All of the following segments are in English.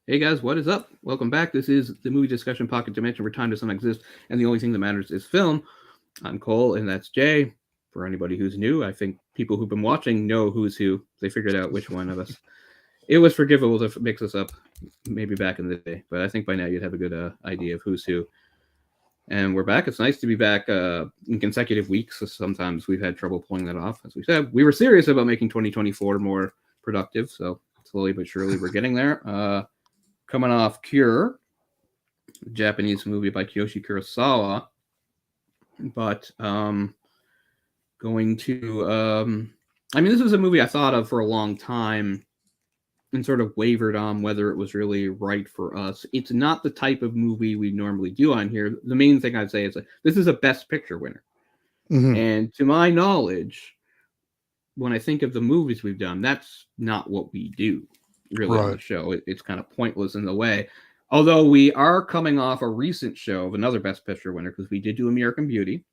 Hey guys, what is up? Welcome back. This is the movie discussion pocket dimension where time does not exist and the only thing that matters is film. I'm Cole and that's Jay. For anybody who's new, I think people who've been watching know who's who. They figured out which one of us. It was forgivable to mix us up maybe back in the day, but I think by now you'd have a good idea of who's who. And we're back. It's nice to be back in consecutive weeks. So sometimes we've had trouble pulling that off. As we said, we were serious about making 2024 more productive. So slowly but surely we're getting there. Coming off Cure, Japanese movie by Kiyoshi Kurosawa, but going to I mean, this was a movie I thought of for a long time and sort of wavered on whether it was really right for us. It's not the type of movie we normally do on here. The main thing I'd say is this is a Best Picture winner. Mm-hmm. And to my knowledge, when I think of the movies we've done, that's not what we do really on the Right. show. It's kind of pointless in the way. Although we are coming off a recent show of another Best Picture winner because we did do American Beauty,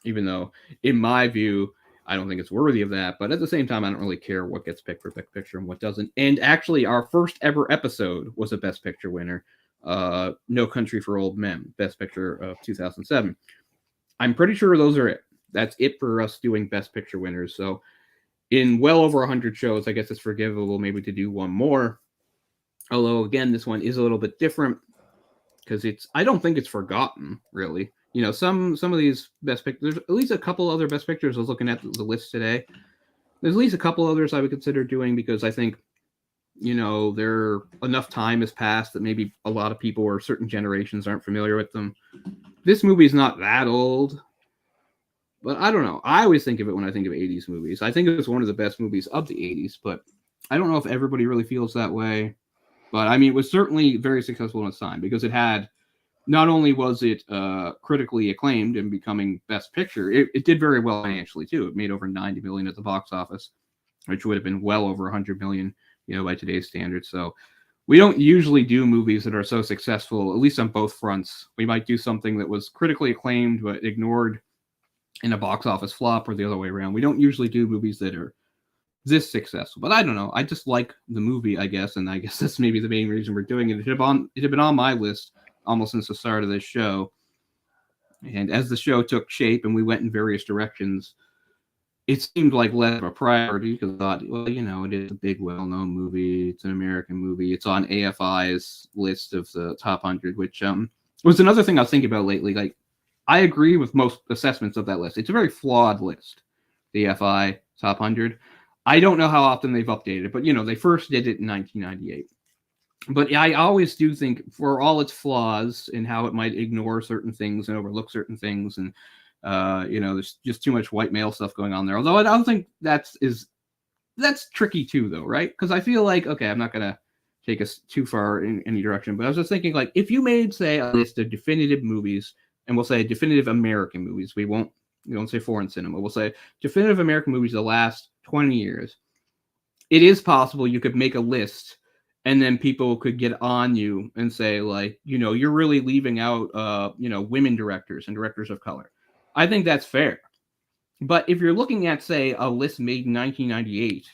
even though, in my view, I don't think it's worthy of that. But at the same time, I don't really care what gets picked for Best Picture and what doesn't. And actually, our first ever episode was a Best Picture winner. No Country for Old Men, Best Picture of 2007. I'm pretty sure those are it. That's it for us doing Best Picture winners. So in well over 100 shows, I guess it's forgivable maybe to do one more. Although, again, this one is a little bit different because I don't think it's forgotten, really. You know, some of these best pictures, there's at least a couple other best pictures. I was looking at the list today. There's at least a couple others I would consider doing because I think, you know, there enough time has passed that maybe a lot of people or certain generations aren't familiar with them. This movie is not that old, but I don't know. I always think of it when I think of 80s movies. I think it was one of the best movies of the 80s, but I don't know if everybody really feels that way. But I mean, it was certainly very successful in its time because it had not only was it critically acclaimed and becoming Best Picture, it did very well financially too. It made over 90 million at the box office, which would have been well over 100 million, you know, by today's standards. So we don't usually do movies that are so successful, at least on both fronts. We might do something that was critically acclaimed but ignored in a box office flop or the other way around. We don't usually do movies that are this successful. But I don't know. I just like the movie, I guess, and I guess that's maybe the main reason we're doing it. It had been on my list almost since the start of this show. And as the show took shape and we went in various directions, it seemed like less of a priority because I thought, well, you know, it is a big, well-known movie. It's an American movie. It's on AFI's list of the top 100, which was another thing I was thinking about lately. Like, I agree with most assessments of that list. It's a very flawed list, the AFI top 100. I don't know how often they've updated it, but, you know, they first did it in 1998. But I always do think, for all its flaws and how it might ignore certain things and overlook certain things, and you know, there's just too much white male stuff going on there. Although I don't think that's tricky too, though, right? Because I feel like, okay, I'm not gonna take us too far in any direction, but I was just thinking, like, if you made, say, a list of definitive movies, and we'll say definitive American movies, we won't say foreign cinema, we'll say definitive American movies of the last 20 years. It is possible you could make a list and then people could get on you and say, like, you know, you're really leaving out you know, women directors and directors of color. I think that's fair. But if you're looking at, say, a list made in 1998,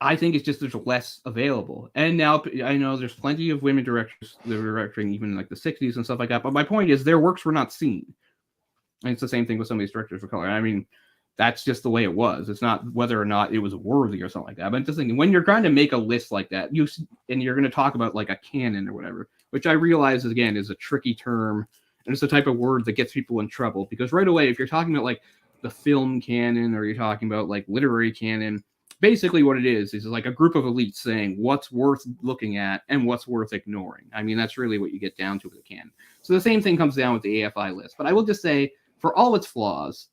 I think it's just there's less available. And now I know there's plenty of women directors that were directing even in like the 60s and stuff like that. But my point is their works were not seen. And it's the same thing with some of these directors of color. I mean, that's just the way it was. It's not whether or not it was worthy or something like that. But I'm just thinking, when you're trying to make a list like that, and you're going to talk about like a canon or whatever, which I realize again is a tricky term, and it's the type of word that gets people in trouble because right away, if you're talking about like the film canon or you're talking about like literary canon, basically what it is like a group of elites saying what's worth looking at and what's worth ignoring. I mean, that's really what you get down to with the canon. So the same thing comes down with the AFI list. But I will just say, for all its flaws,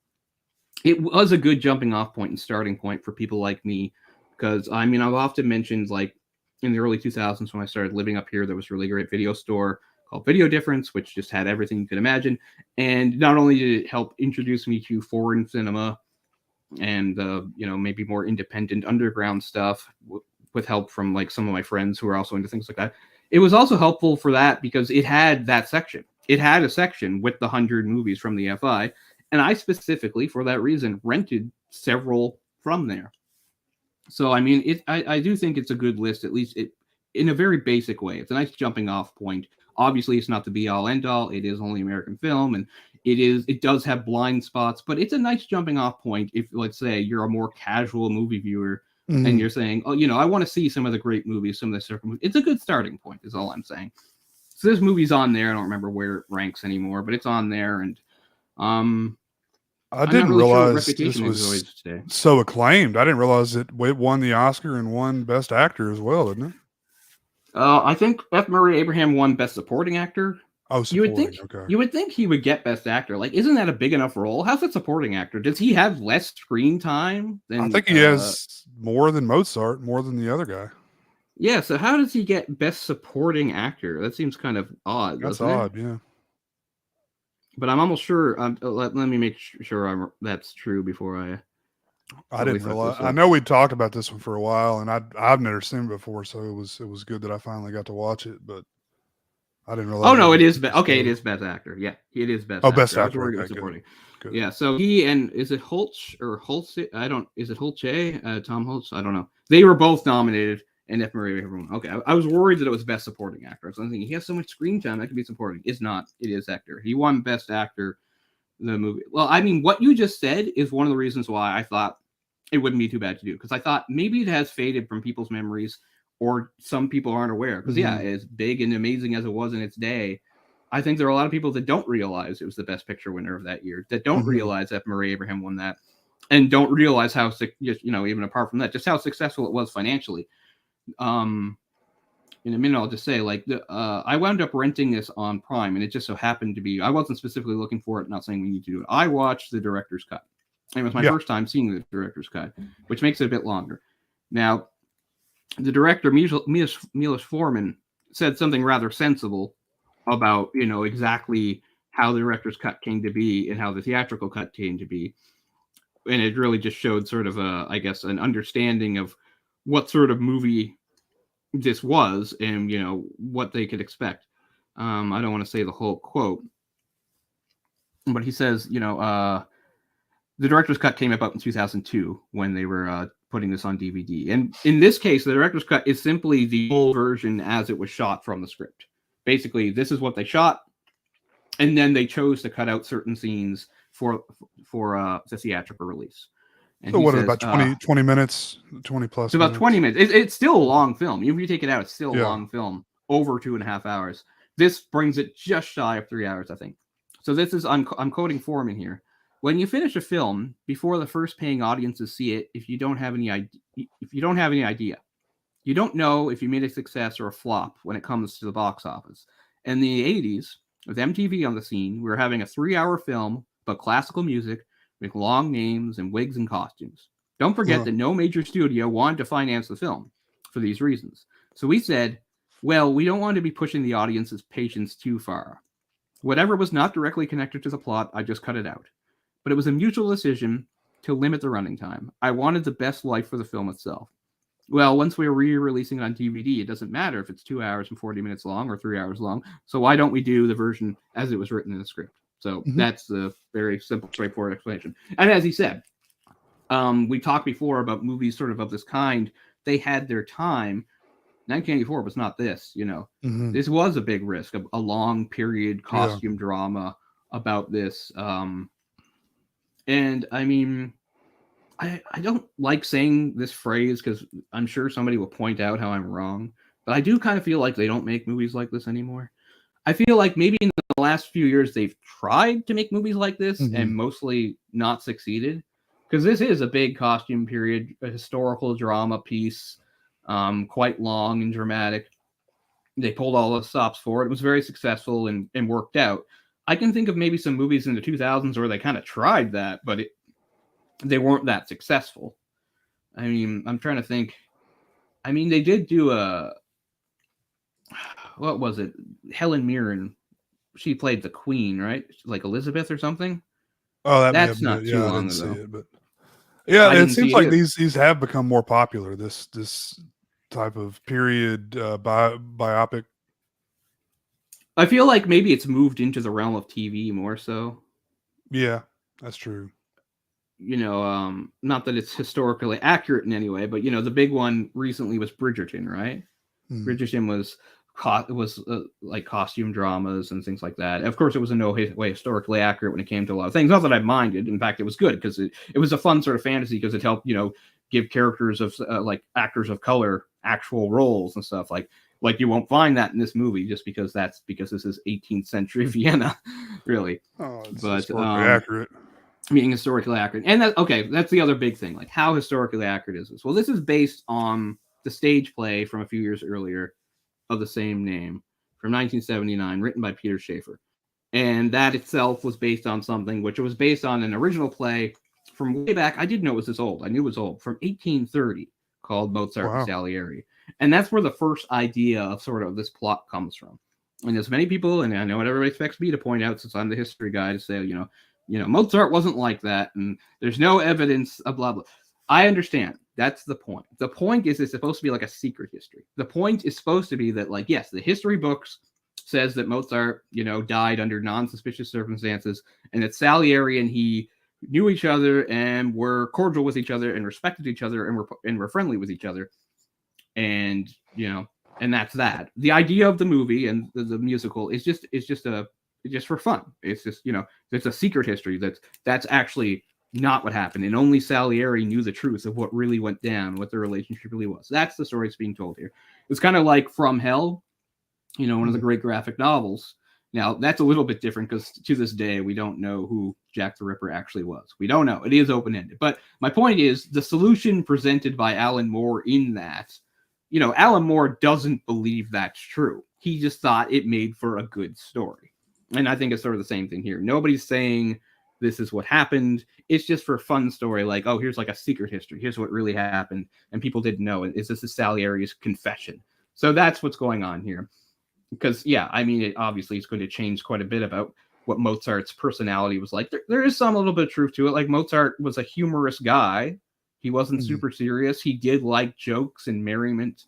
it was a good jumping off point and starting point for people like me. Because, I mean, I've often mentioned, like, in the early 2000s when I started living up here, there was a really great video store called Video Difference, which just had everything you could imagine. And not only did it help introduce me to foreign cinema and, you know, maybe more independent underground stuff with help from, like, some of my friends who are also into things like that, it was also helpful for that because it had that section. It had a section with the 100 movies from the FI, and I specifically, for that reason, rented several from there. So, I mean, I do think it's a good list. At least in a very basic way. It's a nice jumping off point. Obviously, it's not the be all end all. It is only American film, and it does have blind spots, but it's a nice jumping off point if, let's say, you're a more casual movie viewer and you're saying, oh, I want to see some of the great movies, some of the circle movies. It's a good starting point, is all I'm saying. So this movie's on there. I don't remember where it ranks anymore, but it's on there, and I didn't realize this was today. so acclaimed. I didn't realize it won the Oscar and won Best Actor as well, didn't it? I think F. Murray Abraham won Best Supporting Actor. Oh, supporting. Okay. You would think he would get Best Actor. Like, isn't that a big enough role? How's it supporting actor? Does he have less screen time than? I think he has more than Mozart, more than the other guy. Yeah. So how does he get Best Supporting Actor? That seems kind of odd. That's odd. Yeah. But I'm almost sure. Let me make sure that's true before I didn't realize. I know we talked about this one for a while, and I've never seen it before, so it was good that I finally got to watch it. But I didn't realize. Oh no, it is. Okay, it is Best Actor. Yeah, it is Best. Oh, Best Actor. Okay, supporting. Good. Yeah. So he and is it Holtz or Holtz? I don't. Is it Holtze? Tom Holtz? I don't know. They were both nominated, and F. Murray Abraham. Okay, I was worried that it was Best Supporting Actor. So I'm thinking he has so much screen time that could be supporting. It's not. It is Actor. He won Best Actor. The movie. Well, I mean, what you just said is one of the reasons why I thought it wouldn't be too bad to do, because I thought maybe it has faded from people's memories, or some people aren't aware. Because yeah, as big and amazing as it was in its day, I think there are a lot of people that don't realize it was the Best Picture winner of that year, that don't realize that Murray Abraham won that, and don't realize how, even apart from that, just how successful it was financially. In a minute, I'll just say, like, I wound up renting this on Prime, and it just so happened to be, I wasn't specifically looking for it, not saying we need to do it. I watched the director's cut. It was my first time seeing the director's cut, which makes it a bit longer. Now, the director, Milos Forman, said something rather sensible about, exactly how the director's cut came to be and how the theatrical cut came to be. And it really just showed sort of an understanding of what sort of movie this was, and what they could expect. I don't want to say the whole quote, but he says, the director's cut came about in 2002 when they were putting this on DVD. And in this case, the director's cut is simply the full version as it was shot from the script. Basically, this is what they shot, and then they chose to cut out certain scenes for the theatrical release. And so what, says, about 20 minutes, 20 plus? It's about 20 minutes. It's still a long film. Even if you take it out, it's still a long film, over 2.5 hours. This brings it just shy of 3 hours, I think. So this is, I'm quoting Foreman here. When you finish a film, before the first paying audiences see it, if you don't have any idea, you don't know if you made a success or a flop when it comes to the box office. In the 80s, with MTV on the scene, we were having a 3-hour film, but classical music, with long names and wigs and costumes. Don't forget that no major studio wanted to finance the film for these reasons. So we said, well, we don't want to be pushing the audience's patience too far. Whatever was not directly connected to the plot, I just cut it out. But it was a mutual decision to limit the running time. I wanted the best life for the film itself. Well, once we were re-releasing it on DVD, it doesn't matter if it's 2 hours and 40 minutes long or 3 hours long. So why don't we do the version as it was written in the script? So that's the very simple, straightforward explanation. And as he said, we talked before about movies sort of this kind. They had their time. 1984 was not this, This was a big risk, a long period costume drama about this. And I mean, I don't like saying this phrase because I'm sure somebody will point out how I'm wrong, but I do kind of feel like they don't make movies like this anymore. I feel like maybe in the last few years they've tried to make movies like this and mostly not succeeded, because this is a big costume period, a historical drama piece, quite long and dramatic. They pulled all the stops for it. It was very successful and worked out. I can think of maybe some movies in the 2000s where they kind of tried that, but they weren't that successful. I mean, I'm trying to think. I mean, they did do what was it? Helen Mirren. She played the Queen, right? Like Elizabeth or something. Oh, that's not too long ago. It seems like these have become more popular. This type of period biopic. I feel like maybe it's moved into the realm of TV more so. Yeah, that's true. Not that it's historically accurate in any way, but the big one recently was Bridgerton, right? Bridgerton was like costume dramas and things like that. Of course, it was in no way historically accurate when it came to a lot of things. Not that I minded. In fact, it was good because it was a fun sort of fantasy because it helped, give characters of like actors of color actual roles and stuff. Like you won't find that in this movie just because this is 18th century Vienna, really. Oh, it's historically accurate. Being historically accurate. And that's the other big thing. Like, how historically accurate is this? Well, this is based on the stage play from a few years earlier of the same name from 1979, written by Peter Schaefer. And that itself was based on something which was based on an original play from way back. I didn't know it was this old. I knew it was old, from 1830, called Mozart and Salieri. And that's where the first idea of sort of this plot comes from. And there's many people, and I know what everybody expects me to point out since I'm the history guy, to say, Mozart wasn't like that, and there's no evidence of blah, blah. I understand. That's the point. The point is it's supposed to be like a secret history. The point is supposed to be that, like, yes, the history books says that Mozart, died under non-suspicious circumstances, and that Salieri and he knew each other and were cordial with each other and respected each other and were friendly with each other. And, and that's that. The idea of the movie and the musical is just for fun. It's just, it's a secret history that's actually not what happened, and only Salieri knew the truth of what really went down, what the relationship really was. That's the story that's being told here. It's kind of like From Hell, one of the great graphic novels. Now, that's a little bit different because to this day, we don't know who Jack the Ripper actually was. We don't know. It is open-ended. But my point is, the solution presented by Alan Moore in that, Alan Moore doesn't believe that's true. He just thought it made for a good story. And I think it's sort of the same thing here. Nobody's saying this is what happened. It's just for a fun story. Like, oh, here's like a secret history. Here's what really happened. And people didn't know. Is this Salieri's confession? So that's what's going on here. Because, obviously it's going to change quite a bit about what Mozart's personality was like. There is some little bit of truth to it. Like, Mozart was a humorous guy. He wasn't super serious. He did like jokes and merriment.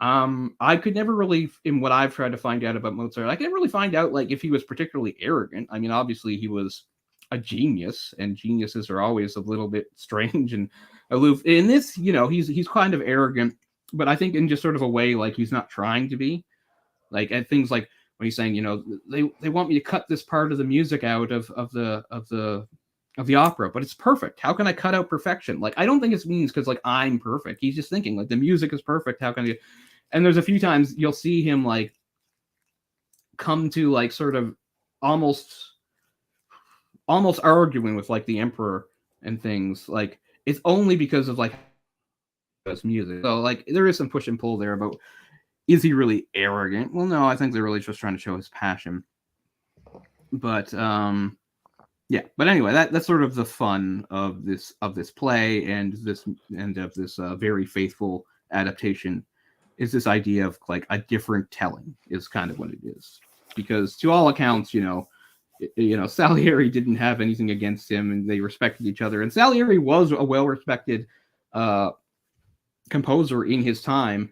I could never really, in what I've tried to find out about Mozart, I can't really find out, like, if he was particularly arrogant. I mean, obviously he was a genius, and geniuses are always a little bit strange and aloof. In this, he's kind of arrogant, but I think in just sort of a way, like, he's not trying to be. Like, and things like when he's saying, they want me to cut this part of the music out of the opera, but it's perfect. How can I cut out perfection? Like, I don't think it means because, like, I'm perfect. He's just thinking, like, the music is perfect. How can I? And there's a few times you'll see him, like, come to, like, sort of almost arguing with, like, the emperor and things. Like, it's only because of, like, this music. So, like, there is some push and pull there about, is he really arrogant? Well, no, I think they're really just trying to show his passion. But yeah. But anyway, that's sort of the fun of this play and of this very faithful adaptation, is this idea of, like, a different telling is kind of what it is. Because to all accounts, Salieri didn't have anything against him, and they respected each other. And Salieri was a well-respected composer in his time.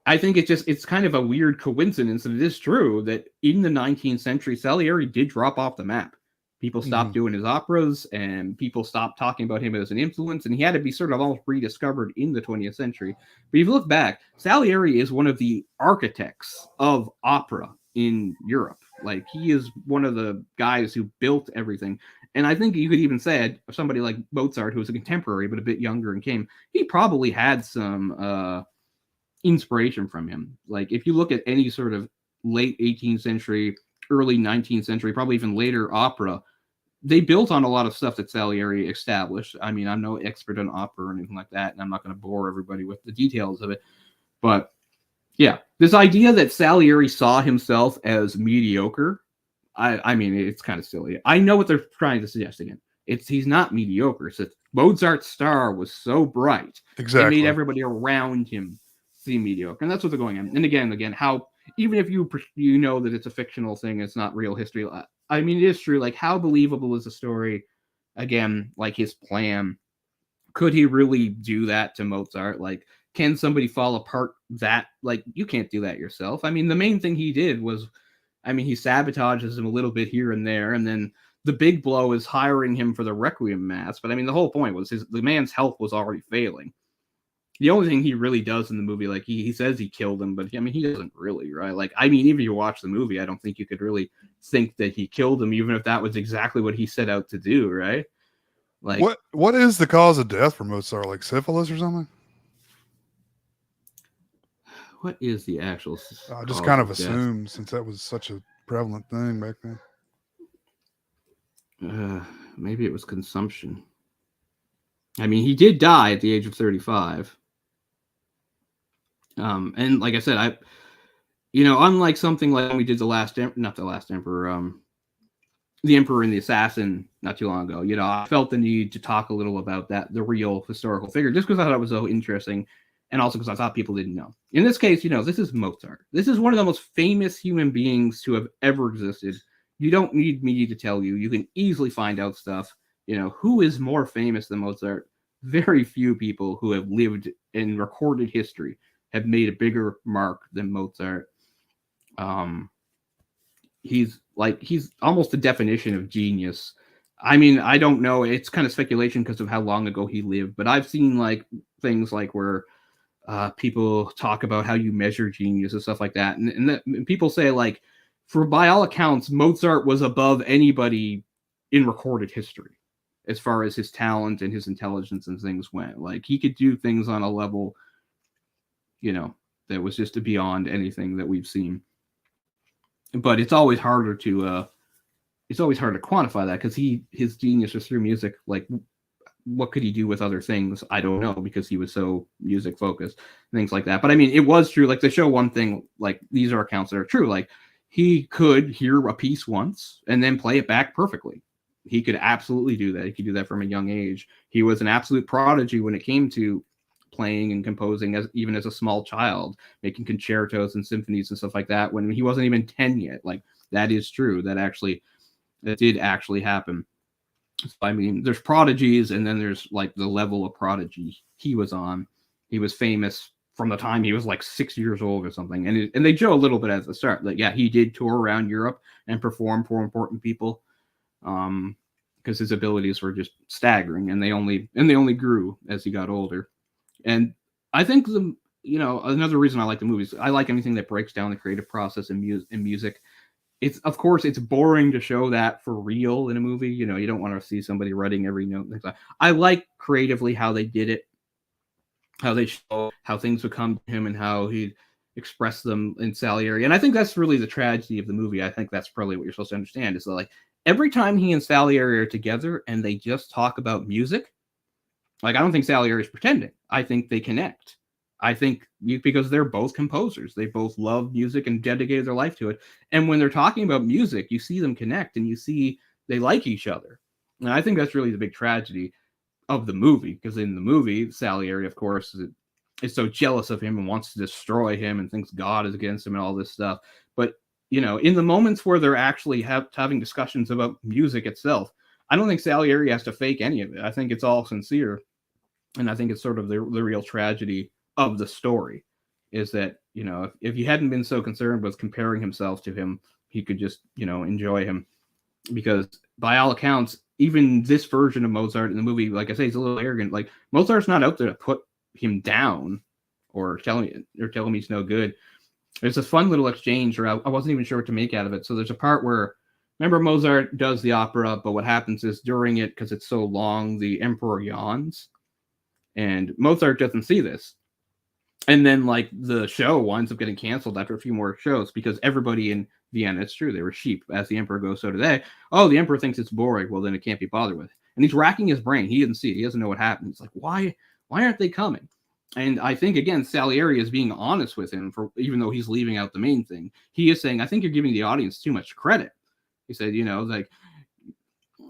I think it's kind of a weird coincidence that it is true that in the 19th century, Salieri did drop off the map. People stopped doing his operas, and people stopped talking about him as an influence, and he had to be sort of almost rediscovered in the 20th century. But if you look back, Salieri is one of the architects of opera in Europe. Like, he is one of the guys who built everything. And I think you could even say somebody like Mozart, who was a contemporary but a bit younger and he probably had some inspiration from him. Like, if you look at any sort of late 18th century, early 19th century, probably even later opera, they built on a lot of stuff that Salieri established. I mean, I'm no expert on opera or anything like that, and I'm not going to bore everybody with the details of it. But yeah, this idea that Salieri saw himself as mediocre, I mean, it's kind of silly. I know what they're trying to suggest again. He's not mediocre. It's that Mozart's star was so bright. Exactly. It made everybody around him seem mediocre. And that's what they're going on. And again, how, even if you know that it's a fictional thing, it's not real history. I mean, it is true. Like, how believable is the story? Again, like, his plan. Could he really do that to Mozart? Like, can somebody fall apart that? Like, you can't do that yourself. I mean, the main thing he did was, he sabotages him a little bit here and there, and then the big blow is hiring him for the Requiem Mass. But I mean, the whole point was the man's health was already failing. The only thing he really does in the movie, like he says he killed him, but I mean he doesn't really, right? Like I mean, even if you watch the movie, I don't think you could really think that he killed him, even if that was exactly what he set out to do, right? Like what is the cause of death for Mozart? Like syphilis or something? What is the actual? I just kind of assumed since that was such a prevalent thing back then. Maybe it was consumption. I mean, he did die at the age of 35. And like I said, unlike something like when we did not the Last Emperor, the Emperor and the Assassin not too long ago, I felt the need to talk a little about that, the real historical figure, just because I thought it was so interesting, and also because I thought people didn't know. In this case, this is Mozart. This is one of the most famous human beings to have ever existed. You don't need me to tell you. You can easily find out stuff. Who is more famous than Mozart? Very few people who have lived in recorded history have made a bigger mark than Mozart. He's almost the definition of genius. I mean, I don't know. It's kind of speculation because of how long ago he lived, but I've seen things like where people talk about how you measure genius and stuff like that. And people say by all accounts, Mozart was above anybody in recorded history as far as his talent and his intelligence and things went. Like he could do things on a level, that was just beyond anything that we've seen. But it's always harder to quantify that because his genius was through music. Like, what could he do with other things? I don't know, because he was so music focused, things like that. But I mean, it was true. Like, to show one thing, like these are accounts that are true. Like, he could hear a piece once and then play it back perfectly. He could absolutely do that. He could do that from a young age. He was an absolute prodigy when it came to playing and composing, even as a small child, making concertos and symphonies and stuff like that when he wasn't even 10 yet. Like, that is true. That did actually happen. So, I mean, there's prodigies, and then there's like the level of prodigy he was on. He was famous from the time he was like 6 years old or something. And they show a little bit at the start. Like, yeah, he did tour around Europe and perform for important people, because his abilities were just staggering, and they only grew as he got older. And I think another reason I like the movies, I like anything that breaks down the creative process in music. It's, of course, it's boring to show that for real in a movie. You don't want to see somebody writing every note. I like creatively how they did it, how they show how things would come to him and how he'd express them in Salieri. And I think that's really the tragedy of the movie. I think that's probably what you're supposed to understand, is that, like, every time he and Salieri are together and they just talk about music, like, I don't think Salieri is pretending. I think they connect. I think because they're both composers. They both love music and dedicated their life to it. And when they're talking about music, you see them connect and you see they like each other. And I think that's really the big tragedy of the movie, because in the movie, Salieri, of course, is so jealous of him and wants to destroy him and thinks God is against him and all this stuff. But, in the moments where they're actually having discussions about music itself, I don't think Salieri has to fake any of it. I think it's all sincere. And I think it's sort of the real tragedy of the story, is that, if he hadn't been so concerned with comparing himself to him, he could just, enjoy him. Because by all accounts, even this version of Mozart in the movie, like I say, he's a little arrogant. Like, Mozart's not out there to put him down or tell him he's no good. There's a fun little exchange where I wasn't even sure what to make out of it. So there's a part where, remember, Mozart does the opera, but what happens is during it, because it's so long, the emperor yawns. And Mozart doesn't see this. And then, like, the show winds up getting canceled after a few more shows because everybody in Vienna, it's true, they were sheep. As the emperor goes, so do they. Oh, the emperor thinks it's boring. Well, then it can't be bothered with. And he's racking his brain. He didn't see it. He doesn't know what happened. He's like, why aren't they coming? And I think, again, Salieri is being honest with him, for even though he's leaving out the main thing. He is saying, I think you're giving the audience too much credit. He said, like,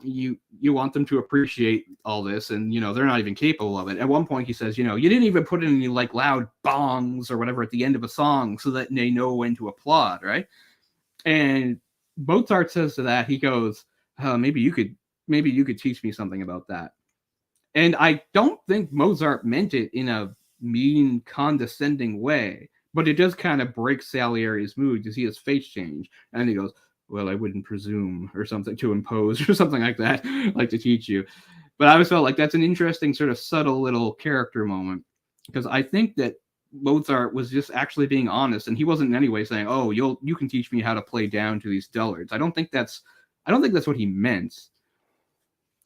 you want them to appreciate all this, and they're not even capable of it. At one point he says, you didn't even put in any like loud bongs or whatever at the end of a song so that they know when to applaud, right? And Mozart says to that, he goes, maybe you could teach me something about that. And I don't think Mozart meant it in a mean, condescending way, but it does kind of break Salieri's mood to see his face change. And he goes, well, I wouldn't presume, or something, to impose, or something like that, like to teach you. But I always felt like that's an interesting sort of subtle little character moment. because I think that Mozart was just actually being honest, and he wasn't in any way saying, "Oh, you can teach me how to play down to these dullards." I don't think that's what he meant.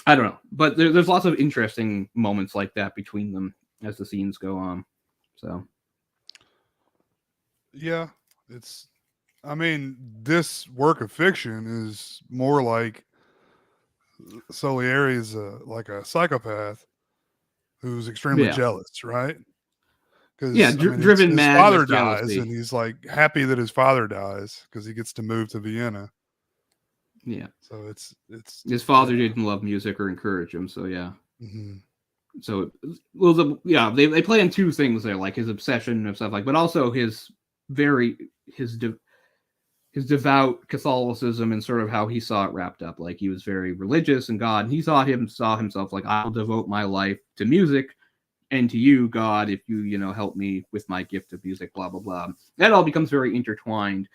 I don't know, but there's lots of interesting moments like that between them as the scenes go on. So, yeah, it's. I mean, this work of fiction is more like Salieri is like a psychopath who's extremely yeah, jealous, right? yeah, Because I mean, driven his mad father with dies, jealousy. and he's like happy that his father dies because he gets to move to Vienna. Yeah, So it's his father yeah. didn't love music or encourage him, so yeah. Mm-hmm. So, well, they play in two things there, like his obsession and stuff like, but also very his his devout Catholicism and sort of how he saw it wrapped up. Like he was very religious and God, and he saw himself like, I'll devote my life to music and to you, God, if you help me with my gift of music, blah blah blah. That all becomes very intertwined.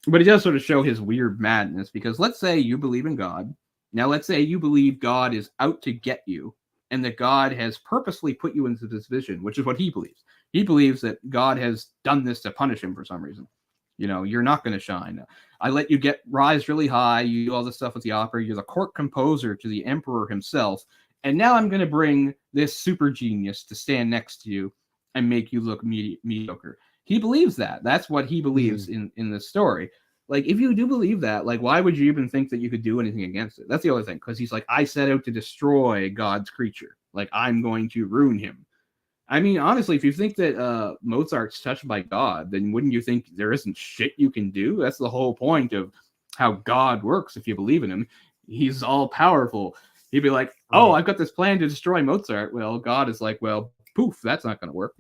But it does sort of show his weird madness because let's say you believe in God. Now let's say you believe God is out to get you and that God has purposely put you into this vision, which is what he believes. He believes that God has done this to punish him for some reason. You're not going to shine. I let you rise really high. You do all this stuff with the opera. You're the court composer to the emperor himself. And now I'm going to bring this super genius to stand next to you and make you look mediocre. He believes that. That's what he believes in this story. Like, if you do believe that, like, why would you even think that you could do anything against it? That's the other thing, because he's like, I set out to destroy God's creature. Like, I'm going to ruin him. I mean, honestly, if you think that Mozart's touched by God, then wouldn't you think there isn't shit you can do? That's the whole point of how God works. If you believe in him, he's all powerful. He'd be like, "Oh, I've got this plan to destroy Mozart." Well, God is like, "Well, poof, that's not going to work."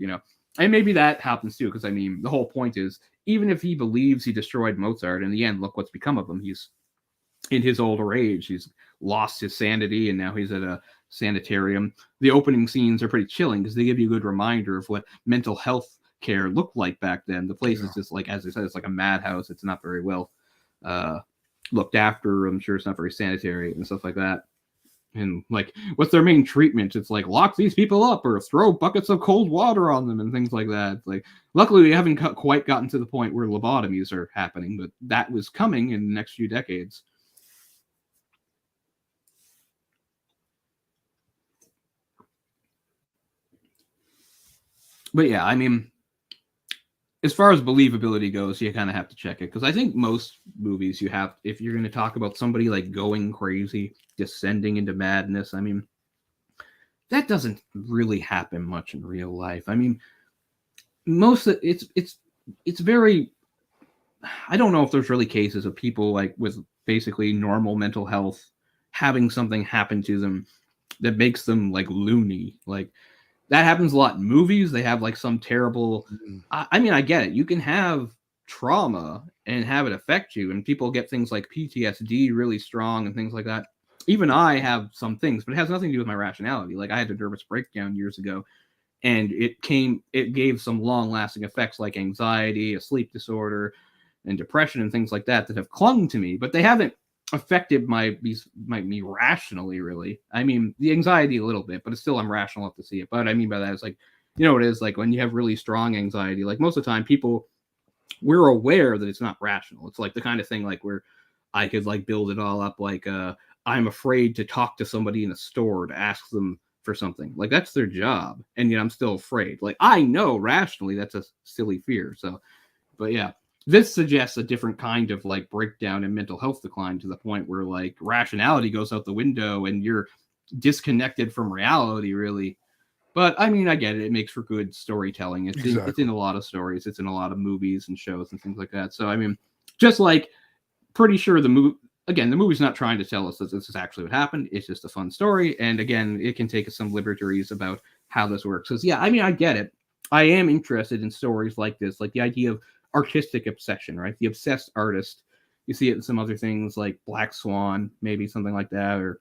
And maybe that happens too, because I mean, the whole point is, even if he believes he destroyed Mozart, in the end, look what's become of him. He's in his older age. He's lost his sanity, and now he's at a sanitarium. The opening scenes are pretty chilling because they give you a good reminder of what mental health care looked like back then. The place is just like, as I said, it's like a madhouse. It's not very well looked after. I'm sure it's not very sanitary and stuff like that. And like, what's their main treatment? It's like lock these people up or throw buckets of cold water on them and things like that. It's like, luckily, we haven't quite gotten to the point where lobotomies are happening, but that was coming in the next few decades. But yeah, I mean, as far as believability goes, you kind of have to check it because I think most movies you have, if you're going to talk about somebody like going crazy, descending into madness, I mean, that doesn't really happen much in real life. I mean, most of it's very. I don't know if there's really cases of people like with basically normal mental health having something happen to them that makes them like loony, like. That happens a lot in movies. They have like some terrible. I mean, I get it. You can have trauma and have it affect you, and people get things like PTSD really strong and things like that. Even I have some things, but it has nothing to do with my rationality. Like I had a nervous breakdown years ago, and it gave some long lasting effects like anxiety, a sleep disorder, and depression and things like that have clung to me, but they haven't affected me rationally, really. I mean, the anxiety a little bit, but it's still I'm rational enough to see it. But I mean by that is like, what it is like when you have really strong anxiety, like most of the time we're aware that it's not rational. It's like the kind of thing like where I could like build it all up like I'm afraid to talk to somebody in a store to ask them for something. Like that's their job. And yet I'm still afraid. Like I know rationally that's a silly fear. So, but yeah, this suggests a different kind of like breakdown and mental health decline to the point where like rationality goes out the window and you're disconnected from reality, really. But I mean, I get it. It makes for good storytelling. It's in a lot of stories. It's in a lot of movies and shows and things like that. So I mean, just like pretty sure the movie's not trying to tell us that this is actually what happened. It's just a fun story. And again, it can take some liberties about how this works. Because yeah, I mean, I get it. I am interested in stories like this, like the idea of artistic obsession, right? The obsessed artist. You see it in some other things like Black Swan, maybe something like that, or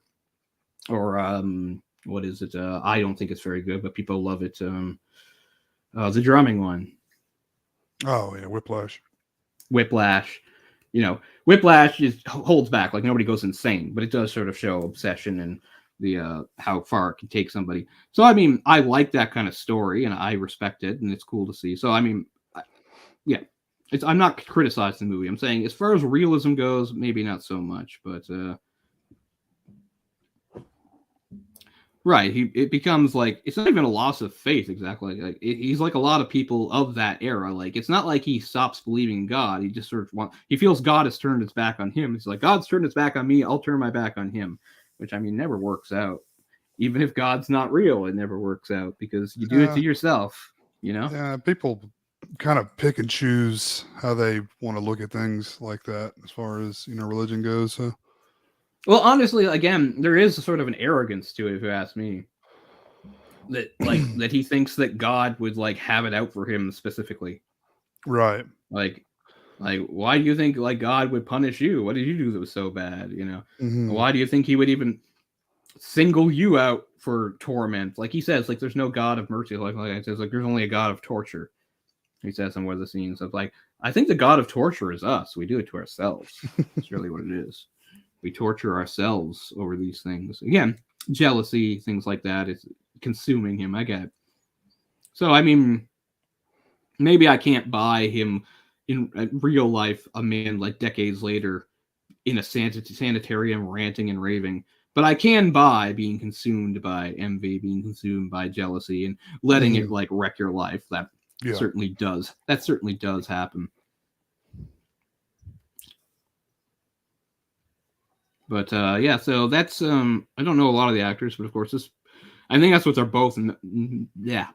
what is it? I don't think it's very good, but people love it. The drumming one. Oh yeah, Whiplash. Whiplash. Whiplash holds back. Like nobody goes insane, but it does sort of show obsession and the how far it can take somebody. So I mean, I like that kind of story, and I respect it, and it's cool to see. So I mean, yeah, I'm not criticizing the movie. I'm saying as far as realism goes, maybe not so much, but right, it becomes like it's not even a loss of faith exactly. Like he's like a lot of people of that era. Like it's not like he stops believing in God. He just sort of he feels God has turned his back on him. He's like, God's turned his back on me. I'll turn my back on him, which I mean never works out. Even if God's not real, it never works out because you do it to yourself. You know? Yeah, people kind of pick and choose how they want to look at things like that as far as religion goes. So. Well, honestly, again, there is sort of an arrogance to it, if you ask me. That that he thinks that God would like have it out for him specifically. Right. Like why do you think like God would punish you? What did you do that was so bad? Why do you think he would even single you out for torment? Like he says, like there's no God of mercy. Like I says, like there's only a God of torture. He says in one of the scenes of like, I think the God of torture is us. We do it to ourselves. That's really what it is. We torture ourselves over these things. Again, jealousy, things like that is consuming him. I get it. So, I mean, maybe I can't buy him in real life, a man like decades later in a sanitarium ranting and raving. But I can buy being consumed by envy, being consumed by jealousy, and letting it like wreck your life. That certainly does. That certainly does happen. But yeah, so that's I don't know a lot of the actors, but of course I think that's what they're both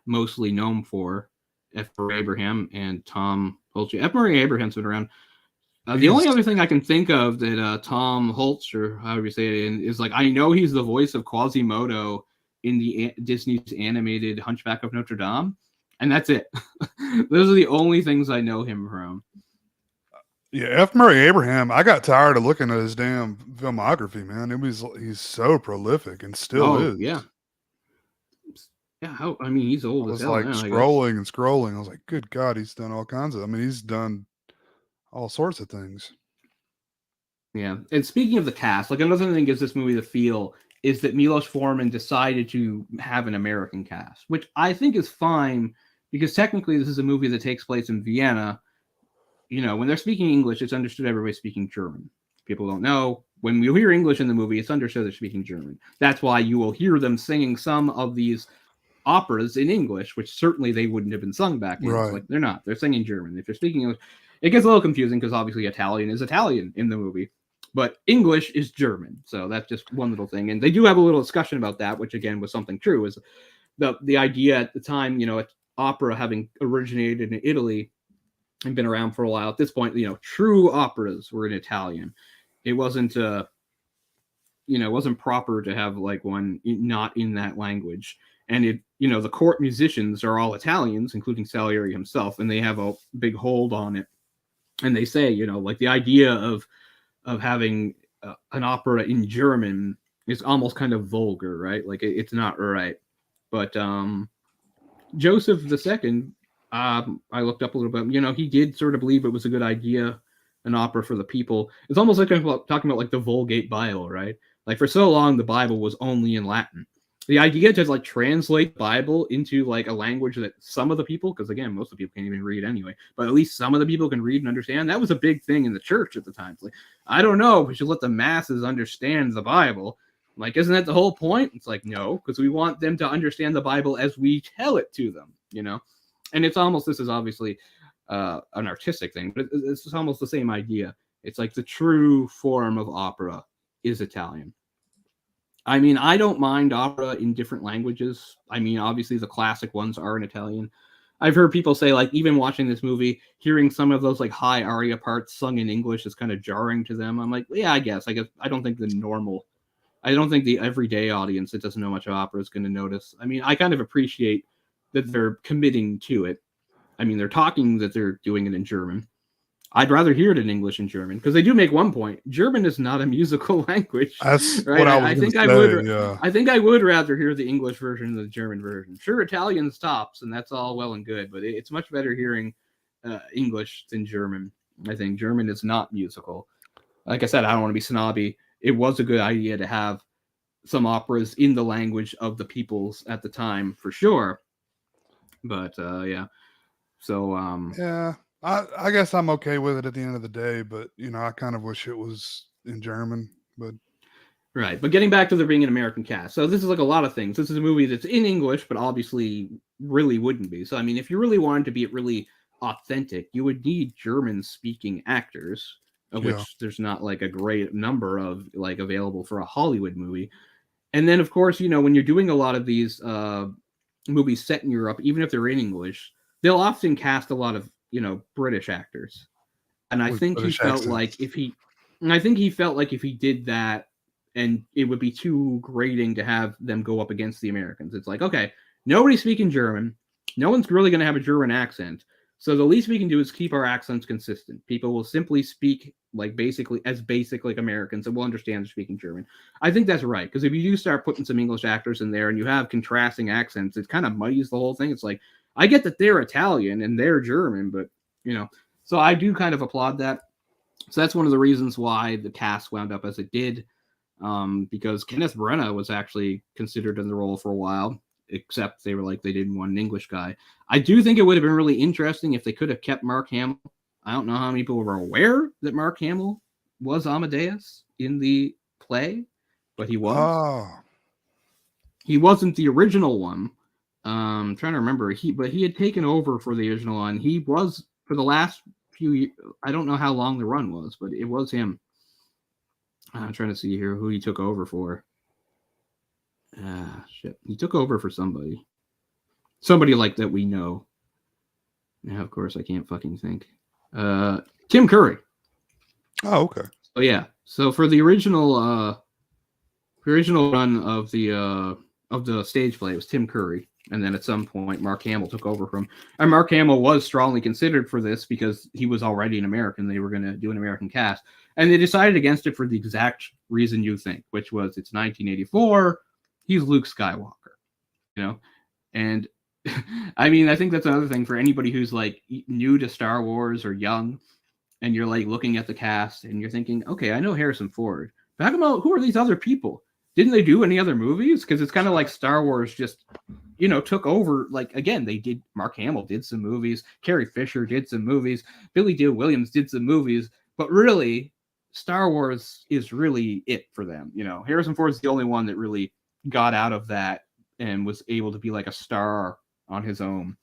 mostly known for. F. Murray Abraham and Tom Hulce. F. Murray Abraham's been around. The only other thing I can think of that Tom Hulce, or however you say it, is like I know he's the voice of Quasimodo in the Disney's animated Hunchback of Notre Dame, and that's it. Those are the only things I know him from. Yeah, F. Murray Abraham, I got tired of looking at his damn filmography, man. He's so prolific and still is. Yeah. Yeah, I mean, he's old as hell. I was like scrolling and scrolling. I was like, good God, he's done all kinds of, he's done all sorts of things. Yeah, and speaking of the cast, like another thing that gives this movie the feel is that Milos Forman decided to have an American cast, which I think is fine because technically this is a movie that takes place in Vienna. When they're speaking English, it's understood everybody's speaking German. People don't know. When you hear English in the movie, it's understood they're speaking German. That's why you will hear them singing some of these operas in English, which certainly they wouldn't have been sung back in. Right. Like they're not. They're singing German. If they're speaking English, it gets a little confusing because obviously Italian is Italian in the movie, but English is German. So that's just one little thing. And they do have a little discussion about that, which again was something true. Is the idea at the time, opera having originated in Italy and been around for a while. At this point, true operas were in Italian. It wasn't, it wasn't proper to have like one not in that language. And the court musicians are all Italians, including Salieri himself, and they have a big hold on it. And they say, like the idea of having an opera in German is almost kind of vulgar, right? Like it's not right. But Joseph II, I looked up a little bit. He did sort of believe it was a good idea, an opera for the people. It's almost like talking about like the Vulgate Bible, right? Like for so long, the Bible was only in Latin. The idea to like translate the Bible into like a language that some of the people, because again, most of the people can't even read anyway, but at least some of the people can read and understand. That was a big thing in the church at the time. It's like, I don't know, we should let the masses understand the Bible. Like, isn't that the whole point? It's like, no, because we want them to understand the Bible as we tell it to them, And it's almost, this is obviously an artistic thing, but it's almost the same idea. It's like the true form of opera is Italian. I mean, I don't mind opera in different languages. I mean, obviously the classic ones are in Italian. I've heard people say, like, even watching this movie, hearing some of those like high aria parts sung in English is kind of jarring to them. I'm like, yeah, I guess. I don't think the everyday audience that doesn't know much of opera is going to notice. I mean, I kind of appreciate that they're committing to it. I mean, they're talking that they're doing it in German. I'd rather hear it in English and German because they do make one point. German is not a musical language. That's right? What I think I would rather hear the English version than the German version. Sure, Italian stops, and that's all well and good, but it's much better hearing English than German. I think German is not musical. Like I said, I don't want to be snobby. It was a good idea to have some operas in the language of the peoples at the time for sure. But yeah, so yeah, I guess I'm okay with it at the end of the day, but I kind of wish it was in German. But right, but getting back to there being an American cast, so this is like a lot of things. This is a movie that's in English, but obviously really wouldn't be. So I mean, if you really wanted to be really authentic, you would need German-speaking actors, of which there's not like a great number of like available for a Hollywood movie. And then, of course, when you're doing a lot of these movies set in Europe, even if they're in English, they'll often cast a lot of British actors. And I think he felt like if he did that, and it would be too grating to have them go up against the Americans. It's like, okay, nobody's speaking German, no one's really going to have a German accent, so the least we can do is keep our accents consistent. People will simply speak like basic like Americans, and we'll understand they're speaking German. I think that's right, because if you do start putting some English actors in there and you have contrasting accents, it kind of muddies the whole thing. It's like, I get that they're Italian and they're German, but so I do kind of applaud that. So that's one of the reasons why the cast wound up as it did, because Kenneth Branagh was actually considered in the role for a while, except they were like, they didn't want an English guy. I do think it would have been really interesting if they could have kept Mark Hamill. I don't know how many people were aware that Mark Hamill was Amadeus in the play, but he was. Oh. He wasn't the original one. I'm trying to remember. But he had taken over for the original one. He was for the last few years. I don't know how long the run was, but it was him. I'm trying to see here who he took over for. Shit. He took over for somebody. Somebody like that we know. Now, of course, I can't fucking think. Tim Curry. Oh, okay. So yeah. So for the original run of the stage play, it was Tim Curry. And then at some point, Mark Hamill took over from. And Mark Hamill was strongly considered for this because he was already an American. They were going to do an American cast. And they decided against it for the exact reason you think, which was it's 1984. He's Luke Skywalker. And I mean, I think that's another thing for anybody who's like new to Star Wars or young, and you're like looking at the cast and you're thinking, okay, I know Harrison Ford, but how come who are these other people? Didn't they do any other movies? Because it's kind of like Star Wars just, took over. Like, again, they did. Mark Hamill did some movies. Carrie Fisher did some movies. Billy Dee Williams did some movies. But really, Star Wars is really it for them. Harrison Ford's the only one that really got out of that and was able to be like a star on his own.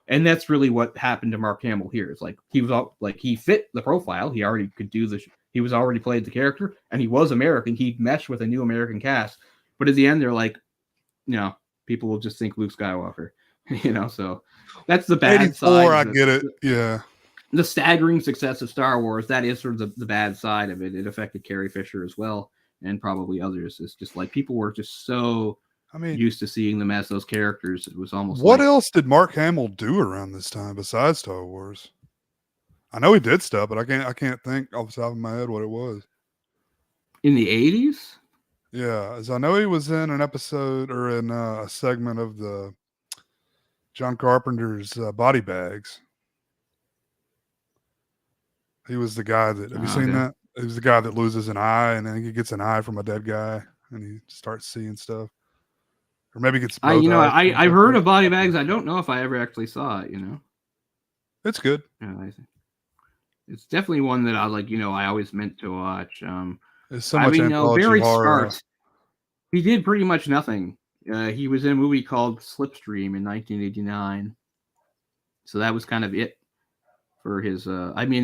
And that's really what happened to Mark Hamill here. It's like he fit the profile. He already could do this. He was already played the character, and he was American. He'd meshed with a new American cast. But at the end, they're like, people will just think Luke Skywalker. So that's the bad side. I get it. Yeah. The staggering success of Star Wars, that is sort of the bad side of it. It affected Carrie Fisher as well, and probably others. It's just like people were just so used to seeing them as those characters. It was almost what else did Mark Hamill do around this time besides Star Wars? I know he did stuff, but I can't think off the top of my head what it was. In the 80s? Yeah, as I know he was in an episode or in a segment of the John Carpenter's Body Bags. He was the guy that, have you seen that? He was the guy that loses an eye, and then he gets an eye from a dead guy, and he starts seeing stuff. Or maybe gets both eyes. I've heard of Body Bags. I don't know if I ever actually saw it, It's good. Yeah, it's definitely one that I like, I always meant to watch. It's so much very sparse. He did pretty much nothing. He was in a movie called Slipstream in 1989. So that was kind of it for his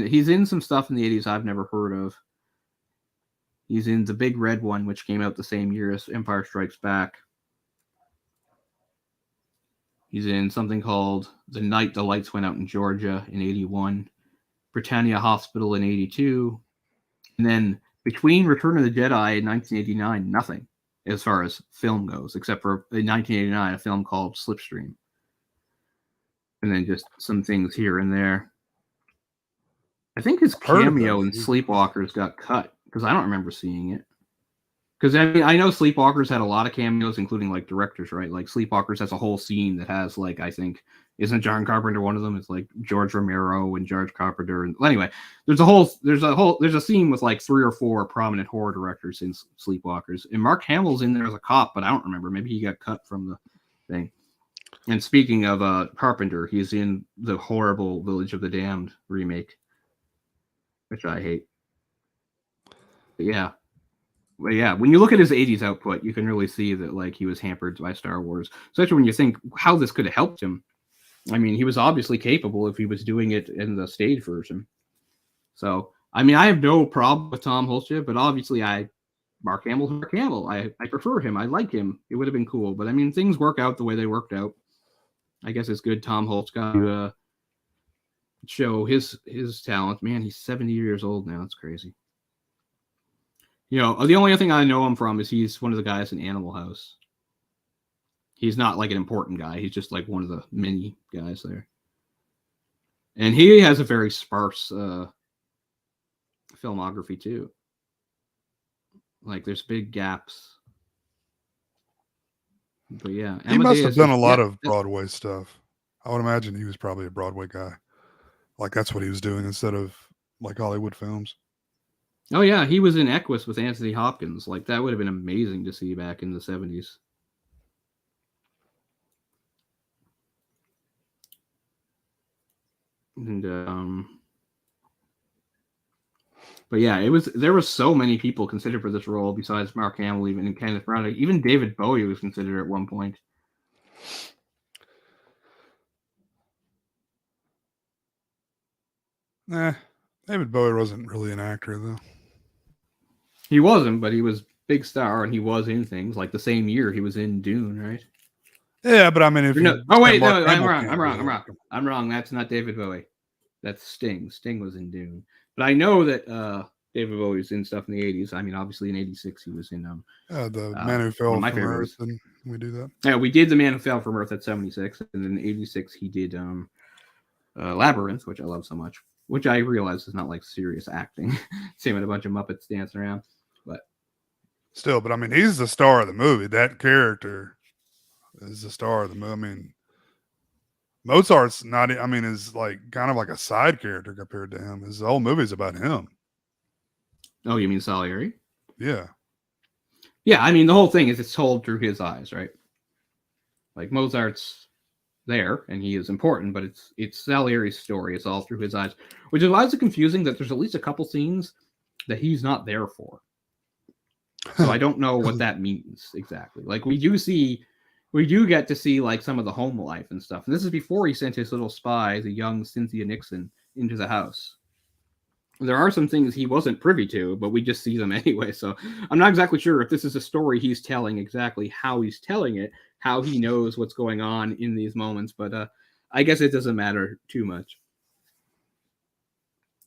he's in some stuff in the 80s I've never heard of. He's in The Big Red One, which came out the same year as Empire Strikes Back. He's in something called The Night the Lights Went Out in Georgia in 81, Britannia Hospital in 82, and then between Return of the Jedi in 1989, nothing as far as film goes, except for in 1989, a film called Slipstream. And then just some things here and there. I think his cameo in Sleepwalkers got cut, because I don't remember seeing it. Because I know Sleepwalkers had a lot of cameos, including like directors, right? Like Sleepwalkers has a whole scene that has like, I think, Isn't John Carpenter one of them? It's like George Romero and George Carpenter. And anyway, there's a scene with like 3 or 4 prominent horror directors in Sleepwalkers, and Mark Hamill's in there as a cop, but I don't remember. Maybe he got cut from the thing. And speaking of Carpenter, he's in the horrible Village of the Damned remake, which I hate. But yeah, when you look at his 80s output, you can really see that like he was hampered by Star Wars, especially when you think how this could have helped him. I mean, he was obviously capable if he was doing it in the stage version. So, I mean, I have no problem with Tom Hulce, but obviously Mark Hamill. I prefer him. I like him. It would have been cool. But I mean, things work out the way they worked out. I guess it's good Tom Hulce got to show his talent. Man, he's 70 years old now. That's crazy. You know, the only thing I know him from is he's one of the guys in Animal House. He's not like an important guy. He's just like one of the many guys there. And he has a very sparse filmography too. Like there's big gaps. But yeah, he must have done a lot of Broadway stuff. I would imagine he was probably a Broadway guy. Like that's what he was doing instead of like Hollywood films. Oh yeah, he was in Equus with Anthony Hopkins. Like that would have been amazing to see back in the 70s. And but yeah, there was so many people considered for this role besides Mark Hamill, even and Kenneth Branagh. Even David Bowie was considered at one point. Nah, David Bowie wasn't really an actor though. He wasn't, but he was big star, and he was in things like the same year he was in Dune, right? Yeah, but I mean, if I'm wrong. That's not David Bowie. That's Sting. Sting was in Dune. But I know that David Bowie was in stuff in the 80s. I mean, obviously in 86 he was in the Man Who Fell from Earth, and we do that. Yeah, we did The Man Who Fell from Earth at 76, and then in 86 he did Labyrinth, which I love so much, which I realize is not like serious acting. Same with a bunch of Muppets dancing around. But still, but I mean, he's the star of the movie. That character is the star of the movie. I mean, Mozart's not, I mean, is like kind of like a side character compared to him. His whole movie's about him. Oh, you mean Salieri? Yeah. Yeah, I mean, the whole thing is it's told through his eyes, right? Like Mozart's there and he is important, but it's Salieri's story. It's all through his eyes, which is why it's confusing that there's at least a couple scenes that he's not there for. So I don't know what that means exactly. Like we do get to see like some of the home life and stuff. And this is before he sent his little spy, the young Cynthia Nixon, into the house. There are some things he wasn't privy to, but we just see them anyway. So I'm not exactly sure if this is a story he's telling, exactly how he's telling it, how he knows what's going on in these moments. But I guess it doesn't matter too much.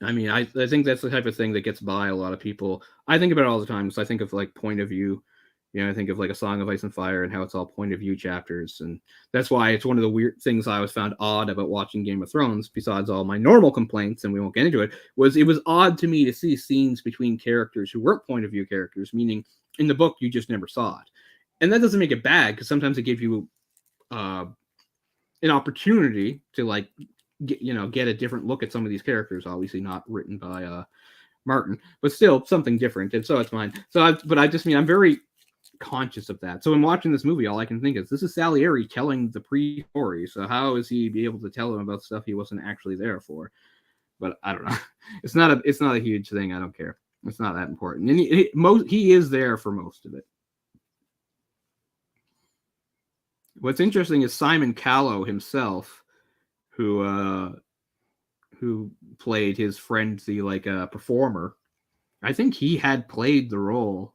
I mean, I think that's the type of thing that gets by a lot of people. I think about it all the time. So I think of like point of view. You know, I think of like A Song of Ice and Fire and how it's all point of view chapters. And that's why it's one of the weird things I always found odd about watching Game of Thrones, besides all my normal complaints, and we won't get into it, was odd to me to see scenes between characters who weren't point of view characters, meaning in the book, you just never saw it. And that doesn't make it bad, because sometimes it gives you an opportunity to like, get a different look at some of these characters, obviously not written by Martin, but still something different. And so it's mine. I'm very conscious of that. So in watching this movie, all I can think is this is Salieri telling the pre-story. So how is he be able to tell them about stuff he wasn't actually there for? But I don't know. It's not a huge thing. I don't care. It's not that important. And he is there for most of it. What's interesting is Simon Callow himself, who played his friend, the performer. I think he had played the role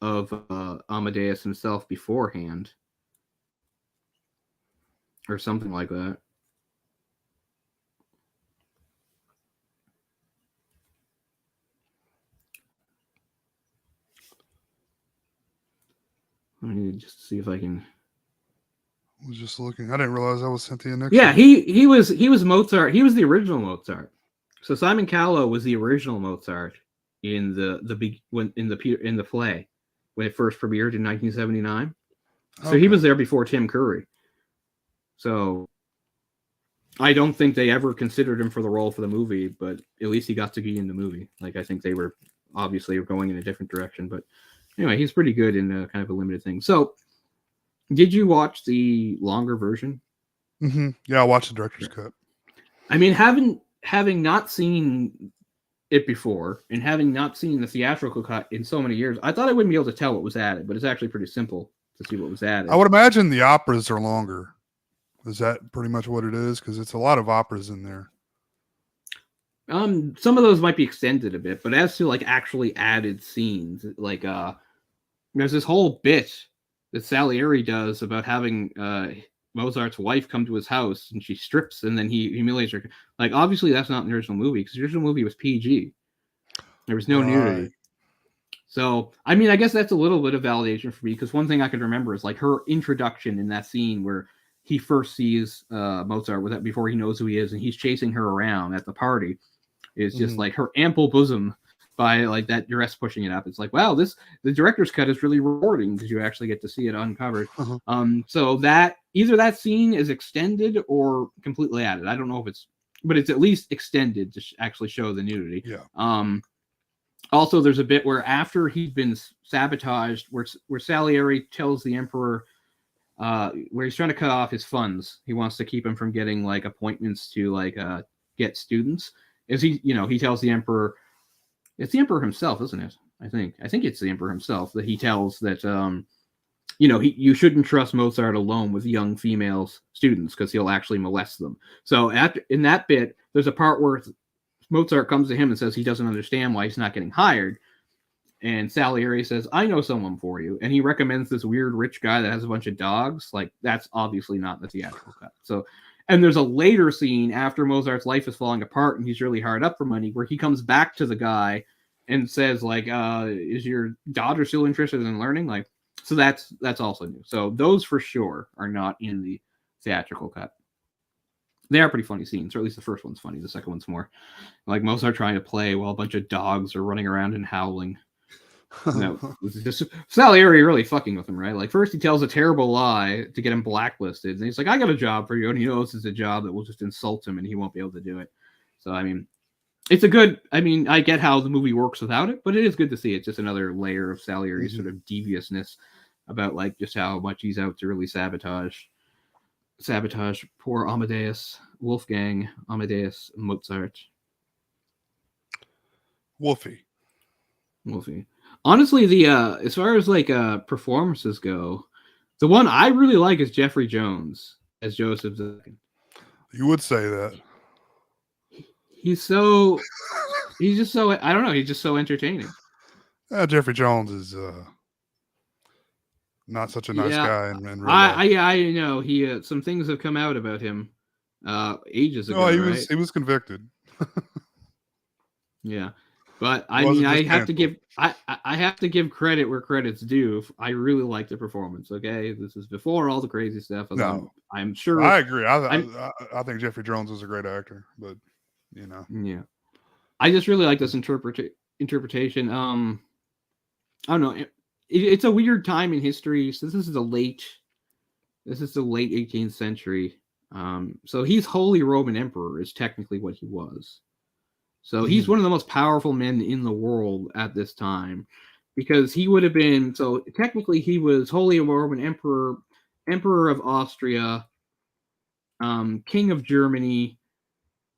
of Amadeus himself beforehand, or something like that. Let me just see if I can. I was just looking. I didn't realize that was Cynthia Nixon. Yeah, he was Mozart. He was the original Mozart. So Simon Callow was the original Mozart in the play when it first premiered in 1979. So he was there before Tim Curry. So I don't think they ever considered him for the role for the movie, but at least he got to be in the movie. Like, I think they were obviously going in a different direction, but anyway, he's pretty good in kind of a limited thing. So, did you watch the longer version? Mm-hmm. Yeah, I watched the director's cut. I mean, having not seen it before and having not seen the theatrical cut in so many years, I thought I wouldn't be able to tell what was added, but it's actually pretty simple to see what was added. I would imagine the operas are longer. Is that pretty much what it is? Because it's a lot of operas in there. Some of those might be extended a bit, but as to like actually added scenes, like there's this whole bit that Salieri does about having Mozart's wife come to his house and she strips and then he humiliates her. Like, obviously that's not in the original movie because the original movie was PG. There was no nudity. So, I mean, I guess that's a little bit of validation for me because one thing I can remember is like her introduction in that scene where he first sees Mozart with that before he knows who he is and he's chasing her around at the party. It's just like her ample bosom by like that dress pushing it up. It's like, wow, the director's cut is really rewarding because you actually get to see it uncovered. So that either that scene is extended or completely added. I don't know if but it's at least extended to actually show the nudity. Yeah. Also, there's a bit where after he's been sabotaged, where Salieri tells the emperor, where he's trying to cut off his funds, he wants to keep him from getting like appointments to like get students. He tells the emperor, it's the emperor himself, isn't it? I think it's the emperor himself that he tells that you shouldn't trust Mozart alone with young female students because he'll actually molest them. So in that bit, there's a part where Mozart comes to him and says he doesn't understand why he's not getting hired. And Salieri says, I know someone for you. And he recommends this weird rich guy that has a bunch of dogs. Like, that's obviously not the theatrical cut. So, and there's a later scene after Mozart's life is falling apart and he's really hard up for money where he comes back to the guy and says, like, is your daughter still interested in learning? Like, so that's also new. So those for sure are not in the theatrical cut. They are pretty funny scenes, or at least the first one's funny. The second one's more like Mozart trying to play while a bunch of dogs are running around and howling. Just Salieri really fucking with him, right? Like, first he tells a terrible lie to get him blacklisted, and he's like, I got a job for you, and he knows it's a job that will just insult him and he won't be able to do it. So, I mean, I get how the movie works without it, but it is good to see. It's just another layer of Salieri's sort of deviousness about like just how much he's out to really sabotage poor Wolfgang Amadeus Mozart. Wolfie. Honestly, the as far as like performances go, the one I really like is Jeffrey Jones as Joseph II. You would say that. He's just so I don't know, he's just so entertaining. Jeffrey Jones is not such a nice guy in real life. I know he some things have come out about him ages ago. No, he was convicted. Yeah. But I mean, I have to give credit where credit's due. I really like the performance. Okay, this is before all the crazy stuff. No, I'm sure. I agree. I think Jeffrey Jones is a great actor, but yeah, I just really like this interpretation. I don't know. It's a weird time in history. So this is the late 18th century. So he's Holy Roman Emperor is technically what he was. So he's one of the most powerful men in the world at this time because he would have been, so technically he was Holy Roman Emperor, Emperor of Austria, King of Germany,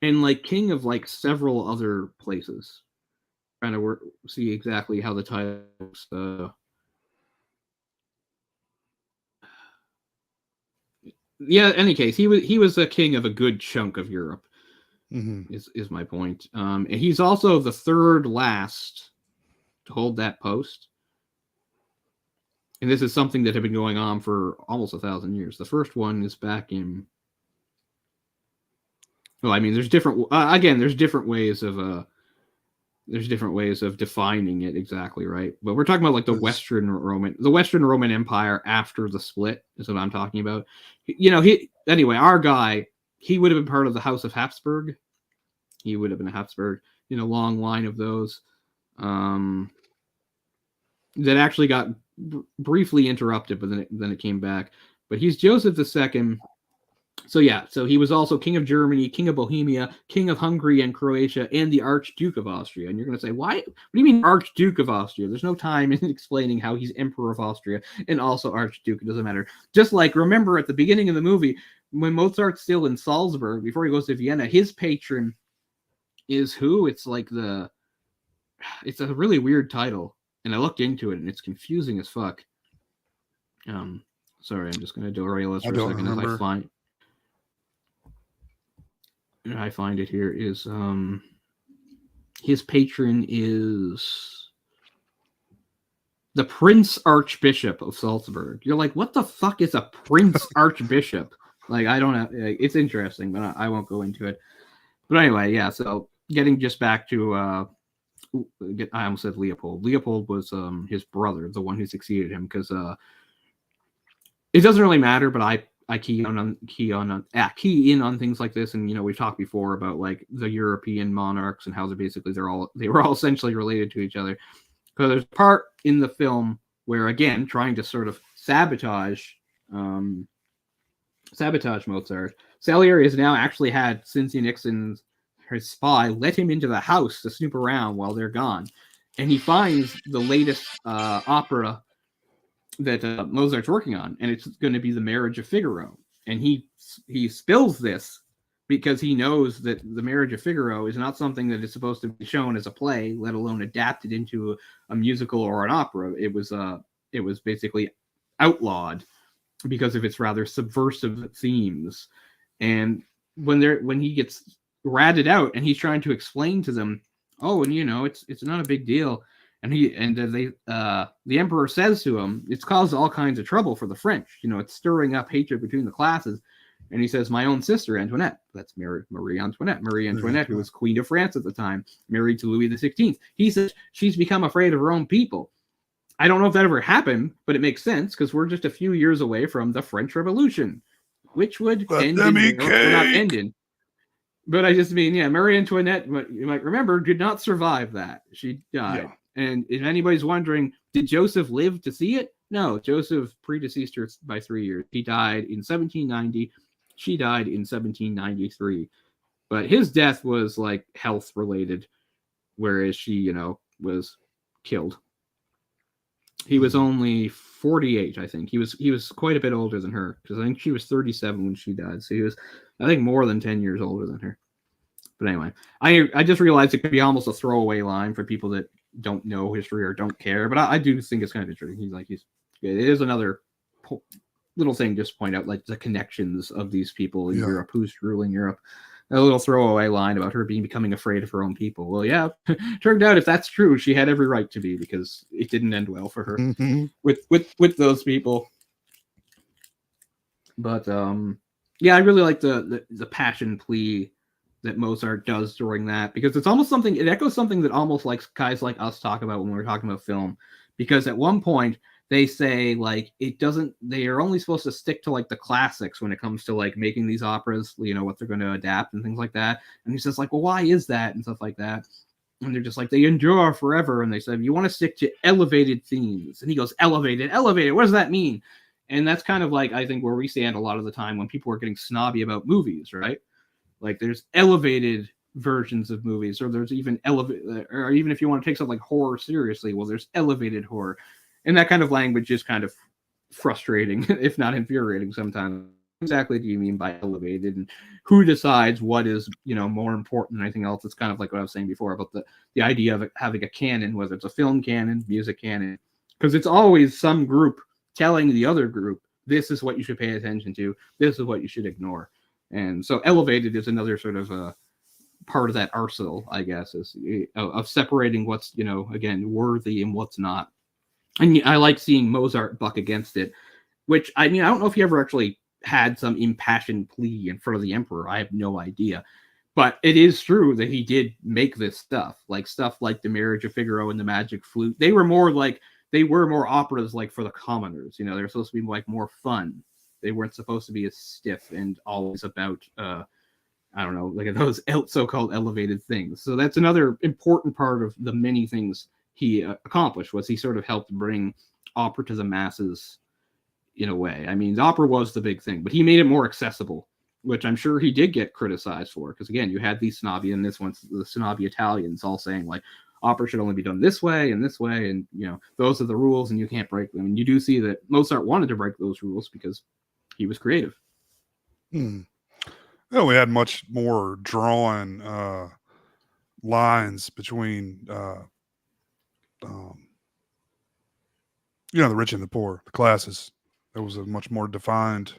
and like King of like several other places. Trying to see exactly how the titles. Yeah, in any case, he was a king of a good chunk of Europe. Is my point. And he's also the third last to hold that post. And this is something that had been going on for almost 1,000 years. The first one is back in. Well, I mean, there's different. Again, there's different ways of defining it exactly, right? But we're talking about like the Western Roman Empire after the split is what I'm talking about. Our guy, he would have been part of the House of Habsburg. He would have been a Habsburg in a long line of those that actually got briefly interrupted, but then it came back. But he's Joseph II, So yeah, so he was also king of Germany, king of Bohemia, king of Hungary and Croatia, and the Archduke of Austria. And you're going to say, why? What do you mean Archduke of Austria? There's no time in explaining how he's Emperor of Austria and also Archduke. It doesn't matter. Just like, remember at the beginning of the movie, when Mozart's still in Salzburg, before he goes to Vienna, his patron is who? It's a really weird title. And I looked into it, and it's confusing as fuck. Sorry, I'm just going to derail this for a second as I find it here is his patron is the Prince Archbishop of Salzburg. You're like, what the fuck is a Prince Archbishop? Like, I don't know. It's interesting, but I won't go into it. But anyway, yeah. So getting just back to I almost said Leopold. Leopold was his brother, the one who succeeded him, because it doesn't really matter, but I key in on things like this, and we've talked before about like the European monarchs and how they were all essentially related to each other. Because there's a part in the film where, again, trying to sort of sabotage Mozart, Salieri has now actually had Cynthia Nixon, his spy, let him into the house to snoop around while they're gone, and he finds the latest opera that Mozart's working on, and it's going to be The Marriage of Figaro. And he spills this because he knows that The Marriage of Figaro is not something that is supposed to be shown as a play, let alone adapted into a musical or an opera. It was basically outlawed because of its rather subversive themes. And when he gets ratted out and he's trying to explain to them, oh, and it's not a big deal. And the emperor says to him, it's caused all kinds of trouble for the French. It's stirring up hatred between the classes. And he says, my own sister, Antoinette, that's Marie Antoinette, who was Queen of France at the time, married to Louis XVI. He says she's become afraid of her own people. I don't know if that ever happened, but it makes sense because we're just a few years away from the French Revolution, which would end in. But I just mean, Marie Antoinette, you might remember, did not survive that. She died. Yeah. And if anybody's wondering, did Joseph live to see it? No, Joseph predeceased her by 3 years. He died in 1790. She died in 1793. But his death was like health related, whereas she, was killed. He was only 48, I think. He was quite a bit older than her, because I think she was 37 when she died. So he was, I think, more than 10 years older than her. But anyway, I just realized it could be almost a throwaway line for people that don't know history or don't care. But I do think it's kind of interesting. It is another little thing just to point out, like the connections of these people in Europe, who's ruling Europe. A little throwaway line about her becoming afraid of her own people. Well, yeah, turned out if that's true, she had every right to be, because it didn't end well for her with those people. But I really like the passion plea that Mozart does during that, because it's almost something, it echoes something that almost like guys like us talk about when we're talking about film, because at one point they say like they are only supposed to stick to like the classics when it comes to like making these operas, what they're going to adapt and things like that. And he says like, well, why is that and stuff like that? And they're just like, they endure forever. And they said, you want to stick to elevated themes. And he goes, elevated, what does that mean? And that's kind of like, I think, where we stand a lot of the time when people are getting snobby about movies, right? Like there's elevated versions of movies, or there's even or even if you want to take something like horror seriously, well, there's elevated horror. And that kind of language is kind of frustrating, if not infuriating sometimes. Exactly do you mean by elevated, and who decides what is, more important than anything else? It's kind of like what I was saying before about the idea of having a canon, whether it's a film canon, music canon, because it's always some group telling the other group, this is what you should pay attention to, this is what you should ignore. And so elevated is another sort of part of that arsenal, I guess, is of separating what's, again, worthy and what's not. And I like seeing Mozart buck against it, which, I don't know if he ever actually had some impassioned plea in front of the emperor. I have no idea. But it is true that he did make this stuff like The Marriage of Figaro and The Magic Flute. They were more operas like for the commoners. They were supposed to be like more fun. They weren't supposed to be as stiff and always about, like those so-called elevated things. So that's another important part of the many things he accomplished, was he sort of helped bring opera to the masses in a way. The opera was the big thing, but he made it more accessible. which I'm sure he did get criticized for, because again, you had these snobby and this one's the snobby Italians all saying like opera should only be done this way, and those are the rules and you can't break them. And you do see that Mozart wanted to break those rules because he was creative. Yeah, we had much more drawn lines between the rich and the poor, the classes. There was a much more defined,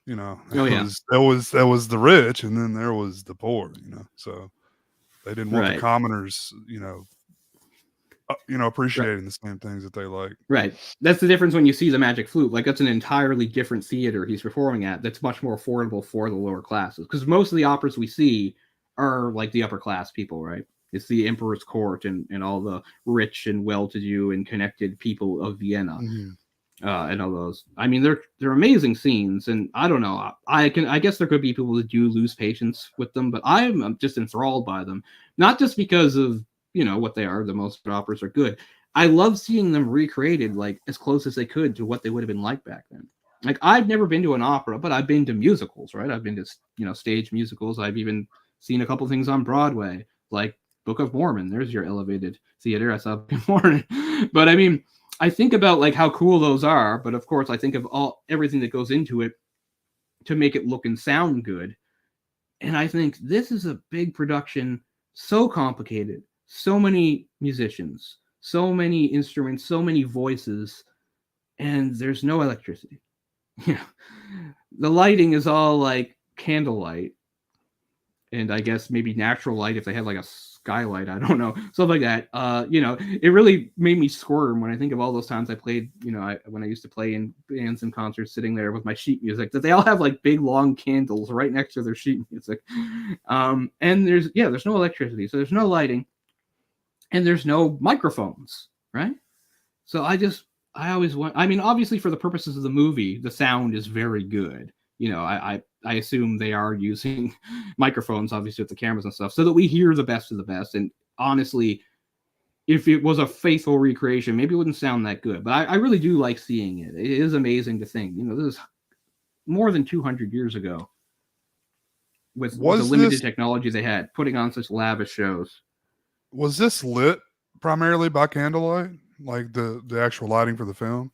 there was the rich, and then there was the poor, so they didn't want the commoners, appreciating the same things that they like. Right. That's the difference when you see the Magic Flute. Like, that's an entirely different theater he's performing at that's much more affordable for the lower classes. Because most of the operas we see are like the upper class people, right? It's the Emperor's Court and all the rich and well-to-do and connected people of Vienna. And all those. I mean, they're amazing scenes, and I don't know. I guess there could be people that do lose patience with them, but I'm just enthralled by them. Not just because of what they are. The most operas are good. I love seeing them recreated like as close as they could to what they would have been like back then. Like, I've never been to an opera, but I've been to musicals, right? I've been to stage musicals. I've even seen a couple things on Broadway, like Book of Mormon. There's your elevated theater. I saw Book of Mormon. But I mean, I think about like how cool those are, but of course I think of everything that goes into it to make it look and sound good. And I think this is a big production, so complicated, so many musicians, so many instruments, so many voices, and there's no electricity. The lighting is all like candlelight, and I guess maybe natural light if they had like a skylight, I don't know, stuff like that. It really made me squirm when I think of all those times I played, when I used to play in bands and concerts, sitting there with my sheet music, that they all have like big long candles right next to their sheet music. And there's no electricity, so there's no lighting, and there's no microphones, right? So I always want, I mean, obviously for the purposes of the movie, the sound is very good. I assume they are using microphones, obviously, with the cameras and stuff, so that we hear the best of the best. And honestly, if it was a faithful recreation, maybe it wouldn't sound that good. But I really do like seeing it. It is amazing to think, this is more than 200 years ago with the limited technology they had, putting on such lavish shows. Was this lit primarily by candlelight, like the actual lighting for the film?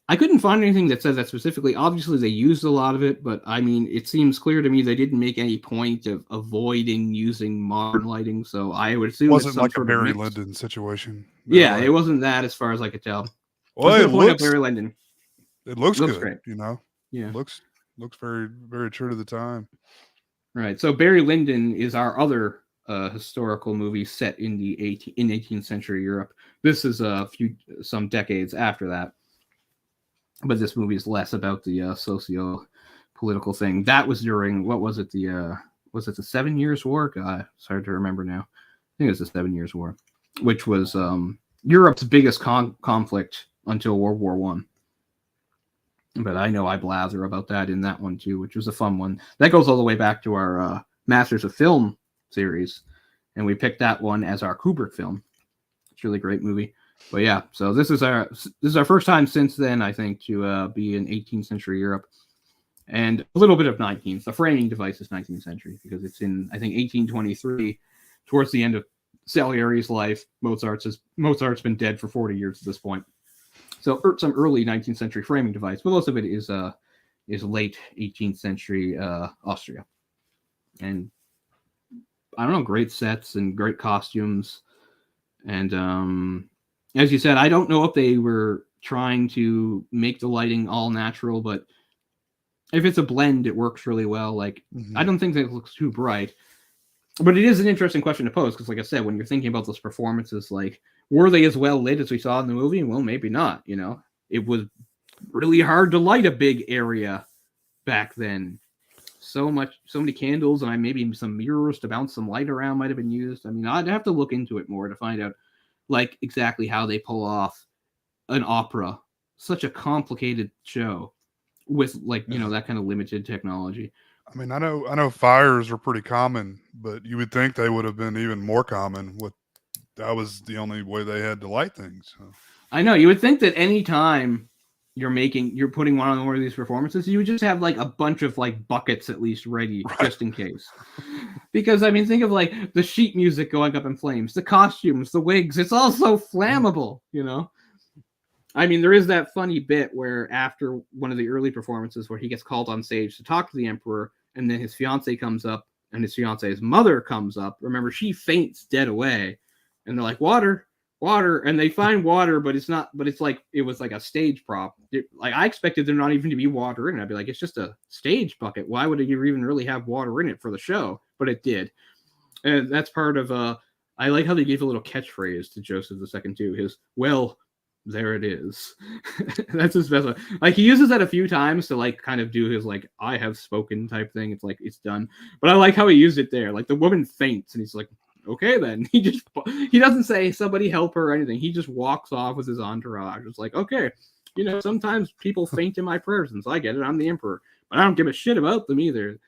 I couldn't find anything that says that specifically. Obviously, they used a lot of it, but I mean, it seems clear to me they didn't make any point of avoiding using modern lighting. So I would assume it wasn't like a Barry Lyndon situation. Yeah, it wasn't that, as far as I could tell. Well, it looks Barry Lyndon. It looks good, great. Yeah, looks very, very true to the time. Right. So Barry Lyndon is our other historical movie set in 18th century Europe. This is some decades after that. But this movie is less about the socio-political thing. That was during, what was it, the 7 Years' War? God, it's hard to remember now. I think it was the 7 Years' War, which was Europe's biggest conflict until World War One. But I know I blather about that in that one too, which was a fun one. That goes all the way back to our Masters of Film series, and we picked that one as our Kubrick film. It's a really great movie. But yeah, so this is our first time since then, I think, to be in 18th century Europe, and a little bit of 19th. The framing device is 19th century because it's in, I think, 1823, towards the end of Salieri's life. Mozart's been dead for 40 years at this point. So some early 19th century framing device, but most of it is late 18th century Austria, and I don't know, great sets and great costumes, and as you said, I don't know if they were trying to make the lighting all natural, but if it's a blend, it works really well. Like, I don't think that it looks too bright, but it is an interesting question to pose because, like I said, when you're thinking about those performances, like, were they as well lit as we saw in the movie? Well, maybe not. It was really hard to light a big area back then. So many candles, and maybe some mirrors to bounce some light around might have been used. I mean, I'd have to look into it more to find out, like, exactly how they pull off an opera, such a complicated show with, like, that kind of limited technology. I mean, I know fires are pretty common, but you would think they would have been even more common. That was the only way they had to light things. So. I know, you would think that any time you're putting one of these performances, you would just have like a bunch of like buckets at least ready just in case. Because I mean, think of like the sheet music going up in flames, the costumes, the wigs. It's all so flammable, you know. I mean, there is that funny bit where after one of the early performances where he gets called on stage to talk to the emperor, and then his fiance comes up, and his fiance's mother comes up. Remember, she faints dead away, and they're like, "Water, water," and they find water, but it's not. But it's like it was like a stage prop. Like I expected there not even to be water in it. I'd be like, it's just a stage bucket. Why would it even really have water in it for the show? But it did, and that's part of. I like how they gave a little catchphrase to Joseph II too. His well, there it is. That's his best one. Like he uses that a few times to like kind of do his like I have spoken type thing. It's like it's done. But I like how he used it there. Like the woman faints and he's like, okay then. He doesn't say somebody help her or anything. He just walks off with his entourage. It's like, okay, you know, sometimes people faint in my presence. I get it. I'm the emperor. But I don't give a shit about them either.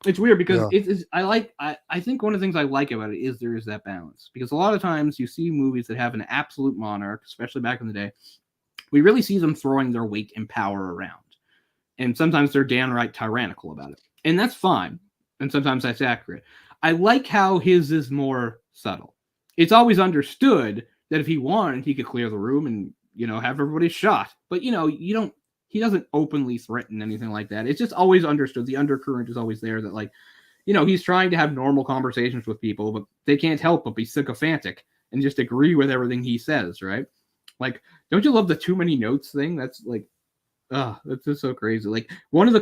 It's weird because it's I think one of the things I like about it is there is that balance, because a lot of times you see movies that have an absolute monarch, especially back in the day, we really see them throwing their weight and power around, and sometimes they're downright tyrannical about it, and that's fine, and sometimes that's accurate. I like how his is more subtle. It's always understood that if he wanted, he could clear the room and, you know, have everybody shot, but you know, he doesn't openly threaten anything like that. It's just always understood. The undercurrent is always there that, like, you know, he's trying to have normal conversations with people, but they can't help but be sycophantic and just agree with everything he says, right? Like, don't you love the too many notes thing? That's like, that's just so crazy. Like, one of the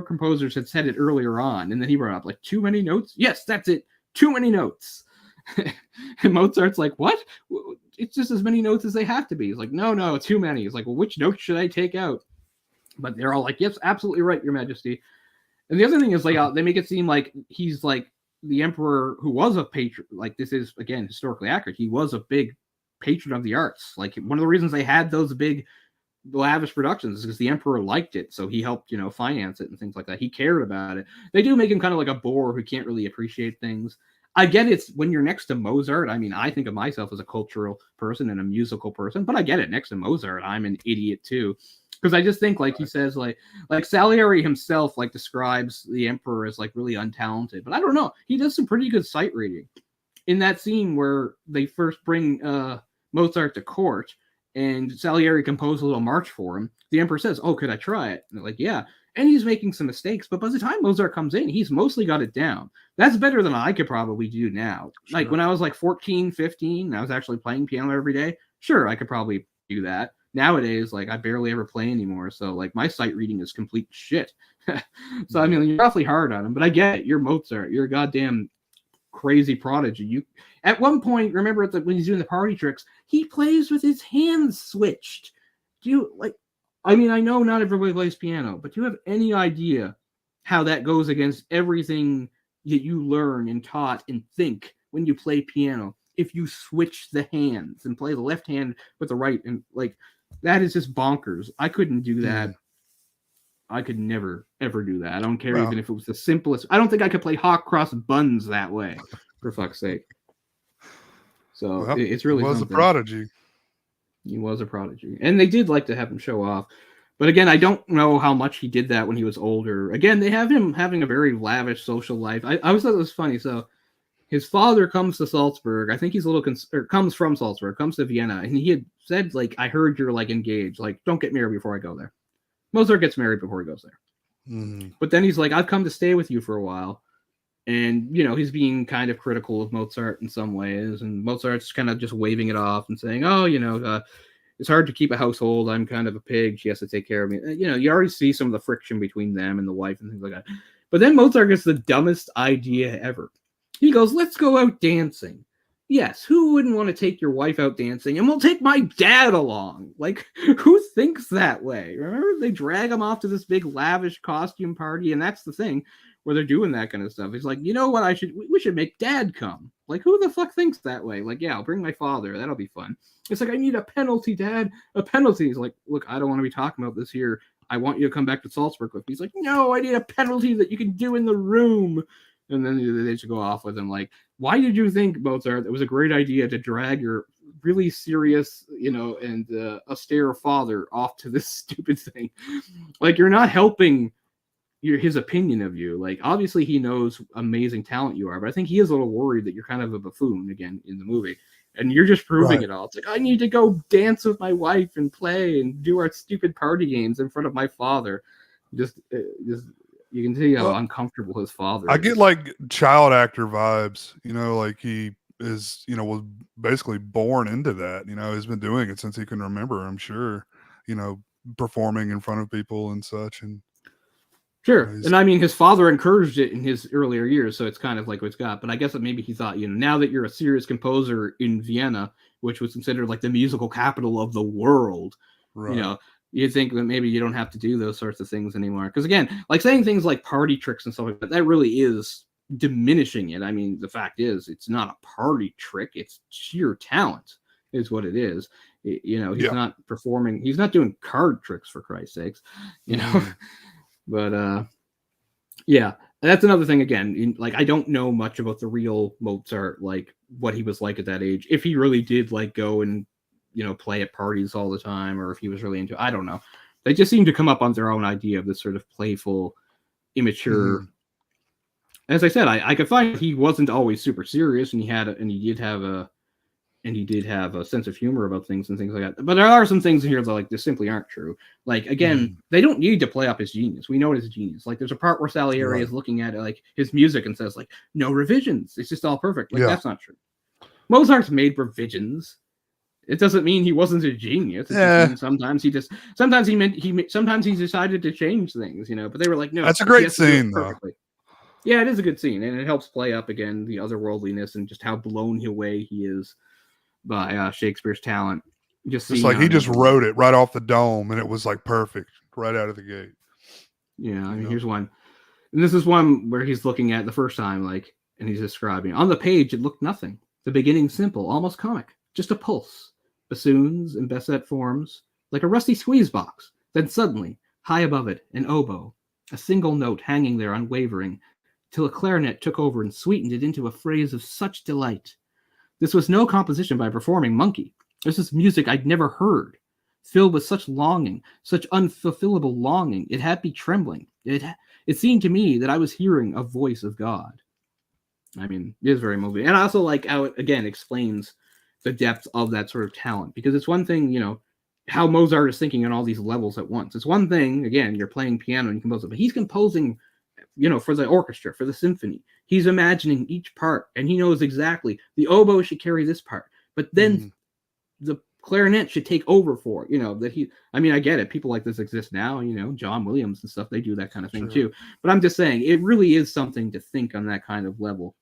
composers had said it earlier on, and then he brought up, like, too many notes? Yes, that's it. Too many notes. And Mozart's like, what? It's just as many notes as they have to be. He's like, no, too many. He's like, well, which notes should I take out? But they're all like, yes, absolutely right, Your Majesty. And the other thing is, like, they make it seem like he's like the emperor who was a patron. Like, this is, again, historically accurate. He was a big patron of the arts. Like, one of the reasons they had those big lavish productions is because the emperor liked it. So he helped, you know, finance it and things like that. He cared about it. They do make him kind of like a bore who can't really appreciate things. I get it's when you're next to Mozart. I mean, I think of myself as a cultural person and a musical person, but I get it. Next to Mozart, I'm an idiot too. Because I just think, like he says, like Salieri himself, like describes the emperor as like really untalented. But I don't know. He does some pretty good sight reading. In that scene where they first bring Mozart to court and Salieri composed a little march for him, the emperor says, "Oh, could I try it?" And they're like, "Yeah." And he's making some mistakes, but by the time Mozart comes in, he's mostly got it down. That's better than I could probably do now. Sure. Like when I was like 14, 15, and I was actually playing piano every day, sure, I could probably do that. Nowadays, like I barely ever play anymore, so like my sight reading is complete shit. So I mean, you're awfully hard on him, but I get it. You're Mozart. You're a goddamn crazy prodigy. You at one point, remember when he's doing the party tricks, he plays with his hands switched. Do you like? I mean, I know not everybody plays piano, but do you have any idea how that goes against everything that you learn and taught and think when you play piano? If you switch the hands and play the left hand with the right, and like that is just bonkers. I couldn't do that. I could never, ever do that. I don't care even if it was the simplest. I don't think I could play hot cross buns that way, for fuck's sake. So it's really he was something. A prodigy. He was a prodigy. And they did like to have him show off. But again, I don't know how much he did that when he was older. Again, they have him having a very lavish social life. I always thought it was funny. So his father comes to Salzburg. I think he's a little comes from Salzburg, comes to Vienna, and he had said, like, I heard you're like engaged. Like, don't get married before I go there. Mozart gets married before he goes there. Mm-hmm. But then he's like, I've come to stay with you for a while. And, you know, he's being kind of critical of Mozart in some ways. And Mozart's kind of just waving it off and saying, oh, you know, it's hard to keep a household. I'm kind of a pig. She has to take care of me. You know, you already see some of the friction between them and the wife and things like that. But then Mozart gets the dumbest idea ever. He goes, let's go out dancing. Yes, who wouldn't want to take your wife out dancing? And we'll take my dad along. Like, who thinks that way? Remember, they drag him off to this big lavish costume party, and that's the thing where they're doing that kind of stuff. He's like, you know what? We should make dad come. Like, who the fuck thinks that way? Like, yeah, I'll bring my father. That'll be fun. It's like, I need a penalty, Dad. A penalty. He's like, look, I don't want to be talking about this here. I want you to come back to Salzburg with me. He's like, no, I need a penalty that you can do in the room. And then they just go off with him. Like, why did you think, Mozart, it was a great idea to drag your really serious, and austere father off to this stupid thing. Like, you're not helping his opinion of you. Like, obviously he knows amazing talent you are, but I think he is a little worried that you're kind of a buffoon again in the movie. And you're just proving it all. It's like, I need to go dance with my wife and play and do our stupid party games in front of my father. Just you can see how uncomfortable his father is. I get like child actor vibes, like he is, was basically born into that. He's been doing it since he can remember, I'm sure, performing in front of people and such. And sure. And I mean, his father encouraged it in his earlier years, so it's kind of like what it's got. But I guess that maybe he thought, now that you're a serious composer in Vienna, which was considered like the musical capital of the world, you think that maybe you don't have to do those sorts of things anymore. Because again, like saying things like party tricks and stuff like that, that really is diminishing it. I mean, the fact is, it's not a party trick; it's sheer talent, is what it is. He's not performing; he's not doing card tricks, for Christ's sakes, But yeah, that's another thing. Again, like, I don't know much about the real Mozart, like what he was like at that age. If he really did like go and play at parties all the time, or if he was really into, I don't know. They just seem to come up on their own idea of this sort of playful, immature. As I said, I could find he wasn't always super serious, and he did have a sense of humor about things and things like that. But there are some things in here that like just simply aren't true. Like, again, they don't need to play up his genius. We know it is genius. Like, there's a part where Salieri is looking at like his music and says like, no revisions. It's just all perfect. Like, that's not true. Mozart's made revisions. It doesn't mean he wasn't a genius. It just means sometimes he decided to change things, But they were like, no. That's a great scene, though. Yeah, it is a good scene, and it helps play up again the otherworldliness and just how blown away he is by Shakespeare's talent. Just like he just wrote it right off the dome, and it was like perfect right out of the gate. Yeah, I mean, here's one, and this is one where he's looking at the first time, like, and he's describing on the page. It looked nothing. The beginning simple, almost comic, just a pulse, bassoons and bassette forms, like a rusty squeeze box. Then suddenly, high above it, an oboe, a single note hanging there unwavering, till a clarinet took over and sweetened it into a phrase of such delight. This was no composition by a performing monkey. This is music I'd never heard, filled with such longing, such unfulfillable longing. It had me trembling. It seemed to me that I was hearing a voice of God. I mean, it is very moving. And I also like how it, again, explains the depth of that sort of talent. Because it's one thing, how Mozart is thinking on all these levels at once. It's one thing, again, you're playing piano and you compose it, but he's composing for the orchestra, for the symphony. He's imagining each part, and he knows exactly the oboe should carry this part, but then the clarinet should take over for it, that he, I mean, I get it. People like this exist now, John Williams and stuff, they do that kind of thing too. But I'm just saying, it really is something to think on that kind of level.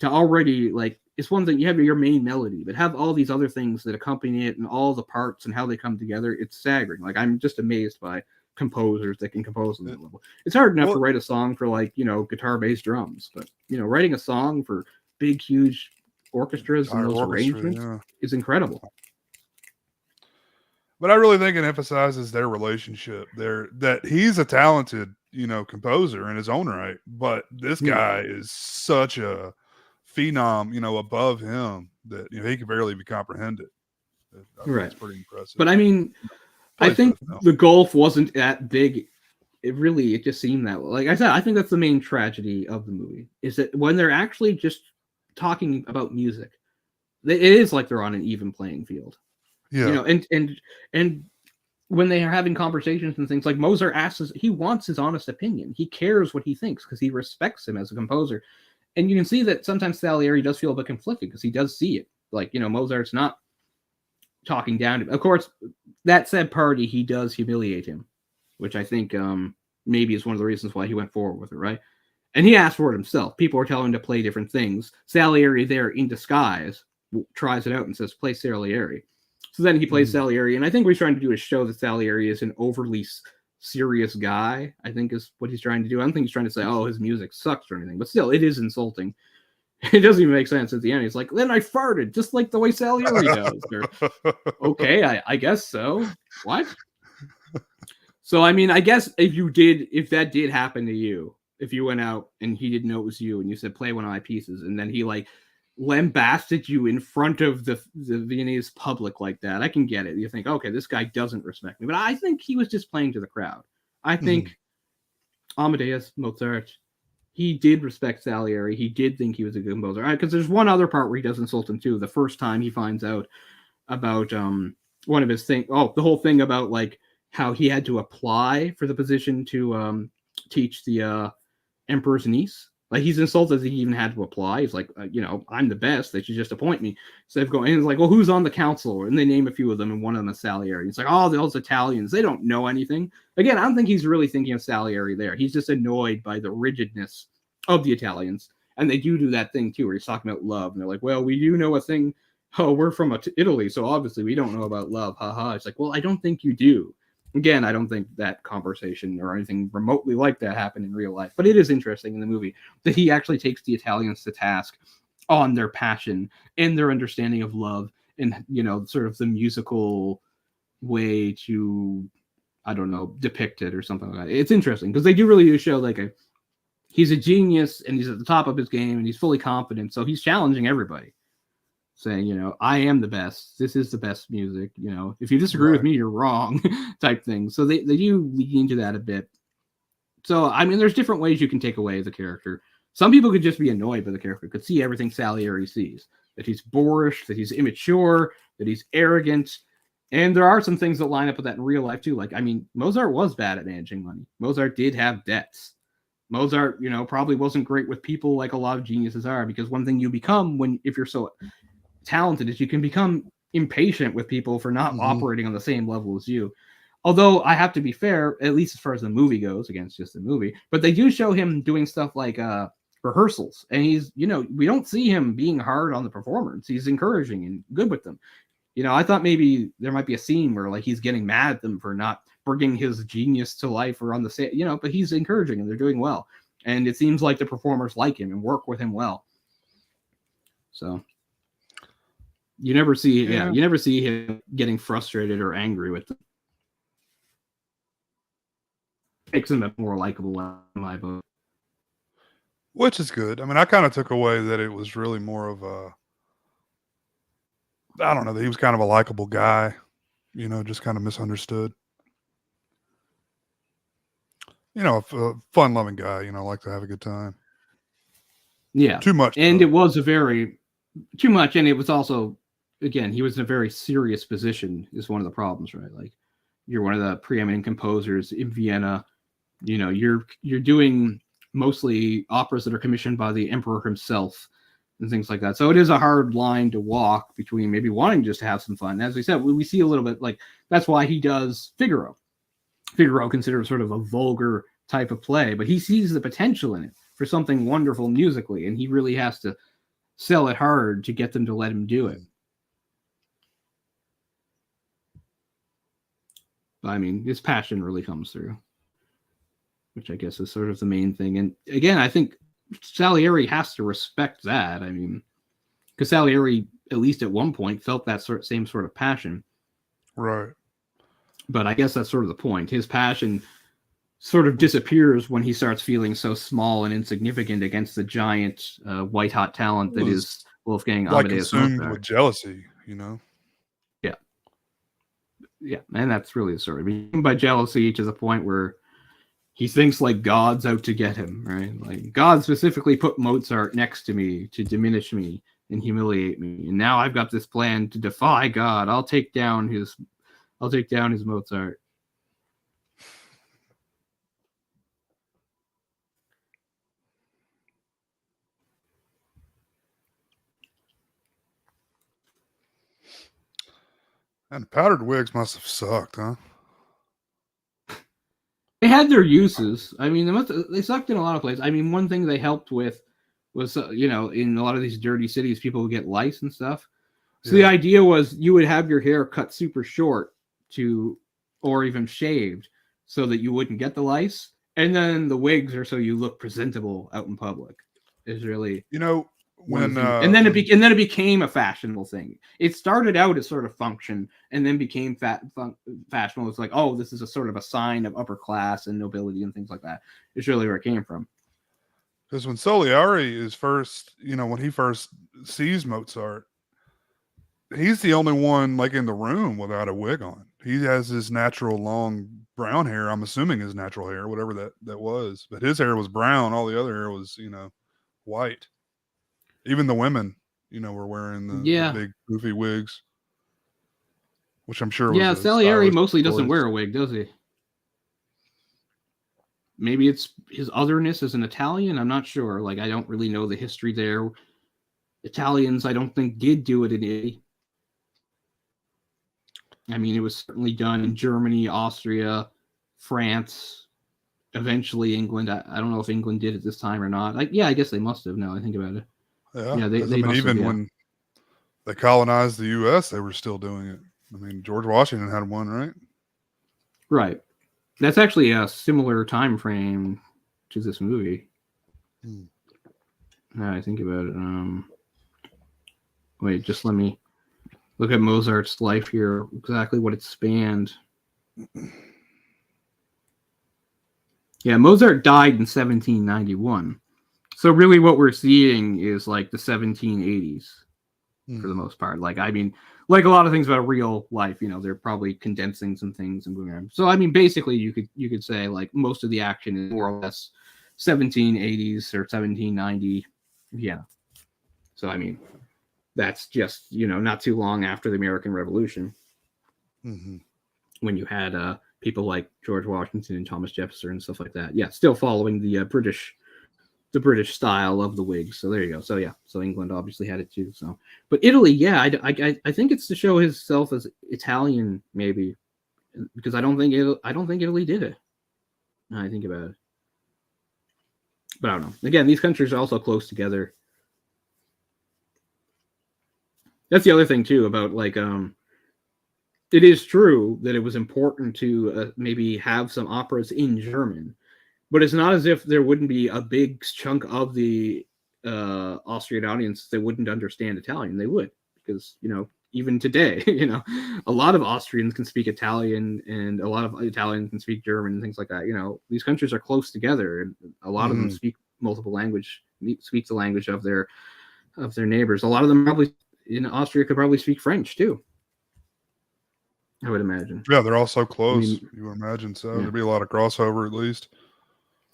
To already, like, it's one thing, you have your main melody, but have all these other things that accompany it and all the parts and how they come together. It's staggering. Like, I'm just amazed by composers that can compose on that level. It's hard enough to write a song for, like, guitar, bass, drums, but writing a song for big, huge orchestras and those arrangements is incredible. But I really think it emphasizes their relationship there, that he's a talented, composer in his own right, but this guy is such a phenom, above him that he can barely be comprehended. It's pretty impressive. But I mean, I think the gulf wasn't that big. It just seemed that way. Like I said, I think that's the main tragedy of the movie, is that when they're actually just talking about music, it is like they're on an even playing field. Yeah. And when they are having conversations and things, like Mozart he wants his honest opinion. He cares what he thinks because he respects him as a composer. And you can see that sometimes Salieri does feel a bit conflicted because he does see it. Like, Mozart's not talking down to him. Of course, that said party, he does humiliate him, which I think maybe is one of the reasons why he went forward with it, right? And he asked for it himself. People were telling him to play different things. Salieri there in disguise tries it out and says, play Salieri. So then he plays Salieri. And I think what he's trying to do is show that Salieri is an overly serious guy, I think is what he's trying to do. I don't think he's trying to say, oh, his music sucks or anything. But still, it is insulting. It doesn't even make sense at the end. He's like, then I farted, just like the way Salieri does. Or, okay, I guess so. What? So, I mean, I guess if that did happen to you, if you went out and he didn't know it was you and you said, play one of my pieces, and then he, like, lambasted you in front of the Viennese public like that. I can get it. You think, okay, this guy doesn't respect me. But I think he was just playing to the crowd. I think Amadeus, Mozart, he did respect Salieri. He did think he was a good composer. Because there's one other part where he does insult him too. The first time he finds out about one of his things. Oh, the whole thing about like how he had to apply for the position to teach the emperor's niece. Like he's insulted that he even had to apply. He's like, I'm the best. They should just appoint me. So they've gone, and he's like, well, who's on the council? And they name a few of them, and one of them is Salieri. It's like, oh, those Italians, they don't know anything. Again, I don't think he's really thinking of Salieri there. He's just annoyed by the rigidness of the Italians. And they do that thing too, where he's talking about love. And they're like, well, we do know a thing. Oh, we're from Italy, so obviously we don't know about love. Haha. It's like, well, I don't think you do. Again, I don't think that conversation or anything remotely like that happened in real life, but it is interesting in the movie that he actually takes the Italians to task on their passion and their understanding of love and, sort of the musical way to, I don't know, depict it or something like that. It's interesting because they do really show like he's a genius and he's at the top of his game and he's fully confident. So he's challenging everybody, saying, I am the best. This is the best music. If you disagree with me, you're wrong type thing. So they do lean into that a bit. So, I mean, there's different ways you can take away the character. Some people could just be annoyed by the character, could see everything Salieri sees, that he's boorish, that he's immature, that he's arrogant. And there are some things that line up with that in real life too. Like, I mean, Mozart was bad at managing money. Mozart did have debts. Mozart, probably wasn't great with people like a lot of geniuses are, because one thing you become if you're so talented is you can become impatient with people for not operating on the same level as you. Although I have to be fair, at least as far as the movie goes, against just the movie, but they do show him doing stuff like rehearsals, and he's, we don't see him being hard on the performers. He's encouraging and good with them. I thought maybe there might be a scene where like he's getting mad at them for not bringing his genius to life or on the set, but he's encouraging and they're doing well. And it seems like the performers like him and work with him well. So you never see him getting frustrated or angry with them. Makes him a more likable in my book. Which is good. I mean, I kind of took away that it was really more of I don't know, that he was kind of a likable guy, just kind of misunderstood. A fun-loving guy, like to have a good time. Yeah. Too much. And it was too much, and it was also, again, he was in a very serious position is one of the problems, right? Like, you're one of the preeminent composers in Vienna. You're doing mostly operas that are commissioned by the emperor himself and things like that. So it is a hard line to walk between maybe wanting just to have some fun. As we said, we see a little bit like that's why he does Figaro. Figaro considered sort of a vulgar type of play, but he sees the potential in it for something wonderful musically, and he really has to sell it hard to get them to let him do it. But, I mean, his passion really comes through, which I guess is sort of the main thing. And again, I think Salieri has to respect that. I mean, because Salieri, at least at one point, felt that same sort of passion. Right. But I guess that's sort of the point. His passion sort of disappears when he starts feeling so small and insignificant against the giant white-hot talent that is Wolfgang Amadeus consumed Mozart. with jealousy, Yeah. Yeah, and that's really the story. By jealousy to the point where he thinks like God's out to get him, right? Like God specifically put Mozart next to me to diminish me and humiliate me. And now I've got this plan to defy God. I'll take down his Mozart. And powdered wigs must have sucked, huh? They had their uses. I mean, they sucked in a lot of places. I mean, one thing they helped with was, in a lot of these dirty cities, people would get lice and stuff. So the idea was you would have your hair cut super short or even shaved so that you wouldn't get the lice. And then the wigs are so you look presentable out in public. Is really, when and then it became a fashionable thing. It started out as sort of function, and then became fashionable. It's like, oh, this is a sort of a sign of upper class and nobility and things like that. It's really where it came from. Because when Soliari is first, when he first sees Mozart, he's the only one like in the room without a wig on. He has his natural long brown hair. I'm assuming his natural hair, whatever that was. But his hair was brown. All the other hair was, white. Even the women, were wearing the Yeah. big goofy wigs, which I'm sure was Yeah, a Salieri stylish mostly doesn't choice. wear a wig, does he? Maybe it's his otherness as an Italian. I'm not sure. Like, I don't really know the history there. Italians, I don't think, did do it in Italy. I mean, it was certainly done in Germany, Austria, France, eventually England. I don't know if England did it this time or not. Yeah, I guess they must have. Now I think about it. Yeah, They must have. even Yeah. when they colonized the U.S., they were still doing it. I mean, George Washington had one, right? Right. That's actually a similar time frame to this movie. Now I think about it. Wait, just let me look at Mozart's life here, exactly what it spanned. Yeah, Mozart died in 1791. So really what we're seeing is like the 1780s for the most part. Like, I mean, like a lot of things about real life, they're probably condensing some things and moving around. So I mean, basically you could say like most of the action is more or less 1780s or 1790. Yeah. So I mean, that's just, not too long after the American Revolution. Mm-hmm. When you had people like George Washington and Thomas Jefferson and stuff like that. Yeah, still following the British style of the wigs. So there you go. So yeah, so England obviously had it too. So, but Italy, yeah, I think it's to show himself as Italian, maybe, because I don't think Italy did it. Now I think about it, but I don't know. Again, these countries are also close together. That's the other thing too about like it is true that it was important to maybe have some operas in German, but it's not as if there wouldn't be a big chunk of the Austrian audience that wouldn't understand Italian. They would, because even today, a lot of Austrians can speak Italian, and a lot of Italians can speak German and things like that. These countries are close together, and a lot of them speak multiple speak the language of their neighbors. A lot of them probably in Austria could probably speak French too. I would imagine. Yeah, they're all so close. I mean, you would imagine so. Yeah. There'd be a lot of crossover at least.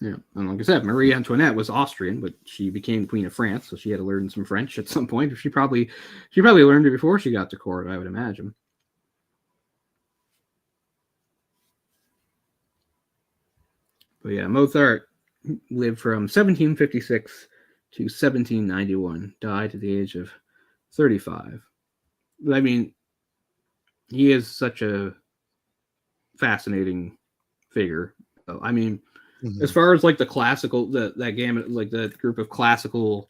Yeah, and like I said, Marie Antoinette was Austrian, but she became Queen of France, so she had to learn some French at some point. She probably learned it before she got to court, I would imagine. But yeah, Mozart lived from 1756 to 1791, died at the age of 35. I mean, he is such a fascinating figure. I mean, as far as like the classical, that gamut, like the group of classical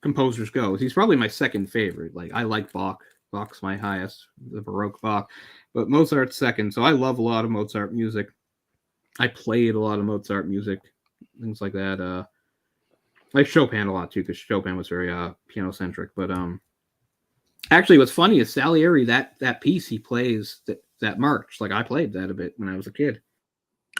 composers goes, he's probably my second favorite. Like, I like Bach. Bach's my highest, the Baroque Bach, but Mozart's second. So I love a lot of Mozart music. I played a lot of Mozart music, things like that. I like Chopin a lot too, because Chopin was very piano centric. But actually, what's funny is Salieri, that piece he plays, that march. Like, I played that a bit when I was a kid.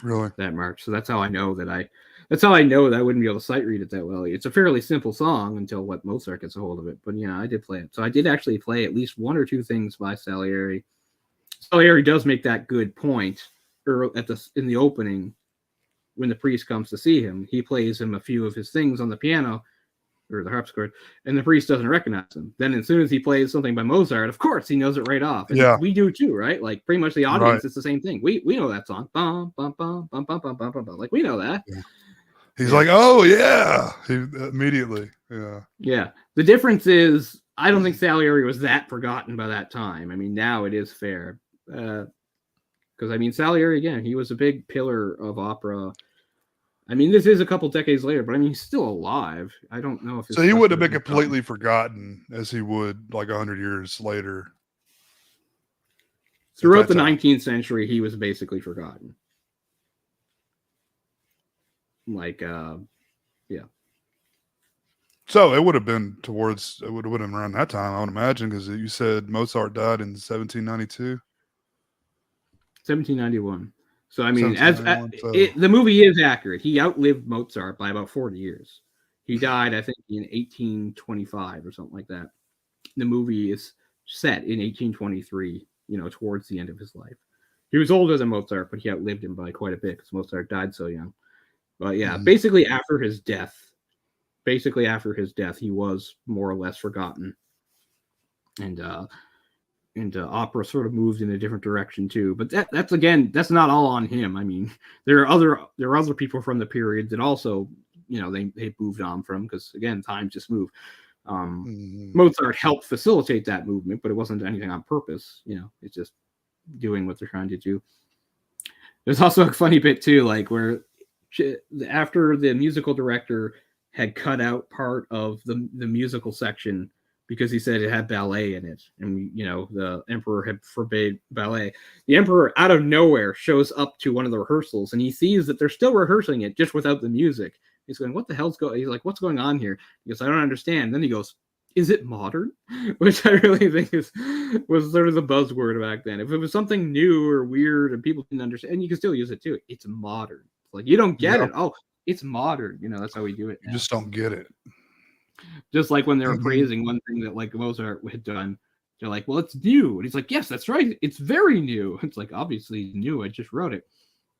Really? That march. So that's how I know that I wouldn't be able to sight read it that well. It's a fairly simple song until what Mozart gets a hold of it. But yeah, I did play it. So I did actually play at least one or two things by Salieri. Salieri does make that good point in the opening when the priest comes to see him. He plays him a few of his things on the piano or the harpsichord, and the priest doesn't recognize him. Then as soon as he plays something by Mozart, of course he knows it right off. And yeah, we do too, right? Like, pretty much the audience, It's the same thing. We know that song. Bum, bum, bum, bum, bum, bum, bum, bum, bum. Like, we know that. Yeah. He's like, oh yeah, immediately. Yeah. Yeah. The difference is, I don't think Salieri was that forgotten by that time. I mean, now it is fair. Because I mean, Salieri, again, he was a big pillar of opera. I mean, this is a couple decades later, but I mean, he's still alive. I don't know if so he wouldn't have been completely forgotten as he would like 100 years later. Throughout the 19th century, he was basically forgotten. Like, yeah. So it would have been around that time, I would imagine, because you said Mozart died in 1792. 1791. So I mean, 1791, so the movie is accurate. He outlived Mozart by about 40 years. He died, I think, in 1825 or something like that. The movie is set in 1823. Towards the end of his life. He was older than Mozart, but he outlived him by quite a bit because Mozart died so young. But yeah, basically after his death, he was more or less forgotten, and opera sort of moved in a different direction too. But that's not all on him. I mean, there are other people from the period that also they moved on from, because again, times just move. Mozart helped facilitate that movement, but it wasn't anything on purpose. It's just doing what they're trying to do. There's also a funny bit too, like where after the musical director had cut out part of the musical section because he said it had ballet in it, and the emperor had forbade ballet. The emperor out of nowhere shows up to one of the rehearsals, and he sees that they're still rehearsing it just without the music. He's going, "What the hell's going?" He's like, "What's going on here?" He goes, "I don't understand." And then he goes, "Is it modern?" Which I really think was sort of the buzzword back then. If it was something new or weird and people didn't understand, and you can still use it too, it's modern. Like, you don't get it. Oh, it's modern. That's how we do it now. You just don't get it. Just like when they were praising one thing that like Mozart had done, they're like, "Well, it's new." And he's like, "Yes, that's right. It's very new." It's like, obviously new. I just wrote it.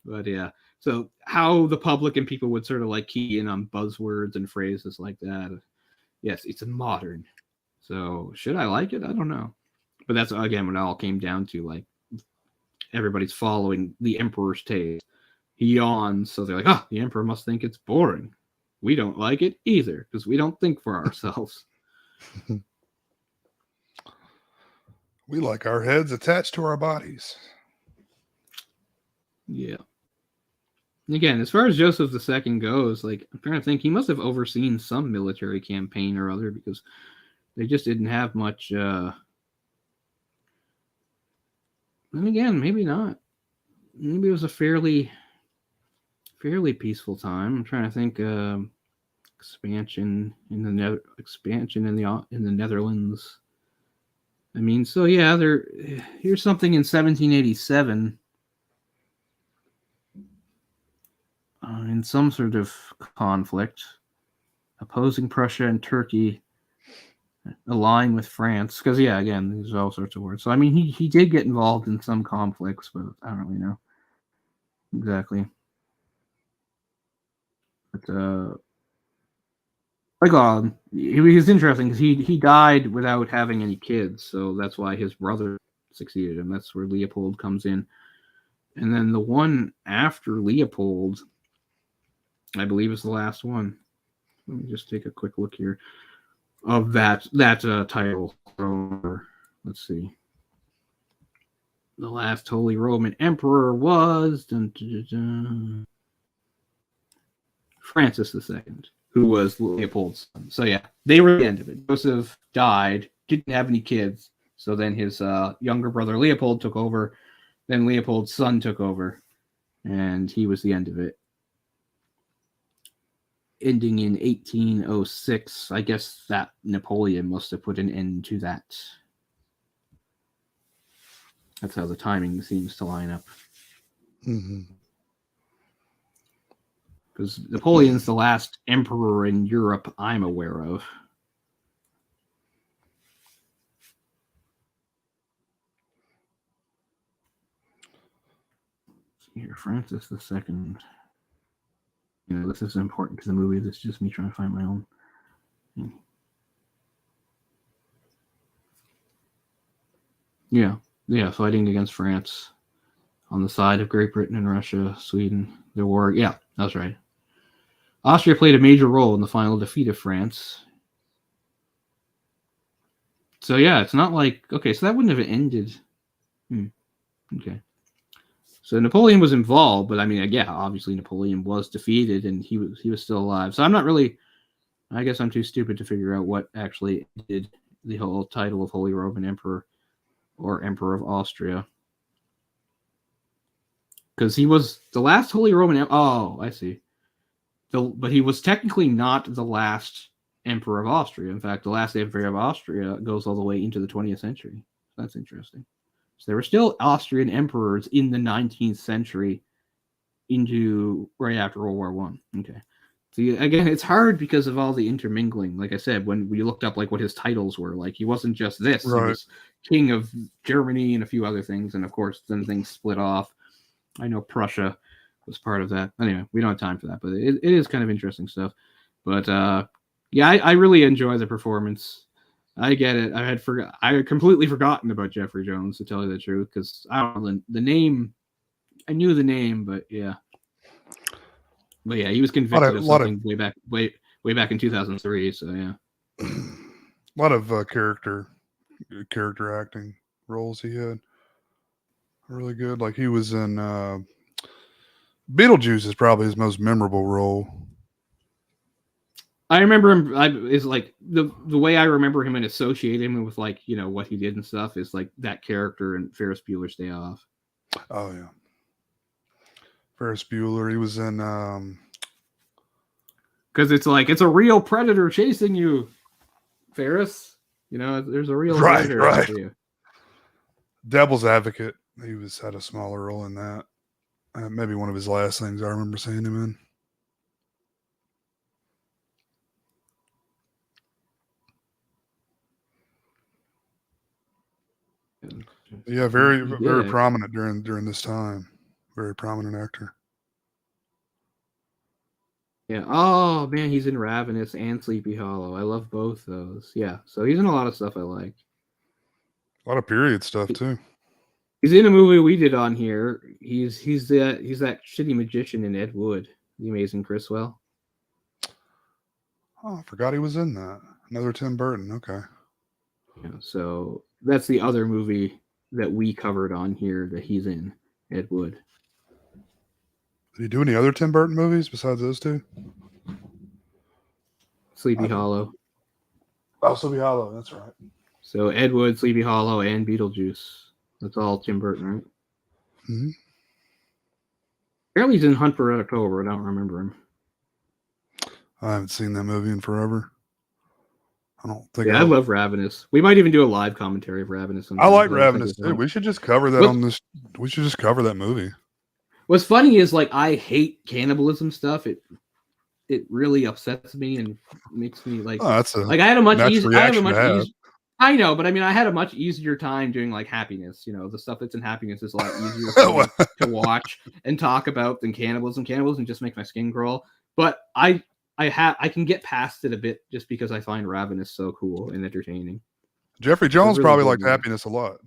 But yeah. So how the public and people would sort of like key in on buzzwords and phrases like that. Yes, it's modern. So should I like it? I don't know. But that's, again, when it all came down to, like, everybody's following the emperor's taste. He yawns, so they're like, "Oh, the emperor must think it's boring. We don't like it either, because we don't think for ourselves." We like our heads attached to our bodies. Yeah. Again, as far as Joseph II goes, like, I'm trying to think, he must have overseen some military campaign or other, because they just didn't have much. And again, maybe not. Maybe it was a fairly peaceful time. I'm trying to think. Expansion in the Netherlands. I mean, so yeah, here's something in 1787. In some sort of conflict, opposing Prussia and Turkey align with France. Because, yeah, again, there's all sorts of words. So, I mean, he did get involved in some conflicts, but I don't really know exactly. But, it was interesting because he died without having any kids. So that's why his brother succeeded him. That's where Leopold comes in. And then the one after Leopold, I believe, is the last one. Let me just take a quick look here of that title. Let's see. The last Holy Roman Emperor was Francis II, who was Leopold's son. So yeah, they were the end of it. Joseph died, didn't have any kids. So then his younger brother Leopold took over. Then Leopold's son took over, and he was the end of it. Ending in 1806. I guess that Napoleon must have put an end to that. That's how the timing seems to line up. Because Napoleon's the last emperor in Europe I'm aware of. Here, Francis II. This is important to the movie. This is just me trying to find my own thing. Yeah, fighting against France on the side of Great Britain and Russia, Sweden, the war. Yeah, that's right. Austria played a major role in the final defeat of France. So yeah, it's not like, okay, so that wouldn't have ended. Okay. So Napoleon was involved, but I mean, yeah, obviously Napoleon was defeated and he was still alive. So I'm not really, I guess I'm too stupid to figure out what actually did the whole title of Holy Roman Emperor or Emperor of Austria. Because he was the last Holy Roman Emperor. Oh, I see. But he was technically not the last Emperor of Austria. In fact, the last Emperor of Austria goes all the way into the 20th century. That's interesting. So there were still Austrian emperors in the 19th century into right after World War One. Okay. See, again, it's hard because of all the intermingling. Like I said, when we looked up like what his titles were, like he wasn't just this; he Right. was king of Germany and a few other things, and of course, then things split off. I know Prussia was part of that. Anyway, we don't have time for that, but it is kind of interesting stuff. But yeah, I really enjoy the performance. I get it. I had completely forgotten about Jeffrey Jones, to tell you the truth, because I don't know the name. I knew the name, but yeah. But yeah, he was convicted of something way back in 2003. So yeah, a lot of character acting roles he had. Really good. Like he was in Beetlejuice is probably his most memorable role. I remember him. Is like the way I remember him and associate him with like what he did and stuff is like that character in Ferris Bueller's Day Off. Oh yeah, Ferris Bueller. He was in. Because it's like it's a real predator chasing you, Ferris. There's a real predator after you. Devil's Advocate. He had a smaller role in that. Maybe one of his last things I remember seeing him in. Yeah, very prominent during this time. Very prominent actor. Yeah. Oh man, he's in Ravenous and Sleepy Hollow. I love both those. Yeah. So he's in a lot of stuff I like. A lot of period stuff too. He's in a movie we did on here. He's that shitty magician in Ed Wood, The Amazing Criswell. Oh, I forgot he was in that. Another Tim Burton. Okay. Yeah. So that's the other movie that we covered on here that he's in, Ed Wood. Did he do any other Tim Burton movies besides those two? Sleepy Hollow. Oh, Sleepy Hollow. That's right. So Ed Wood, Sleepy Hollow, and Beetlejuice. That's all Tim Burton, right? Mm-hmm. Apparently he's in Hunt for Red October. I don't remember him. I haven't seen that movie in forever. I don't think. Yeah, I love Ravenous. We might even do a live commentary of Ravenous. I like Ravenous too. We should just cover that on this. We should just cover that movie. What's funny is like I hate cannibalism stuff. It really upsets me and makes me like. Oh, that's I had a much easier. I know, but I mean, I had a much easier time doing like Happiness. The stuff that's in Happiness is a lot easier to watch and talk about than cannibalism. Cannibalism just makes my skin crawl. But I can get past it a bit just because I find Ravenous so cool and entertaining. Jeffrey Jones really probably liked Happiness a lot.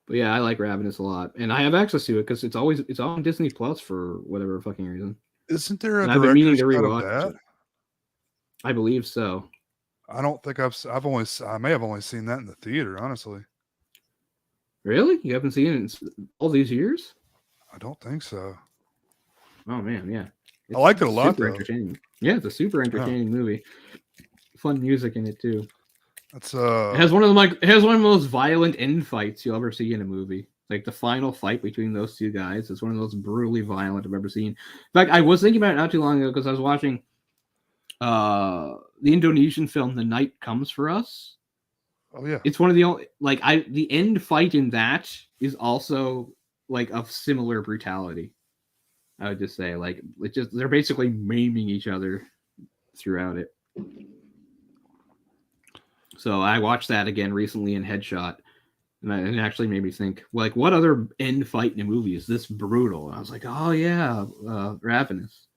But yeah, I like Ravenous a lot, and I have access to it because it's on Disney Plus for whatever fucking reason. Isn't there I've been meaning to rewatch it. I believe so. I don't think I may have only seen that in the theater, honestly. Really? You haven't seen it in all these years? I don't think so. Oh man, yeah. I liked it a lot. Super entertaining. Yeah, it's a super entertaining movie. Fun music in it too. That's It has one of the most violent end fights you'll ever see in a movie. Like the final fight between those two guys is one of the most brutally violent I've ever seen. In fact, I was thinking about it not too long ago because I was watching the Indonesian film The Night Comes for Us. Oh yeah. It's one of the only the end fight in that is also like of similar brutality. I would just say they're basically maiming each other throughout it. So I watched that again recently in Headshot, and it actually made me think, like, what other end fight in a movie is this brutal? And I was like, oh yeah, Ravenous.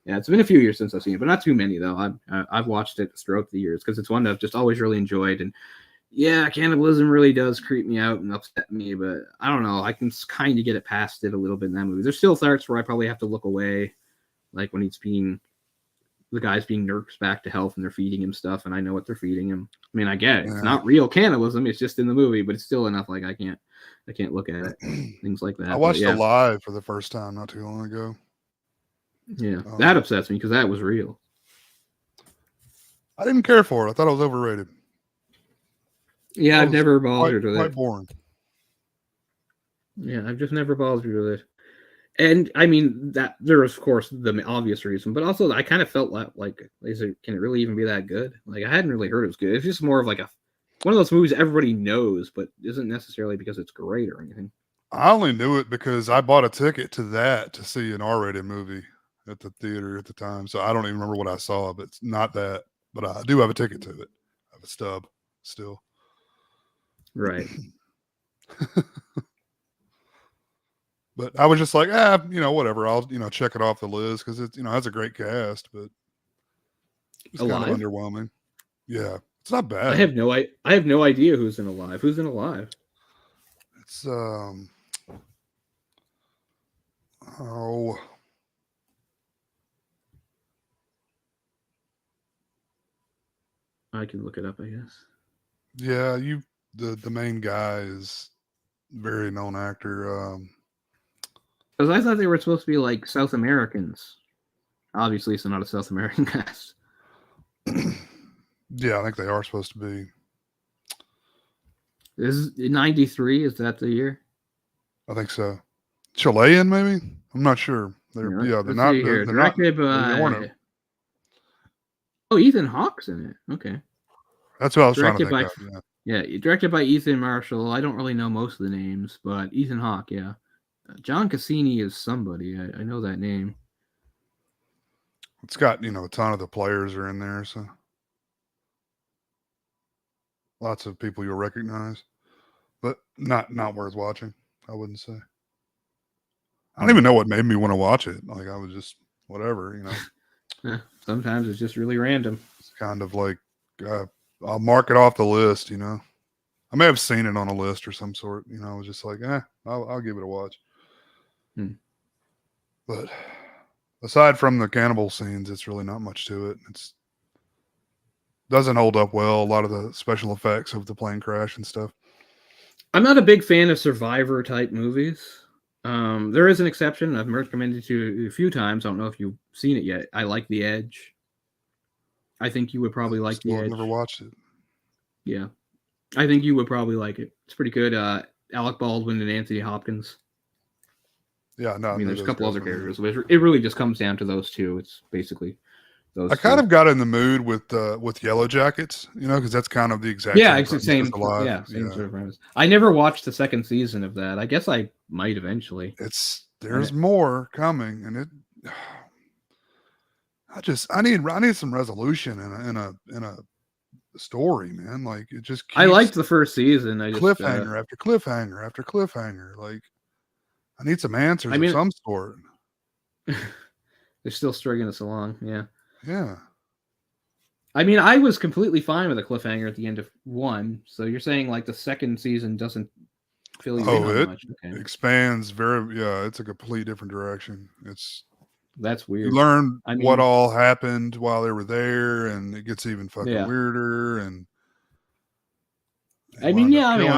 Yeah, it's been a few years since I've seen it, but not too many though. I've watched it throughout the years because it's one that I've just always really enjoyed. And yeah, cannibalism really does creep me out and upset me, but I don't know. I can kind of get it past it a little bit in that movie. There's still parts where I probably have to look away, like when the guy's being nursed back to health and they're feeding him stuff, and I know what they're feeding him. I mean, I get it. Yeah. It's not real cannibalism. It's just in the movie, but it's still enough. Like I can't look at it. Things like that. I watched it live for the first time not too long ago. Yeah, that upsets me because that was real. I didn't care for it. I thought it was overrated. Yeah, I've never bothered with it. Quite boring. Yeah, I've just never bothered with it. And I mean that there is, of course, the obvious reason, but also I kind of felt like, can it really even be that good? Like I hadn't really heard it was good. It's just more of like one of those movies everybody knows, but isn't necessarily because it's great or anything. I only knew it because I bought a ticket to that to see an R-rated movie at the theater at the time. So I don't even remember what I saw, but it's not that. But I do have a ticket to it. I have a stub still. Right. But I was just like, whatever. I'll, check it off the list because it, has a great cast, but it's kind of Alive? underwhelming. Yeah, it's not bad. I have no idea who's in Alive. Who's in Alive? It's oh, I can look it up, I guess. yeah, the main guy is very known actor. Because I thought they were supposed to be like South Americans. Obviously, it's not a South American cast. Yeah, I think they are supposed to be. Is 93? Is that the year? I think so. Chilean, maybe. I'm not sure. They're Let's not. see here. They're not. Directed by. Oh, Ethan Hawke's in it. Okay. That's what I was Directed trying to think of. Yeah, directed by Ethan Marshall. I don't really know most of the names, but Ethan Hawke, yeah. John Cassini is somebody. I know that name. It's got a ton of the players are in there, so lots of people you'll recognize, but not worth watching. I wouldn't say. I don't even know what made me want to watch it. Like I was just whatever, Sometimes it's just really random. It's kind of like I'll mark it off the list. I may have seen it on a list or some sort. I was just like, I'll give it a watch. But aside from the cannibal scenes, it's really not much to it. It's doesn't hold up well. A lot of the special effects of the plane crash and stuff. I'm not a big fan of survivor type movies. There is an exception. I've recommended to you a few times. I don't know if you've seen it yet. I like The Edge. I think you would probably like The Edge. Never watched it. Yeah, I think you would probably like it. It's pretty good. Alec Baldwin and Anthony Hopkins. Yeah, no. I mean, there's a couple other characters, but it really just comes down to those two. It's basically those. I kind of got in the mood with Yellow Jackets, because that's kind of the exact same sort of premise. I never watched the second season of that. I guess I might eventually. There's more coming, and it. I need some resolution in a story, man. Like it just. I liked the first season. Cliffhanger after cliffhanger after cliffhanger. Like I need some answers of some sort. They're still stringing us along, yeah. Yeah. I mean, I was completely fine with a cliffhanger at the end of 1. So you're saying like the second season doesn't fill you in on much? Okay. Expands it's a complete different direction. That's weird. You learn what all happened while they were there, and it gets even fucking weirder. And I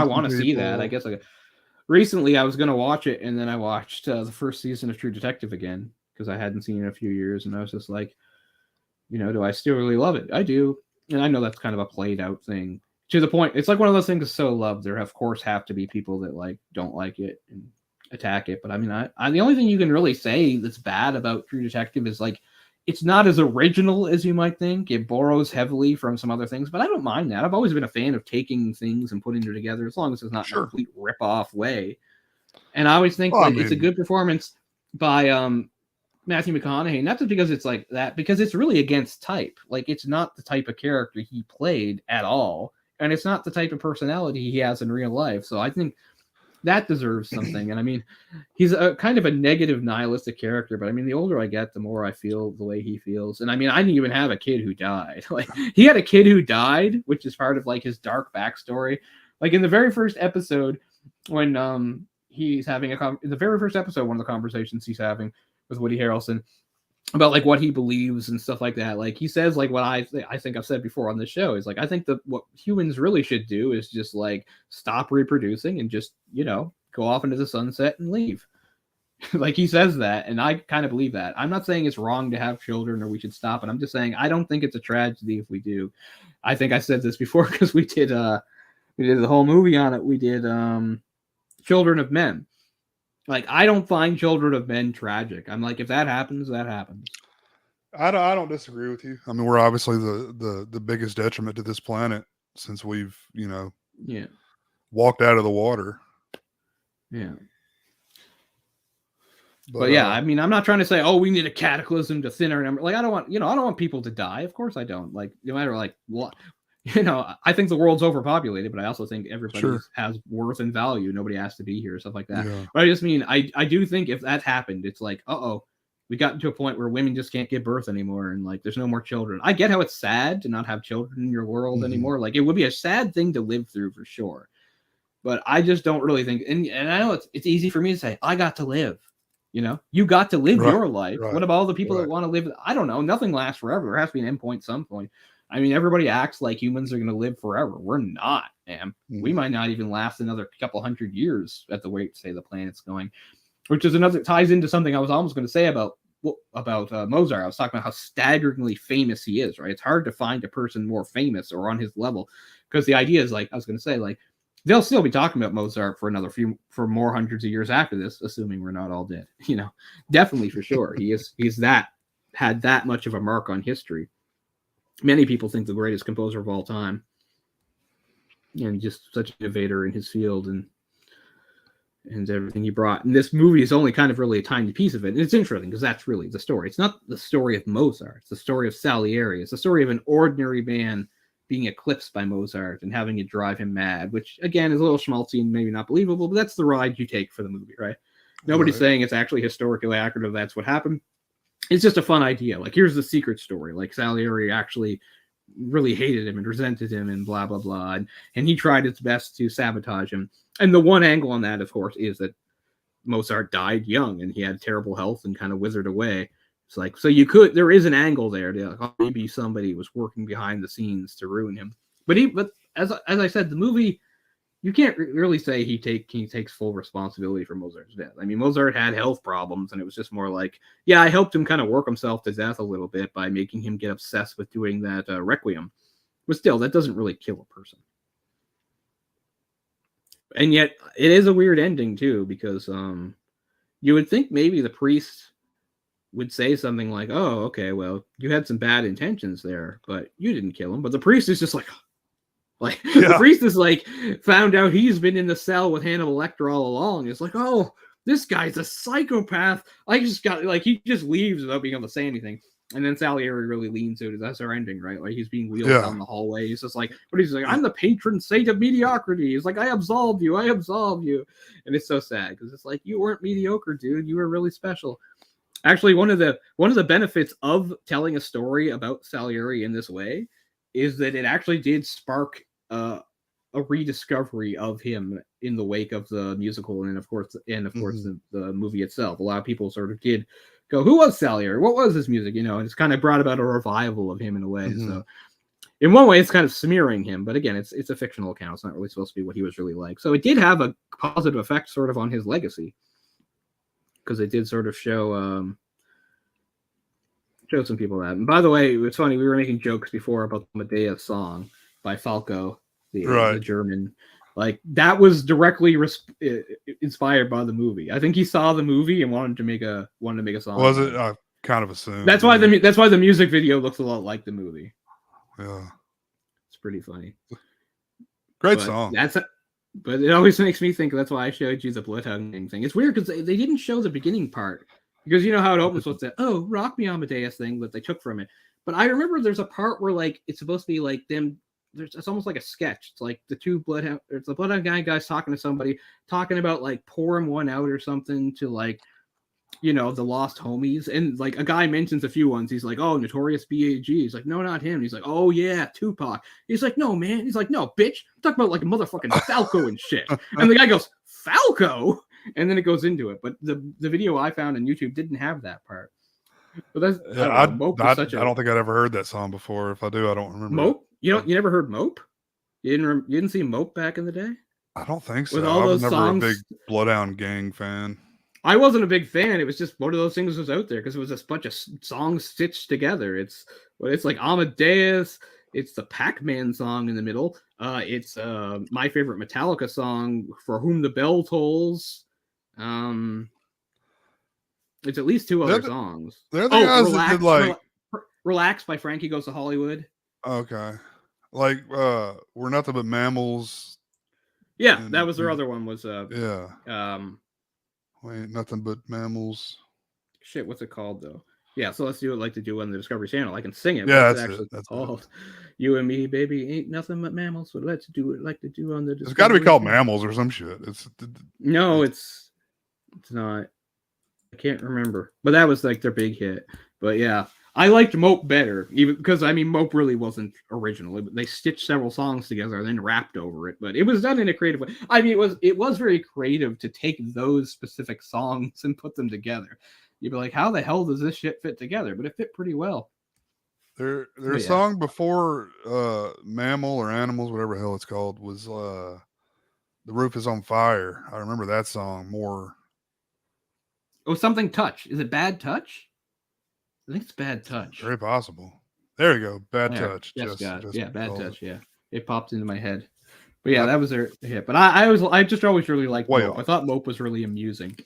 want to see that. I guess recently I was going to watch it, and then I watched the first season of True Detective again because I hadn't seen it in a few years, and I was just like, do I still really love it? I do. And I know that's kind of a played out thing to the point. It's like one of those things that's so loved. There of course have to be people that like don't like it and attack it. But I mean, I the only thing you can really say that's bad about True Detective is like, it's not as original as you might think. It borrows heavily from some other things, but I don't mind that. I've always been a fan of taking things and putting it together as long as it's not a complete rip-off way. And I always think it's a good performance by Matthew McConaughey, not just because it's like that, because it's really against type. Like, it's not the type of character he played at all, and it's not the type of personality he has in real life. So I think that deserves something. And I mean, he's a kind of a negative, nihilistic character, but I mean, the older I get, the more I feel the way he feels. And I mean, I didn't even have a kid who died. Like, he had a kid who died, which is part of like his dark backstory. Like in the very first episode, when he's having in the very first episode, one of the conversations he's having with Woody Harrelson about like what he believes and stuff like that. Like he says, like what I think I've said before on this show is like, I think that what humans really should do is just like stop reproducing and just, go off into the sunset and leave. Like he says that. And I kind of believe that. I'm not saying it's wrong to have children or we should stop it. I'm just saying, I don't think it's a tragedy if we do. I think I said this before because we did the whole movie on it. We did Children of Men. Like, I don't find Children of Men tragic. I'm like, if that happens, that happens. I don't disagree with you. I mean, we're obviously the biggest detriment to this planet. since we've Yeah. walked out of the water. Yeah. But yeah, I mean, I'm not trying to say, oh, we need a cataclysm to thin our number. Like, I don't want people to die. Of course I don't. Like, no matter like what, I think the world's overpopulated, but I also think everybody Sure. has worth and value. Nobody has to be here, stuff like that. Yeah. But I just mean, I do think if that happened, it's like, we got to a point where women just can't give birth anymore, and like, there's no more children. I get how it's sad to not have children in your world anymore. Like, it would be a sad thing to live through for sure. But I just don't really think, and I know it's easy for me to say, I got to live. You got to live your life. Right, what about all the people that want to live? I don't know. Nothing lasts forever. There has to be an end point, some point. I mean, everybody acts like humans are going to live forever. We're not, man. We might not even last another couple hundred years at the rate, say, the planet's going, which is ties into something I was almost going to say about Mozart. I was talking about how staggeringly famous he is, right? It's hard to find a person more famous or on his level, because the idea is, like, I was going to say, like, they'll still be talking about Mozart for more hundreds of years after this, assuming we're not all dead. Definitely for sure. He's had that much of a mark on history. Many people think the greatest composer of all time, and just such an innovator in his field and everything he brought. And this movie is only kind of really a tiny piece of it. And it's interesting because that's really the story. It's not the story of Mozart. It's the story of Salieri. It's the story of an ordinary man being eclipsed by Mozart and having it drive him mad, which again is a little schmaltzy and maybe not believable, but that's the ride you take for the movie, right? Nobody's saying it's actually historically accurate or that's what happened. It's just a fun idea. Like, here's the secret story. Like, Salieri actually really hated him and resented him and blah, blah, blah. And he tried his best to sabotage him. And the one angle on that, of course, is that Mozart died young and he had terrible health and kind of withered away. It's like, so there is an angle there to, like, maybe somebody was working behind the scenes to ruin him. But as I said, the movie, you can't really say he takes full responsibility for Mozart's death. I mean, Mozart had health problems, and it was just more like, yeah, I helped him kind of work himself to death a little bit by making him get obsessed with doing that Requiem. But still, that doesn't really kill a person. And yet, it is a weird ending too, because you would think maybe the priest would say something like, oh, okay, well, you had some bad intentions there, but you didn't kill him. But the priest is just like the priest is like, found out he's been in the cell with Hannibal Lecter all along. It's like, oh, this guy's a psychopath. He just leaves without being able to say anything. And then Salieri really leans into it. That's our ending, right? Like, he's being wheeled down the hallway. He's just like, but he's like, I'm the patron saint of mediocrity. He's like, I absolve you. And it's so sad because it's like, you weren't mediocre, dude. You were really special. Actually, one of the benefits of telling a story about Salieri in this way is that it actually did spark a rediscovery of him in the wake of the musical and of course the movie itself. A lot of people sort of did go, who was Salieri? What was his music? And it's kind of brought about a revival of him in a way. So in one way, it's kind of smearing him, but again, it's a fictional account. It's not really supposed to be what he was really like. So it did have a positive effect sort of on his legacy, because it did sort of show some people that. And by the way, it's funny, we were making jokes before about the Amadeus song by Falco, the German. Like, that was directly inspired by the movie. I think he saw the movie and wanted to make a song. Was it? I kind of assumed. That's why the music video looks a lot like the movie. Yeah, it's pretty funny. Great song. But it always makes me think. That's why I showed you the bloodhounding thing. It's weird because they didn't show the beginning part, because you know how it opens with the rock me Amadeus thing that they took from it. But I remember there's a part where, like, it's supposed to be like them. It's almost like a sketch. It's like the two bloodhound. It's the bloodhound guys talking to somebody, talking about like pouring one out or something to, like, the lost homies. And like a guy mentions a few ones. He's like, oh, Notorious B.I.G. He's like, no, not him. He's like, oh yeah, Tupac. He's like, no, man. He's like, no, bitch. I'm talking about like a motherfucking Falco and shit. And the guy goes, Falco? And then it goes into it. But the video I found on YouTube didn't have that part. But that's I don't think I'd ever heard that song before. If I do, I don't remember. Mope? You never heard Mope? You didn't see Mope back in the day? I don't think so. With all those songs, a big Bloodhound Gang fan. I wasn't a big fan. It was just one of those things was out there because it was a bunch of songs stitched together. It's like Amadeus. It's the Pac-Man song in the middle. It's my favorite Metallica song, For Whom the Bell Tolls. It's at least two other songs. They're the guys Relax, that did like Relax by Frankie Goes to Hollywood. Okay. Like We're Nothing But Mammals. Yeah, that And was their other one. Was yeah. um We Ain't Nothing But Mammals. shit. What's it called though? Yeah, so let's do it like to do on the Discovery Channel. I can sing it. Yeah, What's it that's it. actually That's called? it. You and me, baby, ain't nothing but mammals. So let's do it like to do on the It's Discovery. got to be called Channel. Mammals or some shit. No, it's not. I can't remember, but that was like their big hit. But yeah, I liked Mope better, even because I mean Mope really wasn't original. They stitched several songs together and then rapped over it, but it was done in a creative way. I mean, it was very creative to take those specific songs and put them together. You'd be like, how the hell does this shit fit together? But it fit pretty well. Their Yeah. song before Mammal or Animals, whatever the hell it's called, was The Roof Is on Fire. I remember that song more. Oh, something touch. Is it Bad Touch? I think it's Bad Touch. Very possible. There you go. Bad there. Touch. Just Bad Touch. It. Yeah, it popped into my head. But yeah, that was their hit. But I just always really liked Mope. I thought Mope was really amusing.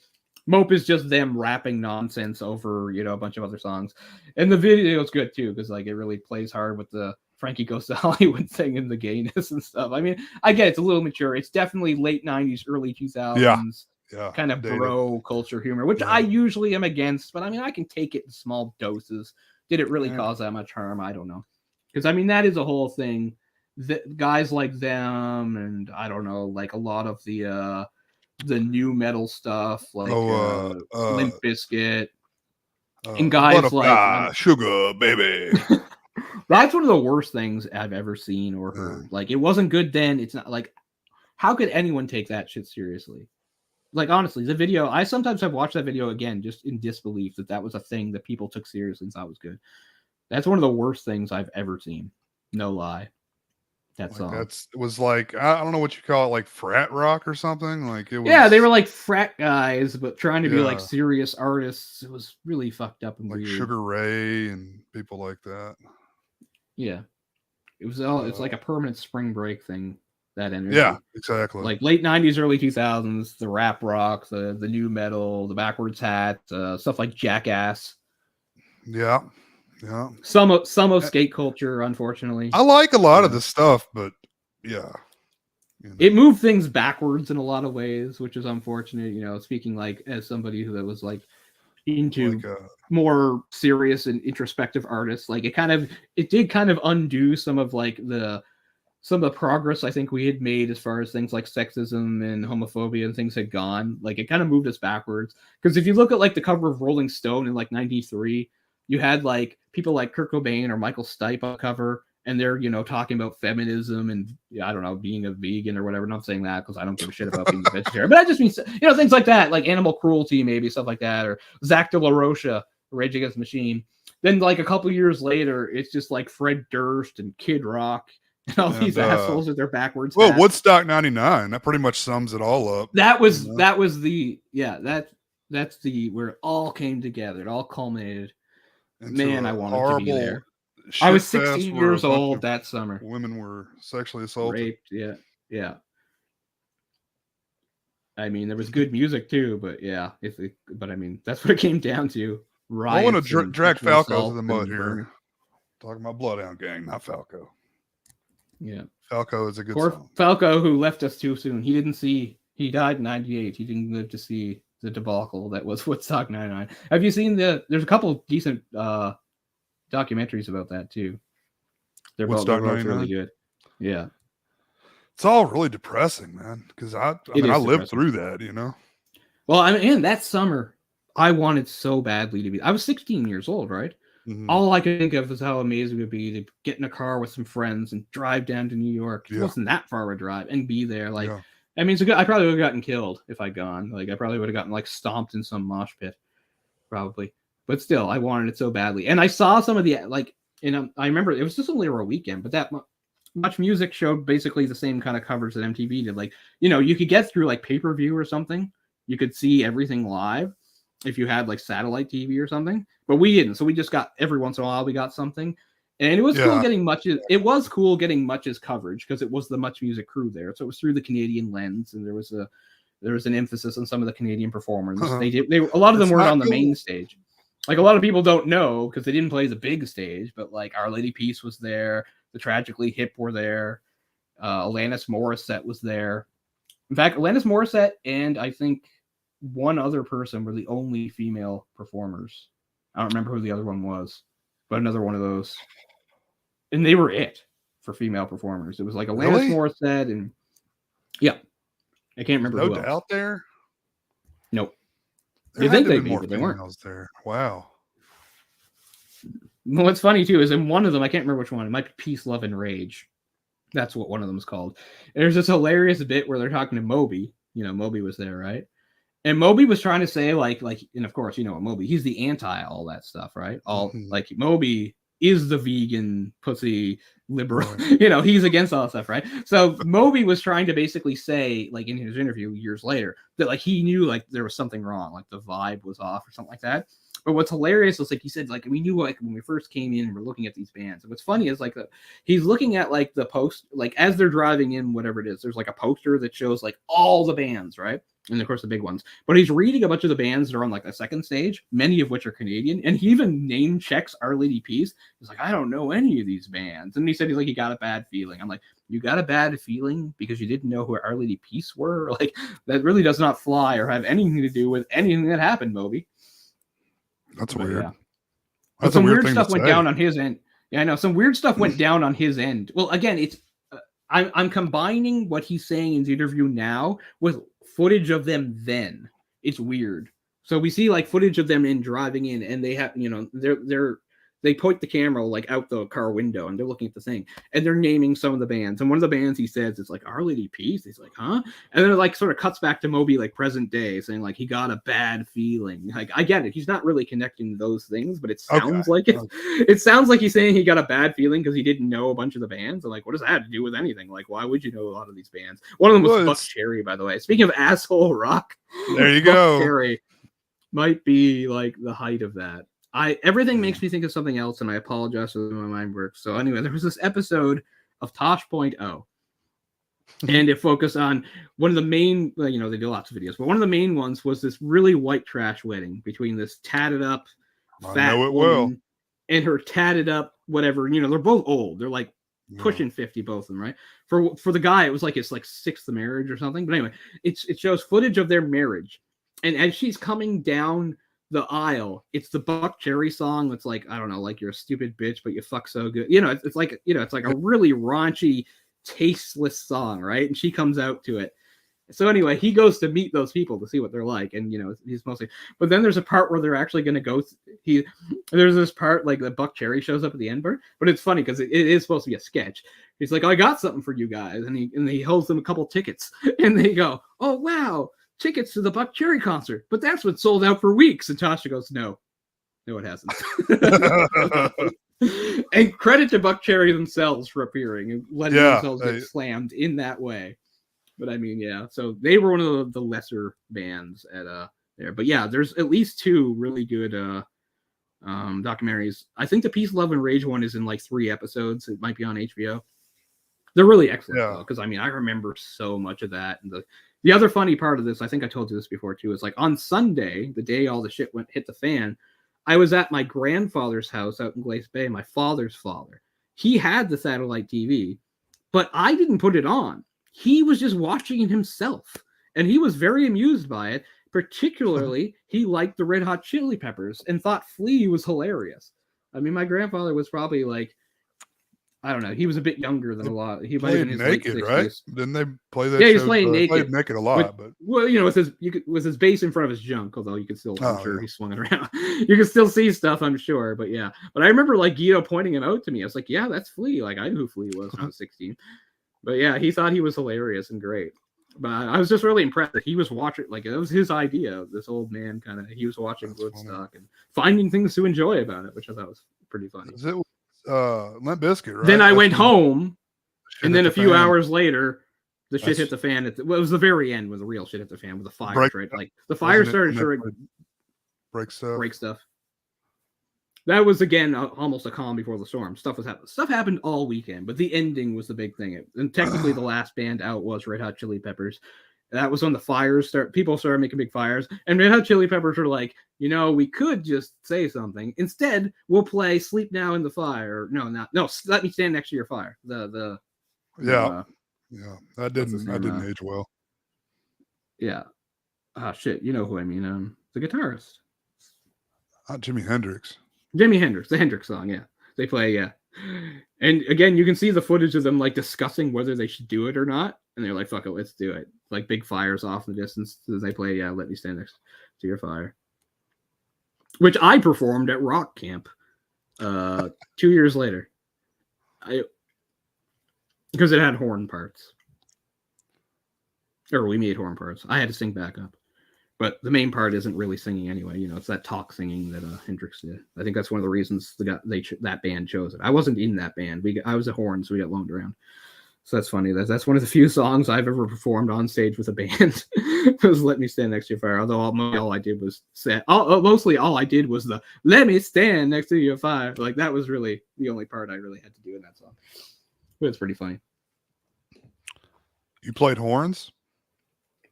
Mope is just them rapping nonsense over, a bunch of other songs. And the video is good too, because like it really plays hard with the Frankie Goes to Hollywood thing and the gayness and stuff. I mean, I get it's a little mature. It's definitely late 90s, early 2000s. Yeah, kind of bro culture humor, which I usually am against, but I mean, I can take it in small doses. Did it really cause that much harm? I don't know. Because I mean, that is a whole thing. That guys like them, and I don't know, like a lot of the new metal stuff, like Limp Bizkit, and guys like Sugar Baby. That's one of the worst things I've ever seen or heard. Like, it wasn't good then. It's not like, how could anyone take that shit seriously? Like, honestly, the video, I sometimes have watched that video again just in disbelief that was a thing that people took seriously and thought was good. That's one of the worst things I've ever seen. No lie. That song. It was like, I don't know what you call it, like frat rock or something. Like it was. Yeah, they were like frat guys, but trying to be like serious artists. It was really fucked up and like weird. Sugar Ray and people like that. Yeah. It was it's like a permanent spring break thing. That energy. Yeah, exactly. Like late 90s, early 2000s, the rap rock, the new metal, the backwards hat, stuff like Jackass. Yeah. Some of skate culture, unfortunately. I like a lot of the stuff, but yeah. It moved things backwards in a lot of ways, which is unfortunate. Speaking like as somebody who was like into more serious and introspective artists, like it did kind of undo some of the progress I think we had made as far as things like sexism and homophobia and things had gone. Like it kind of moved us backwards. Because if you look at like the cover of Rolling Stone in like 93, you had like people like Kurt Cobain or Michael Stipe on the cover, and they're, talking about feminism and I don't know, being a vegan or whatever. I'm not saying that because I don't give a shit about being a vegetarian, but I just mean, things like that, like animal cruelty, maybe stuff like that, or Zach De La Rocha, Rage Against the Machine. Then like a couple years later, it's just like Fred Durst and Kid Rock. And all these assholes with their backwards. Well, hats. Woodstock 99. That pretty much sums it all up. That's where it all came together. It all culminated. Man, I wanted to be there. I was 16 years old that summer. Women were sexually assaulted. Raped, yeah. I mean, there was good music too, but yeah. But I mean, that's what it came down to. I want to drag Falco to the mud here. Talking about Bloodhound Gang, not Falco. Yeah, Falco is a good song. Falco, who left us too soon. He died in 98. He didn't live to see the debacle that was Woodstock 99. Have you seen there's a couple of decent documentaries about that too. They're both really good. Yeah. It's all really depressing, man, because I lived through that, Well, I mean, that summer I wanted so badly to be. I was 16 years old, right? Mm-hmm. All I could think of was how amazing it would be to get in a car with some friends and drive down to New York. It wasn't that far of a drive and be there. Like, I mean, I probably would have gotten killed if I'd gone. Like, I probably would have gotten like stomped in some mosh pit, probably. But still, I wanted it so badly. And I saw some of the I remember it was just only over a weekend, but that Much Music showed basically the same kind of coverage that MTV did. Like, you could get through like pay-per-view or something. You could see everything live if you had like satellite TV or something, but we didn't. So we just got every once in a while we got something, and it was cool getting Much's coverage because it was the Much Music crew there. So it was through the Canadian lens, and there was an emphasis on some of the Canadian performers. A lot of them weren't on the main stage. Like a lot of people don't know because they didn't play the big stage, but like Our Lady Peace was there. the Tragically Hip were there. Alanis Morissette was there. In fact, Alanis Morissette and I think one other person were the only female performers. I don't remember who the other one was, but another one of those. And they were it for female performers. It was like Alanis Morissette and yeah, I can't remember who else. No doubt there. Nope. You think they'd be, but they weren't there. Wow. What's funny too is in one of them, I can't remember which one. It might be Peace, Love, and Rage. That's what one of them is called. And there's this hilarious bit where they're talking to Moby. You know, Moby was there, right? And Moby was trying to say like, and of course, you know, Moby, he's the anti all that stuff, right? All like Moby is the vegan pussy liberal, you know, he's against all that stuff, right? So Moby was trying to basically say, like in his interview years later, that like he knew like there was something wrong, like the vibe was off or something like that. But what's hilarious is like he said, like we knew like when we first came in and we're looking at these bands. And what's funny is like he's looking at like the post, like as they're driving in, whatever it is, there's like a poster that shows like all the bands, right? And of course the big ones. But he's reading a bunch of the bands that are on like the second stage, many of which are Canadian, and he even name checks Our Lady Peace. He's like, I don't know any of these bands. And he said he got a bad feeling. I'm like, you got a bad feeling because you didn't know who Our Lady Peace were? Like that really does not fly or have anything to do with anything that happened, Moby. That's weird. Yeah. That's some weird stuff went down on his end. Yeah, I know. Some weird stuff went down on his end. Well, again, it's I'm combining what he's saying in the interview now with footage of them then. It's weird. So we see like footage of them in driving in, and they have, you know, they point the camera like out the car window and they're looking at the thing and they're naming some of the bands. And one of the bands he says is like Our Lady Peace. He's like, huh? And then it like sort of cuts back to Moby like present day saying like he got a bad feeling. Like I get it. He's not really connecting those things, but it sounds like it. It sounds like he's saying he got a bad feeling because he didn't know a bunch of the bands. And like, what does that have to do with anything? Like, why would you know a lot of these bands? One of them was Buck Cherry, by the way. Speaking of asshole rock, there you go. Buck Cherry might be like the height of that. Everything makes me think of something else, and I apologize for the way my mind works. So anyway, there was this episode of Tosh.0, and it focused on one of the main, you know, they do lots of videos, but one of the main ones was this really white trash wedding between this tatted up fat woman and her tatted up whatever. You know, they're both old. They're like pushing 50, both of them, right? For the guy, it was like it's like sixth marriage or something. But anyway, it shows footage of their marriage, and as she's coming down the aisle, it's the Buck Cherry song that's like, I don't know, like you're a stupid bitch but you fuck so good, you know. It's like, you know, it's like a really raunchy, tasteless song, right? And she comes out to it. So anyway, he goes to meet those people to see what they're like, and you know, he's mostly, but then there's a part where they're actually going to go, there's this part like the Buck Cherry shows up at the end part, but it's funny because it is supposed to be a sketch. He's like, oh, I got something for you guys, and he holds them a couple tickets, and they go, oh wow, tickets to the Buck Cherry concert, but that's what sold out for weeks. And Tasha goes, no, it hasn't. And credit to Buck Cherry themselves for appearing and letting themselves get slammed in that way. But I mean, yeah, so they were one of the lesser bands at there. But yeah, there's at least two really good documentaries. I think the Peace, Love, and Rage one is in like 3 episodes. It might be on HBO. They're really excellent because I mean, I remember so much of that. And the other funny part of this, I think I told you this before too, is like on Sunday, the day all the shit hit the fan, I was at my grandfather's house out in Glace Bay, my father's father. He had the satellite TV, but I didn't put it on. He was just watching it himself, and he was very amused by it. Particularly, he liked the Red Hot Chili Peppers and thought Flea was hilarious. I mean, my grandfather was probably like, I don't know. He was a bit younger than a lot. He might have been naked, right? Didn't they play that? Yeah, he was playing naked. Played naked a lot, but well, you know, with his bass in front of his junk. Although you could still, I'm sure he swung it around. You could still see stuff, I'm sure. But yeah, but I remember like Guido pointing him out to me. I was like, yeah, that's Flea. Like I knew who Flea was when I was 16. But yeah, he thought he was hilarious and great. But I was just really impressed that he was watching. Like it was his idea. This old man kind of he was watching Woodstock and finding things to enjoy about it, which I thought was pretty funny. Is it Limp Bizkit, right? Then I went home, and then a few hours later, the shit hit the fan. It was the very end when the real shit hit the fan with the fire. Right? Like the fire started to break stuff. That was again almost a calm before the storm. Stuff happened all weekend, but the ending was the big thing. And technically, the last band out was Red Hot Chili Peppers. That was when the fires people started making big fires. And Red Hot Chili Peppers were like, we could just say something. Instead, we'll play Sleep Now in the Fire. No, Let Me Stand Next to Your Fire. That didn't age well. Yeah. Ah, shit. You know who I mean. The guitarist. Jimi Hendrix. Jimi Hendrix, the Hendrix song, yeah. They play, yeah. And again, you can see the footage of them like discussing whether they should do it or not. And they're like, fuck it, let's do it. Like big fires off in the distance as they play, Let Me Stand Next to Your Fire. Which I performed at Rock Camp 2 years later. Because it had horn parts. Or we made horn parts. I had to sing back up. But the main part isn't really singing anyway. It's that talk singing that Hendrix did. I think that's one of the reasons that band chose it. I wasn't in that band. I was a horn, so we got loaned around. So that's funny. That's one of the few songs I've ever performed on stage with a band. Was "Let Me Stand Next to Your Fire." Although all I did was mostly all I did was the "Let Me Stand Next to Your Fire." Like that was really the only part I really had to do in that song. But it's pretty funny. You played horns?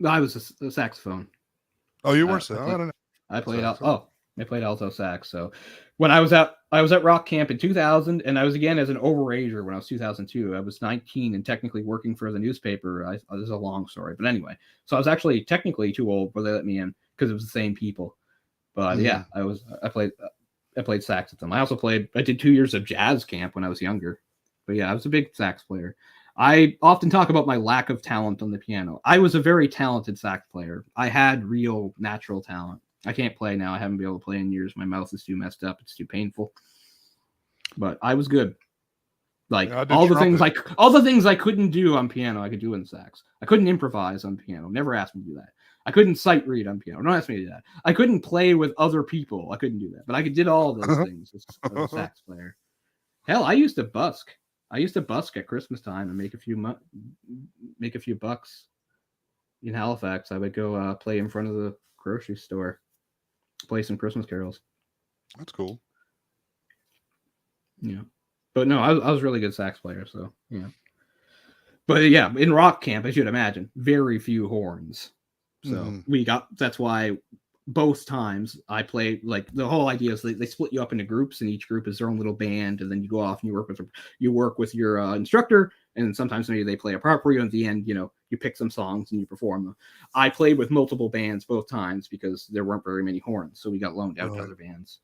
I was a saxophone. Oh, you were I played alto sax. So when I was at Rock Camp in 2000, and I was again as an overager when I was 2002. I was 19 and technically working for the newspaper. This is a long story, but anyway. So I was actually technically too old, but they let me in because it was the same people. But yeah, I played sax with them. I did 2 years of jazz camp when I was younger. But yeah, I was a big sax player. I often talk about my lack of talent on the piano. I was a very talented sax player. I had real natural talent. I can't play now. I haven't been able to play in years. My mouth is too messed up. It's too painful. But I was good. Like all the things I couldn't do on piano, I could do in sax. I couldn't improvise on piano. Never asked me to do that. I couldn't sight read on piano. Don't ask me to do that. I couldn't play with other people. I couldn't do that. But I did all those things as a sax player. Hell, I used to busk. At Christmas time and make a few bucks in Halifax. I would go play in front of the grocery store, play some Christmas carols. That's cool. Yeah, but no, I was a really good sax player. So yeah, but yeah, in Rock Camp, as you'd imagine, very few horns. So that's why both times I played, like the whole idea is they split you up into groups, and each group is their own little band, and then you go off and you work with your instructor, and sometimes maybe they play a part for you. And at the end, you pick some songs and you perform them. I played with multiple bands both times because there weren't very many horns, so we got loaned out to other bands,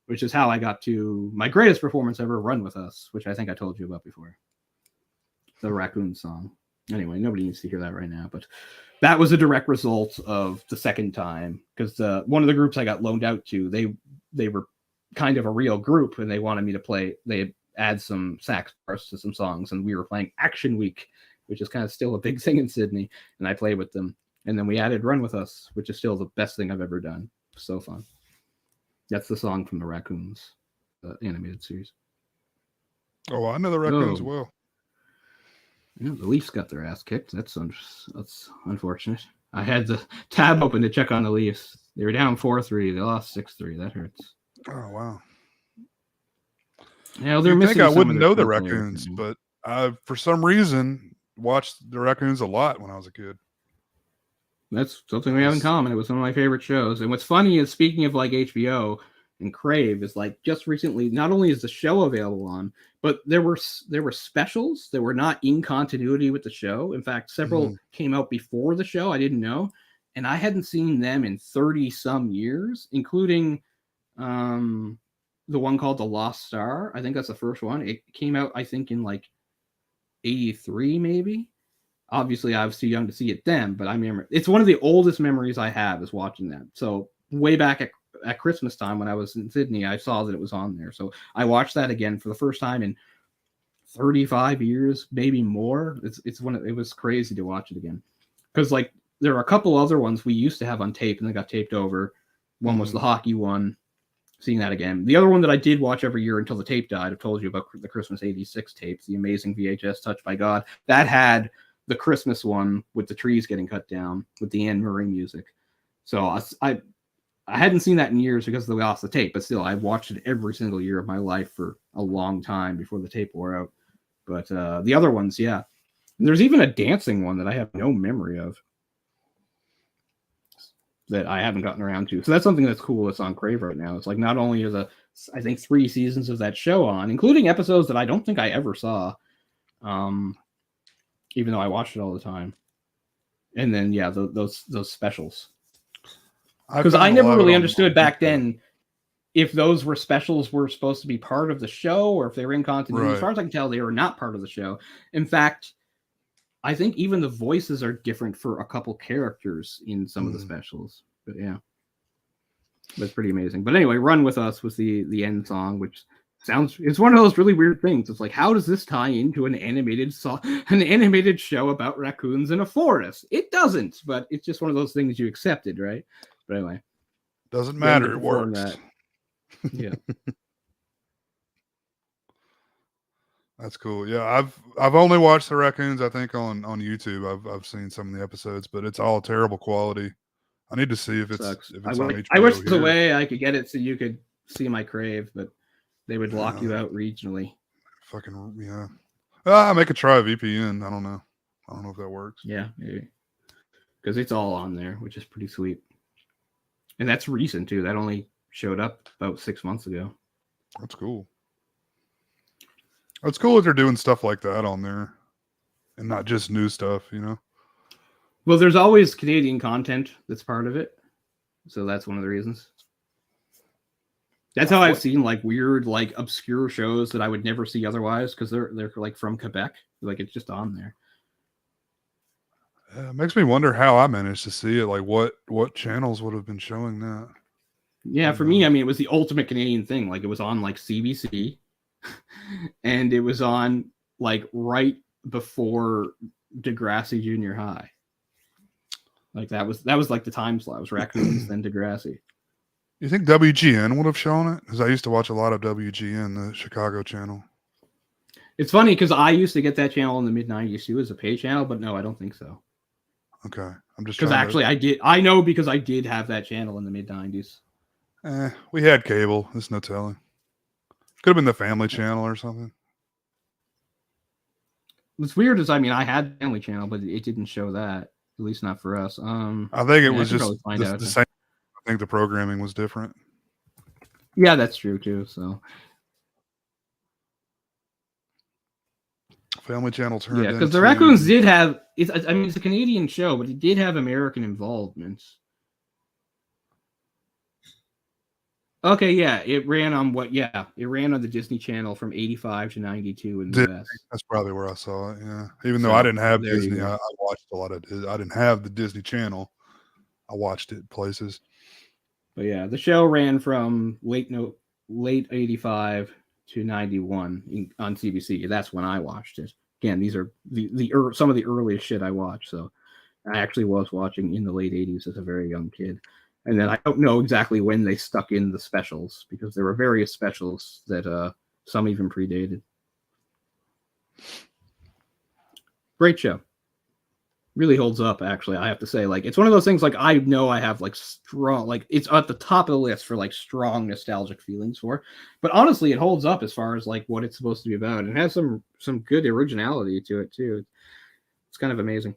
which is how I got to my greatest performance ever, "Run With Us," which I think I told you about before. The Raccoon song. Anyway, nobody needs to hear that right now, but that was a direct result of the second time, because one of the groups I got loaned out to, they were kind of a real group, and they wanted me to play. They add some sax parts to some songs, and we were playing Action Week, which is kind of still a big thing in Sydney, and I played with them. And then we added "Run With Us," which is still the best thing I've ever done. So fun. That's the song from the Raccoons, the animated series. Oh, I know the Raccoons well. Yeah, the Leafs got their ass kicked. That's unfortunate. I had the tab open to check on the Leafs. They were down 4-3. They lost 6-3. That hurts. Oh, wow. Yeah, they're missing. I wouldn't know the Raccoons, but I, for some reason, watched the Raccoons a lot when I was a kid. That's something we have in common. It was one of my favorite shows. And what's funny is, speaking of like HBO and Crave, is like just recently, not only is the show available on, but there were specials that were not in continuity with the show. In fact, several came out before the show. I didn't know, and I hadn't seen them in 30 some years, including the one called The Lost Star. I think that's the first one. It came out, I think, in like 83, maybe. Obviously, I was too young to see it then, but I remember it's one of the oldest memories I have is watching that. So way back at Christmas time when I was in Sydney, I saw that it was on there. So I watched that again for the first time in 35 years, maybe more. It was crazy to watch it again. Because like there are a couple other ones we used to have on tape and they got taped over. One was the hockey one. Seeing that again. The other one that I did watch every year until the tape died, I've told you about the Christmas 86 tapes, the amazing VHS Touched by God. That had the Christmas one with the trees getting cut down with the Anne Murray music. So I hadn't seen that in years because they lost the tape, but still, I watched it every single year of my life for a long time before the tape wore out. But the other ones, yeah. And there's even a dancing one that I have no memory of. that I haven't gotten around to. So that's something that's cool that's on Crave right now. It's like not only are I think 3 seasons of that show on, including episodes that I don't think I ever saw, even though I watched it all the time. And then those specials. Because I never really understood back then if those were specials were supposed to be part of the show or if they were in continuity. Right. As far as I can tell, they were not part of the show. In fact, I think even the voices are different for a couple characters in some of the specials. But yeah, that's pretty amazing. But anyway, Run With Us was the end song, which it's one of those really weird things. It's like, how does this tie into an animated show about raccoons in a forest? It doesn't, but it's just one of those things you accepted, right? But anyway, doesn't matter. It works. That. Yeah. That's cool. Yeah, I've only watched the raccoons, I think, on YouTube. I've seen some of the episodes, but it's all terrible quality. I need to see if it's on HBO. I wish there's a way I could get it so you could see my Crave, but they would lock you out regionally. Fucking yeah. I make a try a VPN. I don't know if that works. Yeah, maybe. Because it's all on there, which is pretty sweet. And that's recent too. That only showed up about 6 months ago. That's cool. It's cool that they're doing stuff like that on there and not just new stuff, you know? Well, there's always Canadian content that's part of it. So that's one of the reasons. That's how I've seen like weird, like obscure shows that I would never see otherwise because they're like from Quebec. Like it's just on there. It makes me wonder how I managed to see it. Like what channels would have been showing that? Yeah, for me, I mean, it was the ultimate Canadian thing. Like it was on like CBC. And it was on like right before Degrassi Junior High. Like that was like the time slot. It was Raccoons then Degrassi. You think WGN would have shown it? Because I used to watch a lot of WGN, the Chicago channel. It's funny because I used to get that channel in the mid-90s too as a pay channel, but no, I don't think so. Okay, I'm just because actually I did. I know because I did have that channel in the mid-90s. We had cable. There's no telling. Could have been the Family Channel or something. What's weird is, I mean, I had Family Channel, but it didn't show that. At least not for us. I think it was just the same. I think the programming was different. Yeah, that's true too. So, Family Channel turned. Yeah, because the Raccoons did have. I mean, it's a Canadian show, but it did have American involvement. Okay, yeah, it ran on it ran on the Disney Channel from 85 to 92 in the US. That's probably where I saw it, yeah. Even though I didn't have Disney, I watched a lot of I didn't have the Disney Channel. I watched it places. But yeah, the show ran from late 85 to 91 on CBC. That's when I watched it. Again, these are some of the earliest shit I watched, so I actually was watching in the late 80s as a very young kid. And then I don't know exactly when they stuck in the specials because there were various specials that some even predated. Great show. Really holds up, actually, I have to say. Like, it's one of those things, like, I know I have, like, strong, like, it's at the top of the list for, like, strong nostalgic feelings for. But honestly, it holds up as far as, like, what it's supposed to be about. It has some good originality to it, too. It's kind of amazing.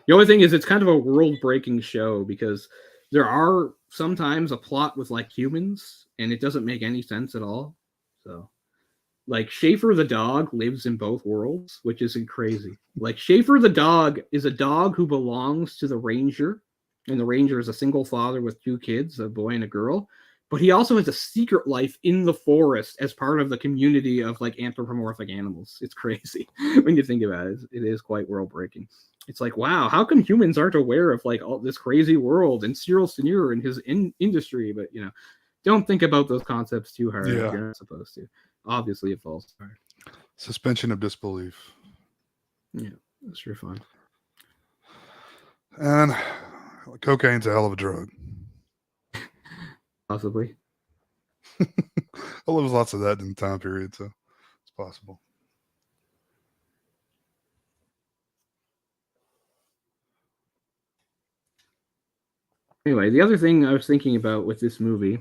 The only thing is it's kind of a world-breaking show because there are sometimes a plot with like humans and it doesn't make any sense at all. So like Schaefer the dog lives in both worlds, which isn't crazy. Like Schaefer the dog is a dog who belongs to the ranger, and the ranger is a single father with 2 kids, a boy and a girl. But he also has a secret life in the forest as part of the community of like anthropomorphic animals. It's crazy when you think about it. It is quite world breaking. It's like, wow, how come humans aren't aware of like all this crazy world and Cyril Senior and his industry? But you know, don't think about those concepts too hard. Yeah. You're not supposed to. Obviously, it falls apart. Suspension of disbelief. Yeah, that's sure fun. And cocaine's a hell of a drug. Possibly. Well, there was lots of that in the time period, so it's possible. Anyway, the other thing I was thinking about with this movie,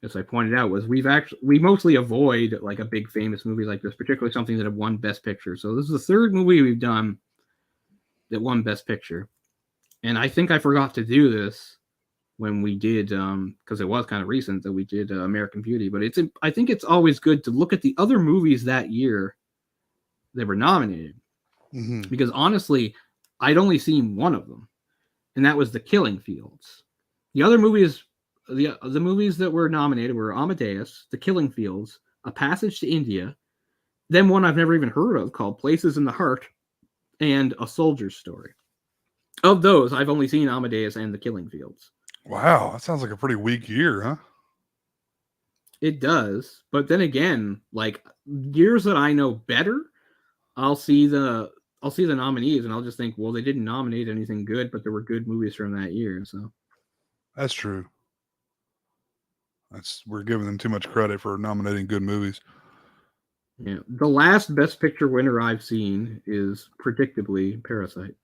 as I pointed out, was we mostly avoid like a big famous movie like this, particularly something that have won Best Picture. So this is the third movie we've done that won Best Picture. And I think I forgot to do this when we did, because it was kind of recent that we did American Beauty. But I think it's always good to look at the other movies that year that were nominated, because honestly, I'd only seen one of them, and that was The Killing Fields. The other movies, the movies that were nominated were Amadeus, The Killing Fields, A Passage to India, then one I've never even heard of called Places in the Heart, and A Soldier's Story. Of those, I've only seen Amadeus and The Killing Fields. Wow, that sounds like a pretty weak year, huh? It does, but then again, like years that I know better, I'll see the nominees and I'll just think, well, they didn't nominate anything good, but there were good movies from that year. So that's true. We're giving them too much credit for nominating good movies. Yeah, the last Best Picture winner I've seen is predictably Parasite.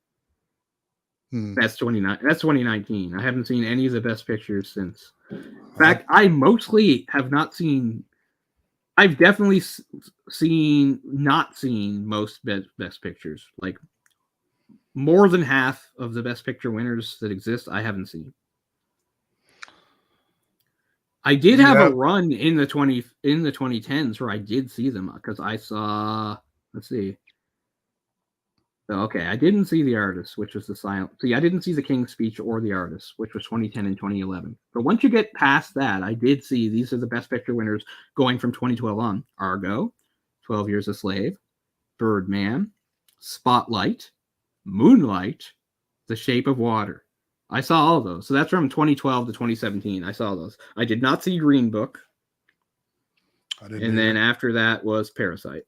That's 2019. I haven't seen any of the Best Pictures since. In fact, I mostly have not seen. I've definitely not seen most Best Pictures. Like more than half of the Best Picture winners that exist, I haven't seen. I did have a run in the 2010s where I did see them because I saw. Let's see. Okay, I didn't see The Artist, which was the silent. See, I didn't see The King's Speech or The Artist, which was 2010 and 2011. But once you get past that, I did see these are the Best Picture winners going from 2012 on: Argo, 12 Years a Slave, Birdman, Spotlight, Moonlight, The Shape of Water. I saw all those. So that's from 2012 to 2017. I saw those. I did not see Green Book. And then after that was Parasite.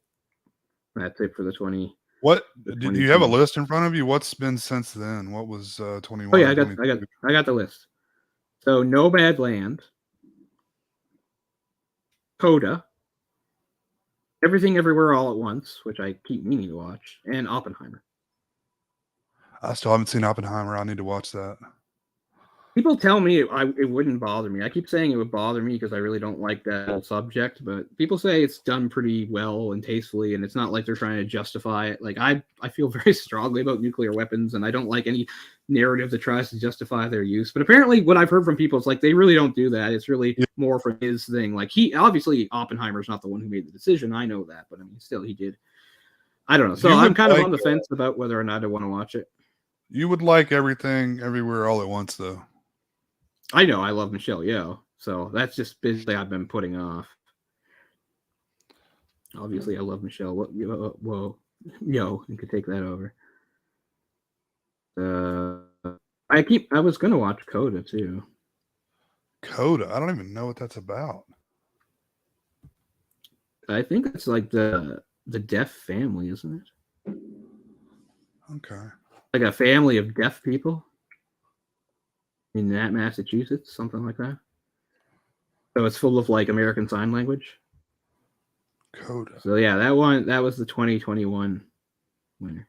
That's it for the 20. What do you have a list in front of you? What's been since then? What was 21? Oh yeah, I got the list. So Nomadland, Coda, Everything Everywhere All at Once, which I keep meaning to watch, and Oppenheimer. I still haven't seen Oppenheimer. I need to watch that. People tell me it wouldn't bother me. I keep saying it would bother me because I really don't like that whole subject, but people say it's done pretty well and tastefully, and it's not like they're trying to justify it. Like I feel very strongly about nuclear weapons, and I don't like any narrative that tries to justify their use. But apparently what I've heard from people is like they really don't do that. It's really more from his thing. Like he obviously Oppenheimer's not the one who made the decision. I know that, but I mean still he did. I don't know. So I'm kind of on the fence about whether or not I want to watch it. You would like Everything Everywhere All at Once though. I know I love Michelle Yeoh, so that's just basically I've been putting off. Obviously, I love Michelle. Whoa, Yeoh, you could take that over. I was gonna watch Coda too. Coda, I don't even know what that's about. I think it's like the deaf family, isn't it? Okay. Like a family of deaf people. In that Massachusetts, something like that. So it's full of like American Sign Language. Coda. So yeah, that was the 2021 winner.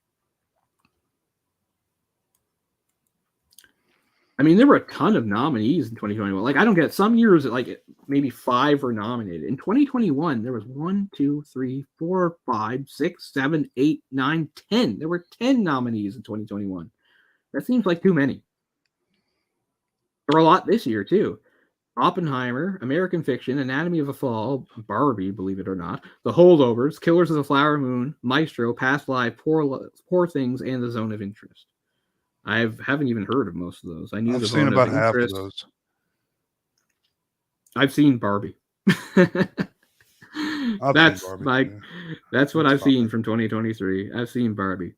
I mean, there were a ton of nominees in 2021. Like I don't get some years like maybe 5 were nominated. In 2021, there was 1, 2, 3, 4, 5, 6, 7, 8, 9, 10. There were 10 nominees in 2021. That seems like too many. There were a lot this year, too. Oppenheimer, American Fiction, Anatomy of a Fall, Barbie, believe it or not, The Holdovers, Killers of the Flower Moon, Maestro, Past Life, Poor Things, and The Zone of Interest. I haven't even heard of most of those. I've seen about half of those. I've seen Barbie. That's what I've seen from 2023. I've seen Barbie.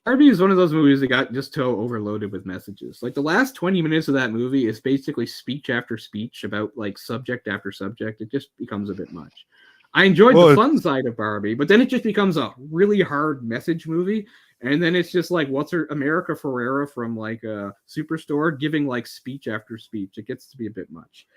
Barbie is one of those movies that got just so overloaded with messages. Like the last 20 minutes of that movie is basically speech after speech about like subject after subject. It just becomes a bit much. I enjoyed the fun side of Barbie, but then it just becomes a really hard message movie. And then it's just like, what's her America Ferrera from like a Superstore giving like speech after speech. It gets to be a bit much.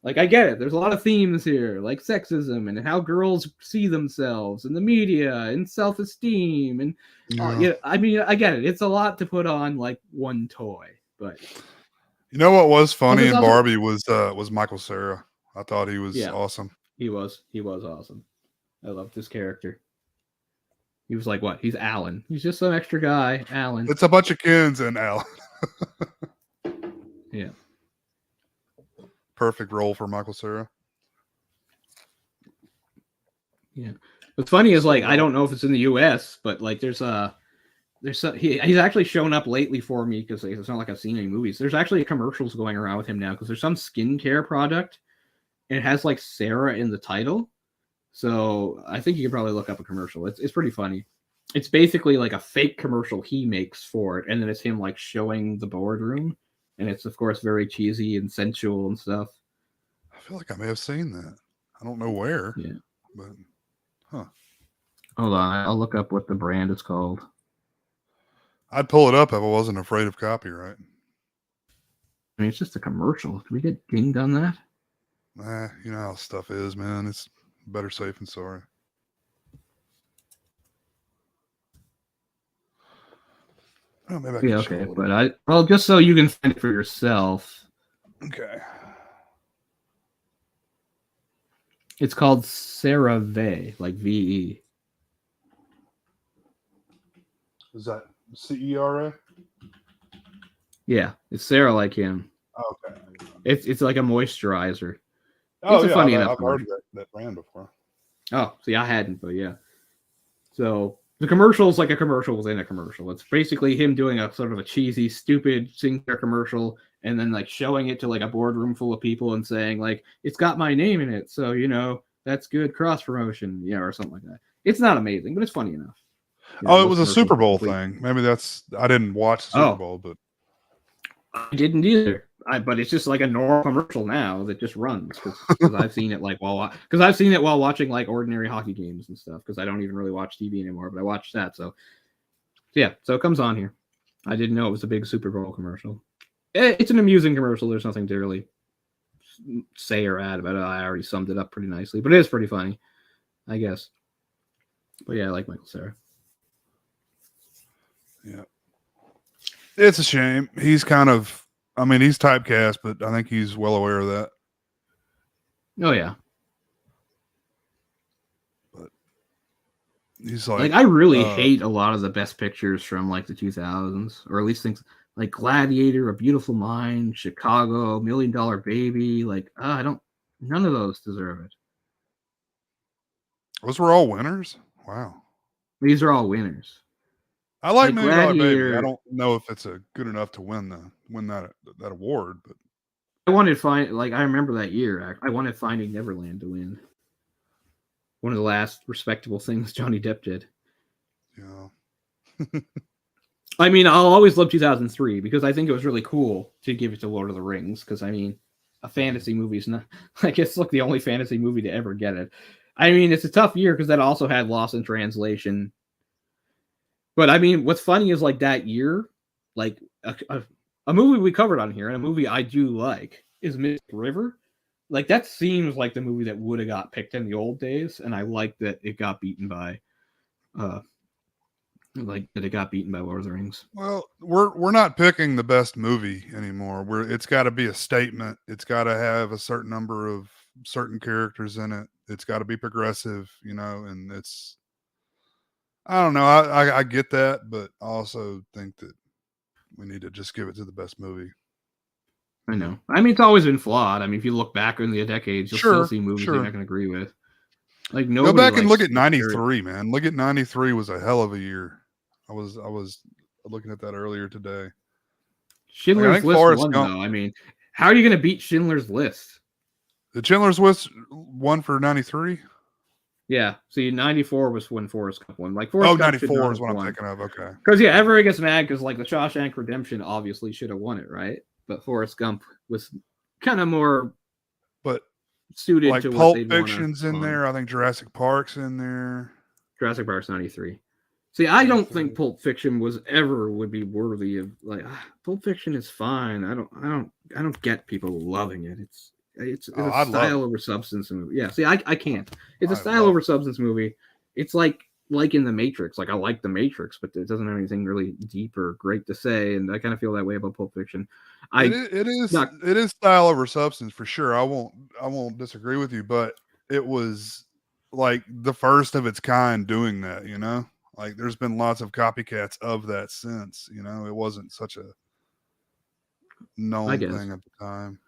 Like, I get it. There's a lot of themes here, like sexism and how girls see themselves and the media and self-esteem. And yeah, I mean, I get it. It's a lot to put on like one toy, but you know what was funny in Barbie was Michael Cera. I thought he was awesome. He was awesome. I loved his character. He was like, what? He's Alan. He's just some extra guy, Alan. It's a bunch of kids and Alan. Yeah. Perfect role for Michael Cera. Yeah. What's funny is So like I well. don't know if it's in the U.S., but like he's actually shown up lately for me because it's not like I've seen any movies. There's actually commercials going around with him now because there's some skincare product and it has like Sarah in the title. So I think you can probably look up a commercial. It's pretty funny. It's basically like a fake commercial he makes for it, and then it's him like showing the boardroom, and it's of course very cheesy and sensual and stuff. I feel like I may have seen that. I don't know where, Yeah. but huh. Hold on, I'll look up what the brand is called. I'd pull it up if I wasn't afraid of copyright. I mean, it's just a commercial. Did we get dinged on that? You know how stuff is, man. It's better safe than sorry. Oh, maybe I can Yeah, show okay, a but just so you can find it for yourself. Okay. It's called CeraVe, like VE. Is that CERA? Yeah, it's Sarah like him. Okay. It's like a moisturizer. Oh, it's a funny enough I've heard commercial. that brand before. Oh, see, I hadn't, but yeah. So the commercial is like a commercial within a commercial. It's basically him doing a sort of a cheesy, stupid skincare commercial, and then like showing it to like a boardroom full of people and saying like, "It's got my name in it, so that's good cross promotion," or something like that. It's not amazing, but it's funny enough. Oh, it was a Super Bowl thing. Maybe I didn't watch the Super Bowl, but I didn't either. But it's just like a normal commercial now that just runs because I've seen it while watching like ordinary hockey games and stuff because I don't even really watch TV anymore, but I watch that. So yeah, so it comes on here. I didn't know it was a big Super Bowl commercial. It's an amusing commercial. There's nothing to really say or add about it. I already summed it up pretty nicely, but it is pretty funny, I guess. But yeah, I like Michael Cera. Yeah. It's a shame. He's kind of, I mean, he's typecast, but I think he's well aware of that. Oh, yeah. But he's like I really hate a lot of the best pictures from like the 2000s, or at least things like Gladiator, A Beautiful Mind, Chicago, $1 Million Baby. None of those deserve it. Those were all winners? Wow. These are all winners. I like $1 Million Gladiator, Baby. I don't know if it's good enough to win that award, but I remember that year. I wanted Finding Neverland to win. One of the last respectable things Johnny Depp did. Yeah. I mean, I'll always love 2003 because I think it was really cool to give it to Lord of the Rings because, I mean, a fantasy movie is not, I guess, the only fantasy movie to ever get it. I mean, it's a tough year because that also had Lost in Translation. But, I mean, what's funny is, that year, a movie we covered on here and a movie I do like is Mystic River. That seems like the movie that would have got picked in the old days, and I like that it got beaten by Lord of the Rings. Well, we're not picking the best movie anymore. It's got to be a statement. It's got to have a certain number of certain characters in it. It's got to be progressive, and it's, I don't know. I get that, but I also think that we need to just give it to the best movie. I know. I mean, it's always been flawed. I mean, if you look back in the decades, you'll still see movies you're not going to agree with. Go back and look at 93, man. Look at 93 was a hell of a year. I was looking at that earlier today. Schindler's List won, though. I mean, how are you going to beat Schindler's List? The Schindler's List won for 93? Yeah. See, 94 was when Forrest Gump won. 94 is what I'm thinking of. Okay. Because, yeah, everybody gets mad because, the Shawshank Redemption obviously should have won it, right? But Forrest Gump was kind of more suited to Pulp what Fiction's in there. I think Jurassic Park's in there. Jurassic Park's 93. See, I don't think Pulp Fiction would be worthy of Pulp Fiction is fine. I don't get people loving it. It's a style over substance movie. Yeah, see, I can't. It's a style over substance movie. It's like in The Matrix. I like The Matrix, but it doesn't have anything really deep or great to say, and I kind of feel that way about Pulp Fiction. It is style over substance for sure. I won't disagree with you, but it was the first of its kind doing that, there's been lots of copycats of that since, it wasn't such a known guess. thing at the time.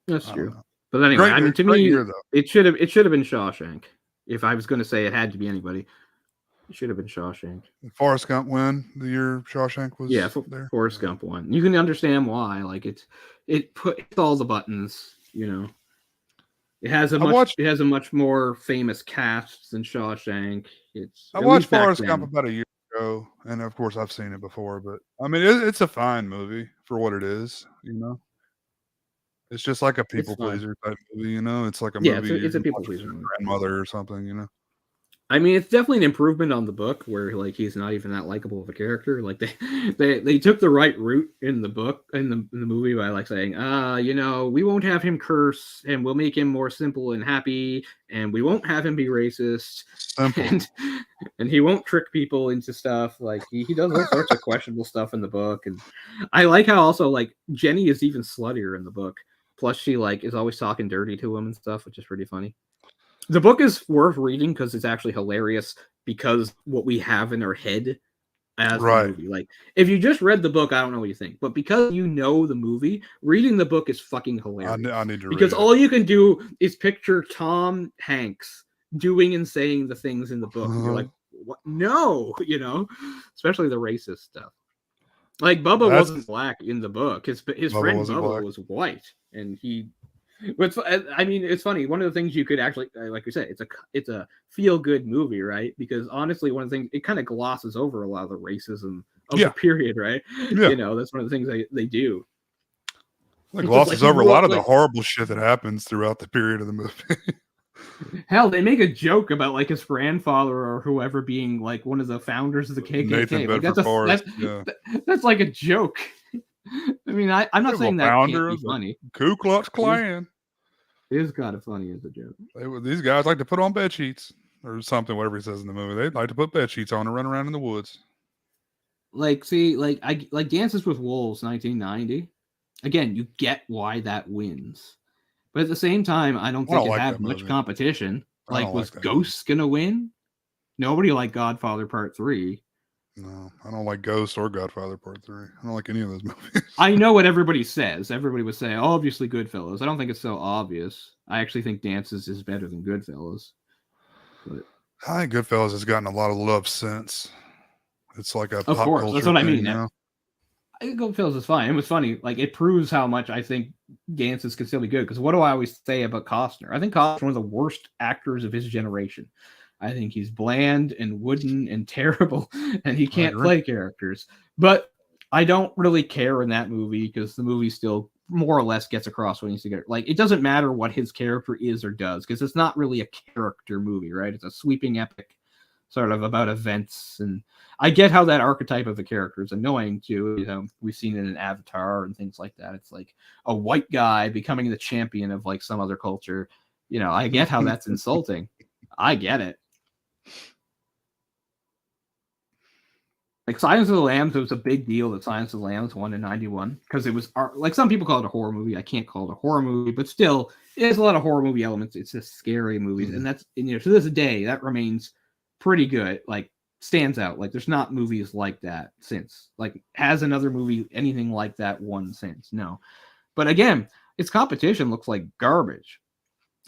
That's I don't true. know. But anyway, I mean, to Great me, year though. it should have been Shawshank. If I was going to say it had to be anybody, it should have been Shawshank. Did Forrest Gump win the year Shawshank was Yeah, there? Forrest Gump won. You can understand why. Like it's all the buttons. You know, it has a much more famous cast than Shawshank. I watched Forrest Gump about a year ago, and of course I've seen it before. But I mean, it's a fine movie for what it is. You know, it's just like a people pleaser type movie. You know, it's like a movie. It's a people pleaser movie. Grandmother or something. You know. I mean, it's definitely an improvement on the book, where like he's not even that likable of a character. Like they took the right route in the book in the movie by like saying, you know, we won't have him curse, and we'll make him more simple and happy, and we won't have him be racist, and he won't trick people into stuff. Like he does all sorts of questionable stuff in the book, and I like how also like Jenny is even sluttier in the book. Plus, she like is always talking dirty to him and stuff, which is pretty funny. The book is worth reading because it's actually hilarious because what we have in our head as the movie. Like, if you just read the book, I don't know what you think. But because you know the movie, reading the book is fucking hilarious. I need to read it. Because all you can do is picture Tom Hanks doing and saying the things in the book. And you're like, what? No, you know? Especially the racist stuff. Like, Bubba wasn't black in the book. His friend Bubba was white. And he... I mean, it's funny. One of the things you could actually, like we said, it's a feel good movie, right? Because honestly, one of the things it kind of glosses over a lot of the racism of the period, right? Yeah. You know, that's one of the things they do. It glosses over a lot of the horrible shit that happens throughout the period of the movie. Hell, they make a joke about like his grandfather or whoever being like one of the founders of the KKK. Nathan Bedford Forrest. That's like a joke. I mean, I'm not saying that can't be funny. Ku Klux Klan. It is kind of funny as a joke. These guys like to put on bed sheets or something, whatever he says in the movie. They like to put bed sheets on and run around in the woods. Like, see, like Dances with Wolves, 1990. Again, you get why that wins, but at the same time, I don't think it had much competition. Like, was Ghost gonna win? Nobody liked Godfather Part 3. No, I don't like Ghost or Godfather Part 3. I don't like any of those movies. I know what everybody says. Everybody would say, obviously Goodfellas. I don't think it's so obvious. I actually think Dances is better than Goodfellas. But I think Goodfellas has gotten a lot of love since. It's like a pop culture that's what I mean. You know? I think Goodfellas is fine. It was funny. Like, it proves how much I think Dances can still be good. Because what do I always say about Costner? I think Costner's one of the worst actors of his generation. I think he's bland and wooden and terrible, and he can't play characters. But I don't really care in that movie because the movie still more or less gets across what he needs to get. Like, it doesn't matter what his character is or does because it's not really a character movie, right? It's a sweeping epic sort of about events. And I get how that archetype of a character is annoying too. You know, we've seen it in Avatar and things like that. It's like a white guy becoming the champion of like some other culture. You know, I get how that's insulting. I get it. Like Silence of the Lambs, it was a big deal that Silence of the Lambs won in 91 because it was like some people call it a horror movie. I can't call it a horror movie, but still, it has a lot of horror movie elements. It's just scary movies, and that's to this day that remains pretty good. Like stands out. Like there's not movies like that since. Like has another movie anything like that won since? No, but again, its competition looks like garbage.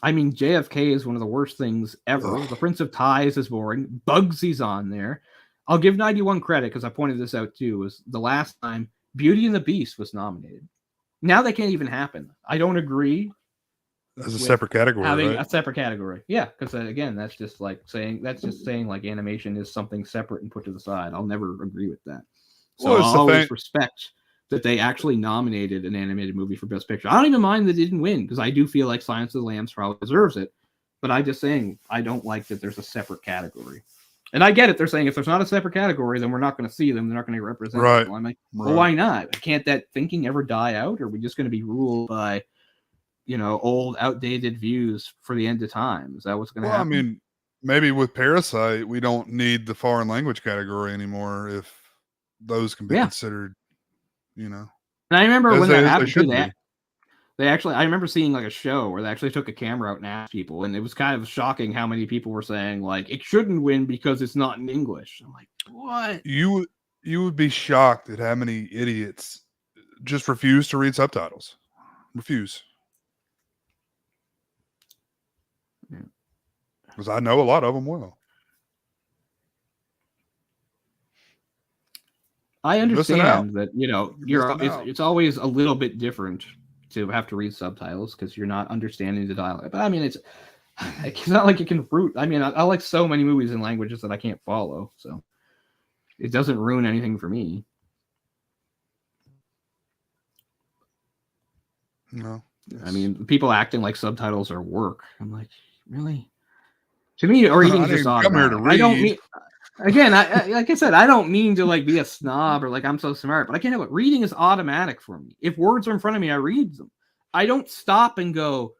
I mean, JFK is one of the worst things ever. The Prince of Ties is boring. Bugsy's on there. I'll give 91 credit because I pointed this out too. Was the last time Beauty and the Beast was nominated. Now that can't even happen. I don't agree. As a separate category, having right? A separate category, yeah. Because again, that's just saying like animation is something separate and put to the side. I'll never agree with that. So I'll always respect that they actually nominated an animated movie for Best Picture. I don't even mind that it didn't win because I do feel like Silence of the Lambs probably deserves it. But I'm just saying I don't like that there's a separate category. And I get it. They're saying if there's not a separate category, then we're not going to see them. They're not going to get represented. Right. I'm like, well, why not? Can't that thinking ever die out? Or are we just going to be ruled by, old, outdated views for the end of time? Is that what's going to happen? I mean, maybe with Parasite, we don't need the foreign language category anymore if those can be considered, And I remember when that happened, I remember seeing like a show where they actually took a camera out and asked people, and it was kind of shocking how many people were saying like it shouldn't win because it's not in English. I'm like, what? You You would be shocked at how many idiots just refuse to read subtitles. Refuse. Because I know a lot of them well. I You're missing out. understand that, you know, You're missing out. it's always a little bit different to have to read subtitles because you're not understanding the dialogue. But I mean, it's not like you can root. I mean, I like so many movies in languages that I can't follow, so it doesn't ruin anything for me. No. I mean, people acting like subtitles are work. I'm like, really? To me, reading's just automatic. I don't mean. Again, like I said, I don't mean to like be a snob or like I'm so smart, but I can't help it. Reading is automatic for me. If words are in front of me, I read them. I don't stop and go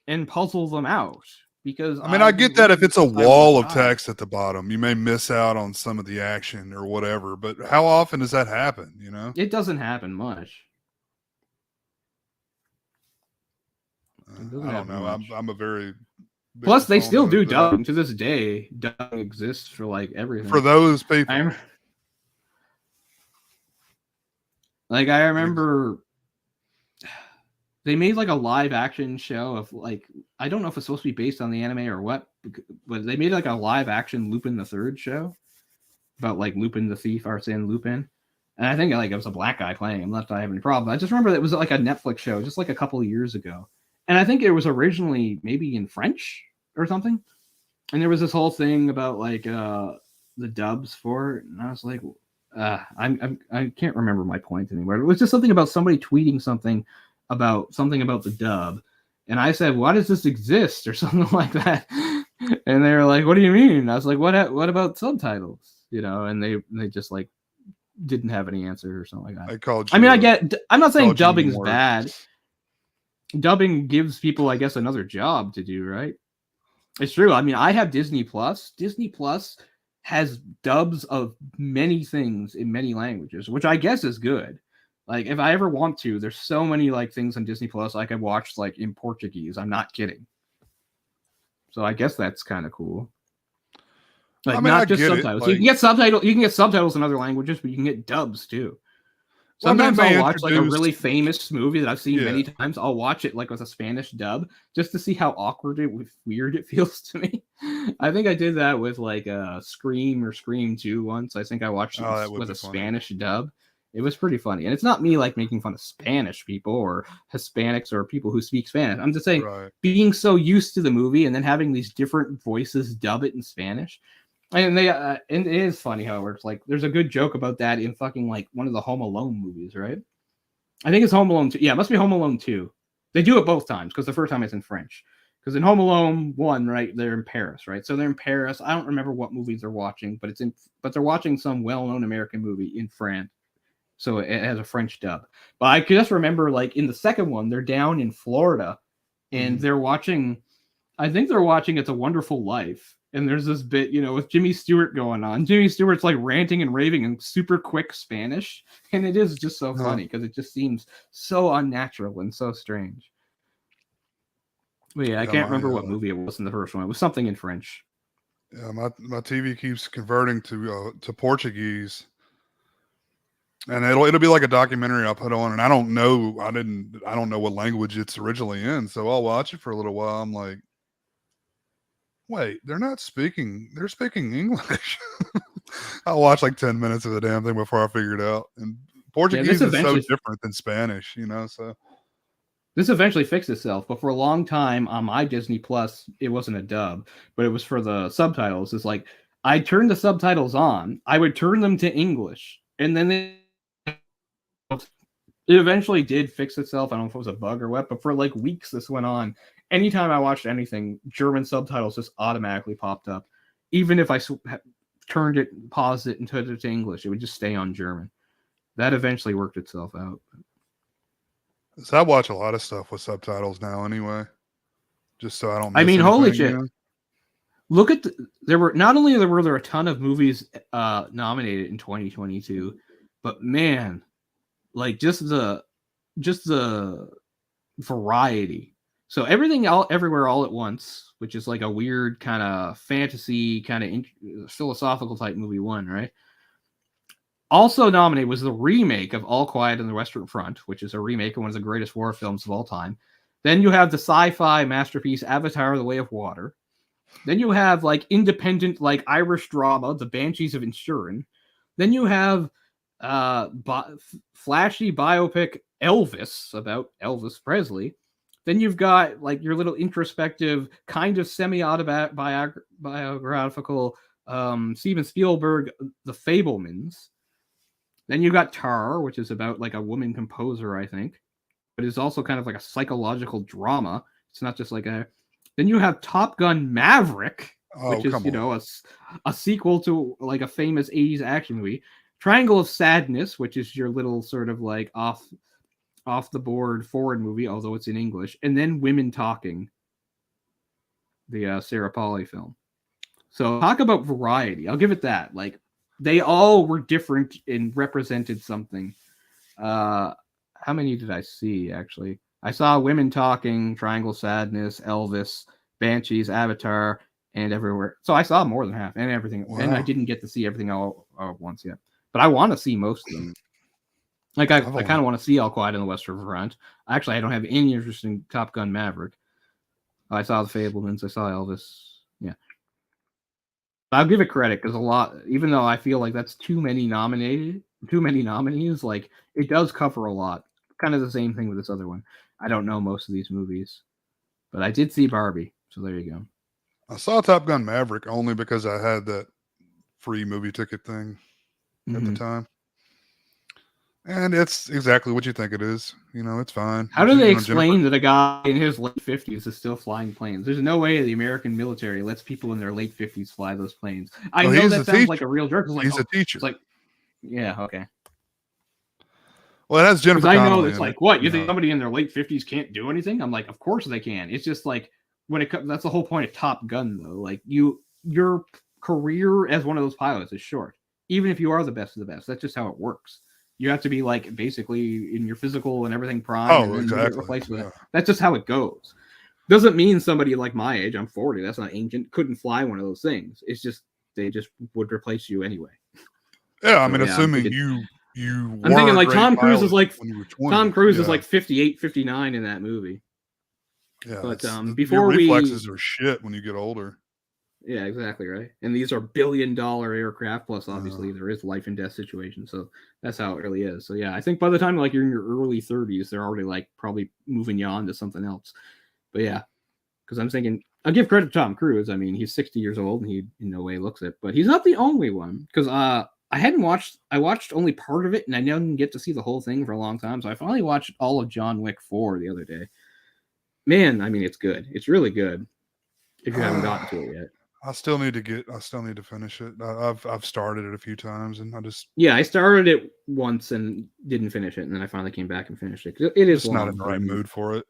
and puzzle them out because I mean, I get that if it's a wall of text at the bottom, you may miss out on some of the action or whatever. But how often does that happen? You know, it doesn't happen much. I don't know. I'm a very plus they still do dubbing to this day. Dubbing exists for like everything for those people. I remember they made like a live action show of like, I don't know if it's supposed to be based on the anime or what, but they made like a live action Lupin the Third show about like Lupin the Thief, Arsène Lupin. And I think like it was a black guy playing him. Not that I have any problem. I just remember that it was like a Netflix show just like a couple of years ago. And I think it was originally maybe in French or something. And there was this whole thing about like the dubs for it. And I was like, I can't remember my point anymore. It was just something about somebody tweeting something about the dub. And I said, why does this exist? Or something like that. And they were like, what do you mean? I was like, what about subtitles? You know, and they just like didn't have any answer or something like that. I'm not saying dubbing is bad. Dubbing gives people, I guess, another job to do, right? It's true. I mean, I have Disney Plus. Disney Plus has dubs of many things in many languages, which I guess is good. Like, if I ever want to, there's so many like things on Disney Plus I could watch like in Portuguese. I'm not kidding. So I guess that's kind of cool. Like, I mean, not just subtitles. Like, you can get subtitles in other languages, but you can get dubs too. Sometimes I'll watch like a really famous movie that I've seen many times. I'll watch it like with a Spanish dub just to see how weird it feels to me. I think I did that with like Scream or Scream 2 once. I think I watched it with a Spanish dub. It was pretty funny. And it's not me like making fun of Spanish people or Hispanics or people who speak Spanish. I'm just saying being so used to the movie and then having these different voices dub it in Spanish. And and it is funny how it works. Like, there's a good joke about that in fucking like one of the Home Alone movies, right? I think it's Home Alone 2. Yeah, it must be Home Alone 2. They do it both times because the first time it's in French. Because in Home Alone 1, right, they're in Paris, right? So they're in Paris. I don't remember what movies they're watching, but they're watching some well-known American movie in France. So it has a French dub. But I just remember, like, in the second one, they're down in Florida, and they're watching. I think they're watching It's a Wonderful Life. And there's this bit, you know, with Jimmy Stewart going on. Jimmy Stewart's like ranting and raving in super quick Spanish. And it is just so funny because it just seems so unnatural and so strange. But yeah, I can't remember what movie it was in the first one. It was something in French. Yeah, my TV keeps converting to Portuguese. And it'll be like a documentary I'll put on, and I don't know what language it's originally in. So I'll watch it for a little while. I'm like, wait, they're speaking English. I'll watch like 10 minutes of the damn thing before I figure it out. And Portuguese is so different than Spanish, you know, so. This eventually fixed itself, but for a long time on my Disney Plus, it wasn't a dub, but it was for the subtitles. It's like, I turned the subtitles on, I would turn them to English, and then it eventually did fix itself. I don't know if it was a bug or what, but for like weeks this went on. Anytime I watched anything, German subtitles just automatically popped up. Even if I turned it, paused it, and turned it to English, it would just stay on German. That eventually worked itself out. So I watch a lot of stuff with subtitles now anyway, just so I don't miss anything, holy shit. You know? Look at were there a ton of movies nominated in 2022, but man, like just the variety. So Everything Everywhere All at Once, which is like a weird kind of fantasy, kind of philosophical type movie one, right? Also nominated was the remake of All Quiet on the Western Front, which is a remake of one of the greatest war films of all time. Then you have the sci-fi masterpiece Avatar: The Way of Water. Then you have like independent like Irish drama, The Banshees of Inisherin. Then you have flashy biopic Elvis about Elvis Presley. Then you've got like your little introspective, kind of semi-autobiographical Steven Spielberg, The Fablemans. Then you got Tar, which is about like a woman composer, I think, but it's also kind of like a psychological drama. It's not just like a. Then you have Top Gun Maverick, which is a sequel to like a famous 80s action movie. Triangle of Sadness, which is your little sort of like off the board foreign movie, although it's in English. And then Women Talking, the Sarah Polley film. So talk about variety. I'll give it that. Like they all were different and represented something. How many did I see actually? I saw Women Talking, Triangle Sadness, Elvis, Banshees, Avatar, and Everywhere. So I saw more than half and everything. Wow. And I didn't get to see everything all at once yet. But I want to see most of them. Like I kind of want to see All Quiet on the Western Front. Actually, I don't have any interest in Top Gun Maverick. I saw The Fablemans. I saw Elvis. Yeah. I'll give it credit because a lot, even though I feel like that's too many nominees, like it does cover a lot. Kind of the same thing with this other one. I don't know most of these movies, but I did see Barbie, so there you go. I saw Top Gun Maverick only because I had that free movie ticket thing at the time. And it's exactly what you think it is. You know, it's fine. How do they explain that a guy in his late 50s is still flying planes? There's no way the American military lets people in their late 50s fly those planes. I know that sounds like a real jerk. Like, he's a teacher. It's like, yeah, okay. Well, that's Jennifer Connelly. I know it's like, what? You think somebody in their late 50s can't do anything? I'm like, of course they can. It's just like, when it comes, that's the whole point of Top Gun, though. Like, your career as one of those pilots is short. Even if you are the best of the best. That's just how it works. You have to be like basically in your physical and everything prime. Oh, and exactly. Yeah. That's just how it goes. Doesn't mean somebody like my age, I'm 40, that's not ancient, couldn't fly one of those things. It's just they just would replace you anyway. Yeah, I mean, assuming you. I'm thinking like Tom Cruise is like 58, 59 in that movie. Yeah, but before your reflexes are shit when you get older. Yeah, exactly right. And these are billion-dollar aircraft, plus obviously there is life and death situation. So that's how it really is. So yeah, I think by the time like you're in your early 30s, they're already like probably moving you on to something else. But yeah, because I'm thinking I'll give credit to Tom Cruise. I mean, he's 60 years old and he in no way looks it, but he's not the only one. Because I watched only part of it and I didn't get to see the whole thing for a long time. So I finally watched all of John Wick 4 the other day. Man, I mean, it's good. It's really good. If you haven't gotten to it yet. I still need to finish it. I've started it a few times and I started it once and didn't finish it, and then I finally came back and finished it. It is not in the right mood for it.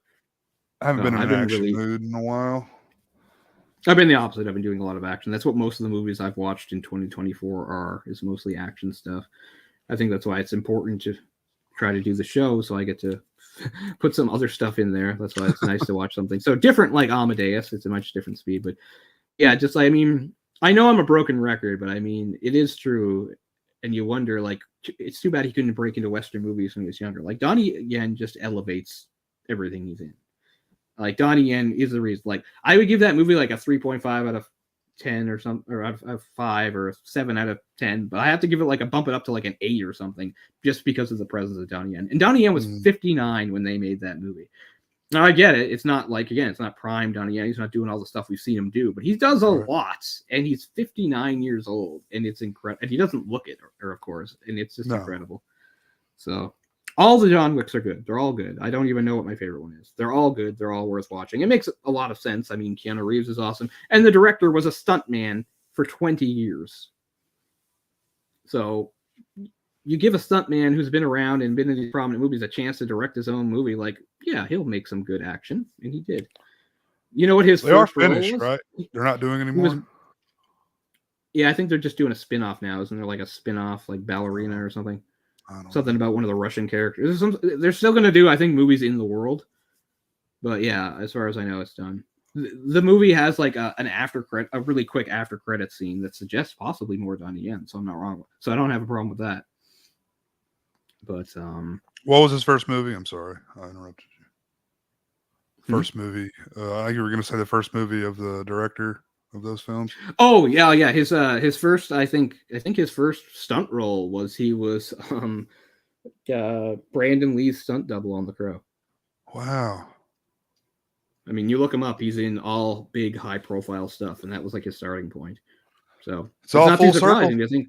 I haven't been in an action mood in a while. I've been the opposite. I've been doing a lot of action. That's what most of the movies I've watched in 2024 is mostly action stuff. I think that's why it's important to try to do the show so I get to put some other stuff in there. That's why it's nice to watch something so different like Amadeus. It's a much different speed, but yeah, just I mean, I know I'm a broken record, but I mean, it is true. And you wonder, like, it's too bad he couldn't break into Western movies when he was younger. Like, Donnie Yen just elevates everything he's in. Like, Donnie Yen is the reason. Like, I would give that movie like a 3.5 out of 10 or something, or out of 5 or a 7 out of 10. But I have to give it like bump it up to like an 8 or something just because of the presence of Donnie Yen. And Donnie Yen was 59 when they made that movie. Now, I get it. It's not like, again, it's not prime Donnie Yen. He's not doing all the stuff we've seen him do, but he does a lot, and he's 59 years old, and it's incredible. And he doesn't look it, or of course, and it's just incredible. So all the John Wicks are good. They're all good. I don't even know what my favorite one is. They're all good. They're all worth watching. It makes a lot of sense. I mean, Keanu Reeves is awesome, and the director was a stuntman for 20 years. So you give a stuntman who's been around and been in these prominent movies a chance to direct his own movie, like, yeah, he'll make some good action, and he did. You know what his they are finished, right? They're not doing anymore. Yeah, I think they're just doing a spin-off now. Isn't there like a spin-off, like Ballerina or something? Something about one of the Russian characters. They're still going to do, I think, movies in the world. But yeah, as far as I know, it's done. The movie has like a really quick after credit scene that suggests possibly more Donnie Yen, so I'm not wrong. So I don't have a problem with that. But What was his first movie? I'm sorry, I interrupted you. Hmm? First movie. I think you were going to say the first movie of the director of those films. Oh yeah. His first, I think his first stunt role was he was Brandon Lee's stunt double on The Crow. Wow. I mean, you look him up; he's in all big, high-profile stuff, and that was like his starting point. So It's it's all not too full circle. surprising. I think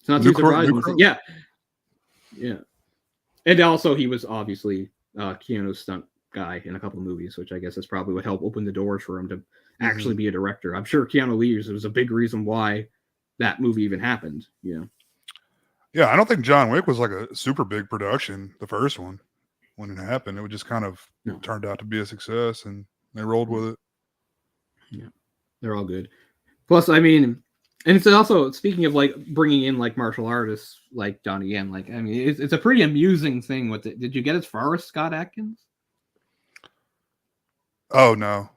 it's not New too Crow. New surprising. Crow. Yeah, yeah. And also, he was obviously Keanu's stunt guy in a couple of movies, which I guess is probably what helped open the doors for him to actually be a director. I'm sure Keanu Reeves was a big reason why that movie even happened. You know. Yeah, I don't think John Wick was like a super big production, the first one, when it happened. It just kind of turned out to be a success, and they rolled with it. Yeah, they're all good. Plus, I mean, and it's also, speaking of like bringing in like martial artists like Donnie Yen, like, I mean, it's a pretty amusing thing with it. Did you get as far as Scott Adkins? Oh no.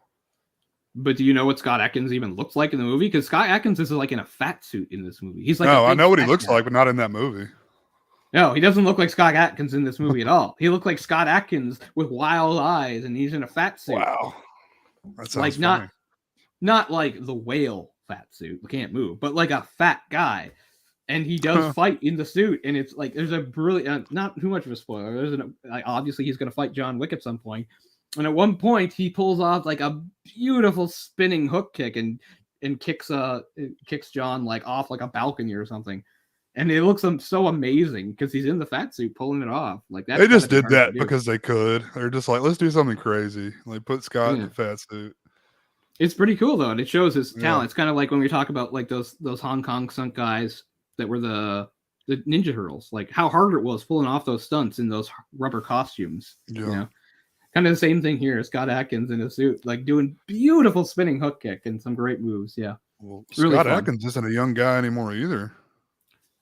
But do you know what Scott Adkins even looks like in the movie? Because Scott Adkins is like in a fat suit in this movie. He's like No, a I big know what he fat looks guy. like, but not in that movie. No, he doesn't look like Scott Adkins in this movie at all. He looked like Scott Adkins with wild eyes, and he's in a fat suit. Wow, that sounds like funny. not like the whale fat suit, can't move, but like a fat guy. And he does fight in the suit, and it's like there's a brilliant, not too much of a spoiler. Like, obviously he's going to fight John Wick at some point, and at one point he pulls off like a beautiful spinning hook kick and kicks John like off like a balcony or something, and it looks so amazing because he's in the fat suit pulling it off. Like that. They just did that because they could. They're just like, let's do something crazy. Like put Scott in a fat suit. It's pretty cool though, and it shows his talent. Yeah. It's kind of like when we talk about like those Hong Kong stunt guys that were the Ninja Turtles, like how hard it was pulling off those stunts in those rubber costumes. Yeah. You know? Kind of the same thing here. Scott Adkins in a suit, like doing beautiful spinning hook kick and some great moves. Yeah. Well, really Scott Adkins isn't a young guy anymore either.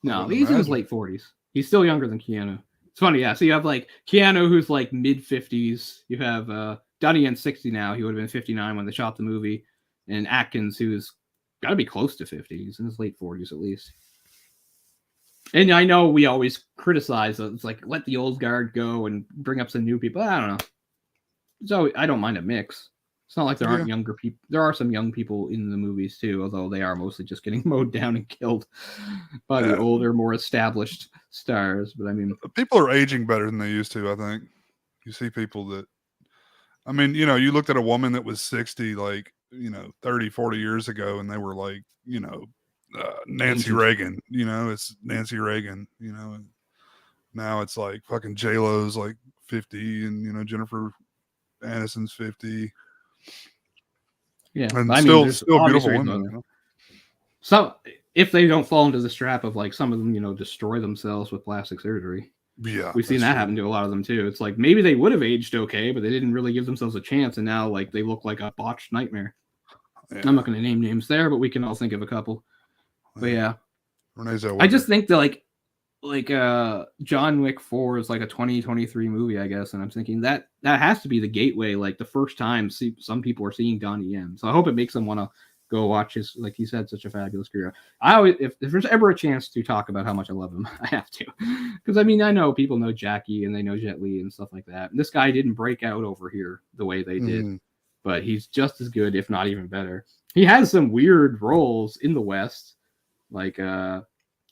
No, he's in his late 40s. He's still younger than Keanu. It's funny, yeah. So you have like Keanu, who's like mid 50s. You have Donnie Yen's 60 now. He would have been 59 when they shot the movie. And Atkins, who's got to be close to 50. He's in his late 40s at least. And I know we always criticize it. It's like, let the old guard go and bring up some new people. I don't know. So I don't mind a mix. It's not like there aren't younger people. There are some young people in the movies too, although they are mostly just getting mowed down and killed by the older, more established stars. But I mean, people are aging better than they used to, I think. You see people that, I mean, you know, you looked at a woman that was 60, like, you know, 30, 40 years ago, and they were like, you know, Nancy Reagan, you know, it's Nancy Reagan, you know, and now it's like fucking J-Lo's like 50 and, you know, Jennifer Aniston's 50. Yeah. And I still beautiful women. You know? So if they don't fall into this trap of like some of them, you know, destroy themselves with plastic surgery. Yeah. We've seen that happen to a lot of them too. It's like maybe they would have aged okay, but they didn't really give themselves a chance. And now like they look like a botched nightmare. Yeah. I'm not going to name names there, but we can all think of a couple. But yeah, I just think that like John Wick 4 is like a 2023 movie, I guess, and I'm thinking that has to be the gateway, like the first time some people are seeing Donnie Yen. So I hope it makes them want to go watch his, like he said, such a fabulous career. I always, if there's ever a chance to talk about how much I love him, I have to, because I mean I know people know Jackie and they know Jet Li and stuff like that. And this guy didn't break out over here the way they did, but he's just as good, if not even better. He has some weird roles in the West. Like,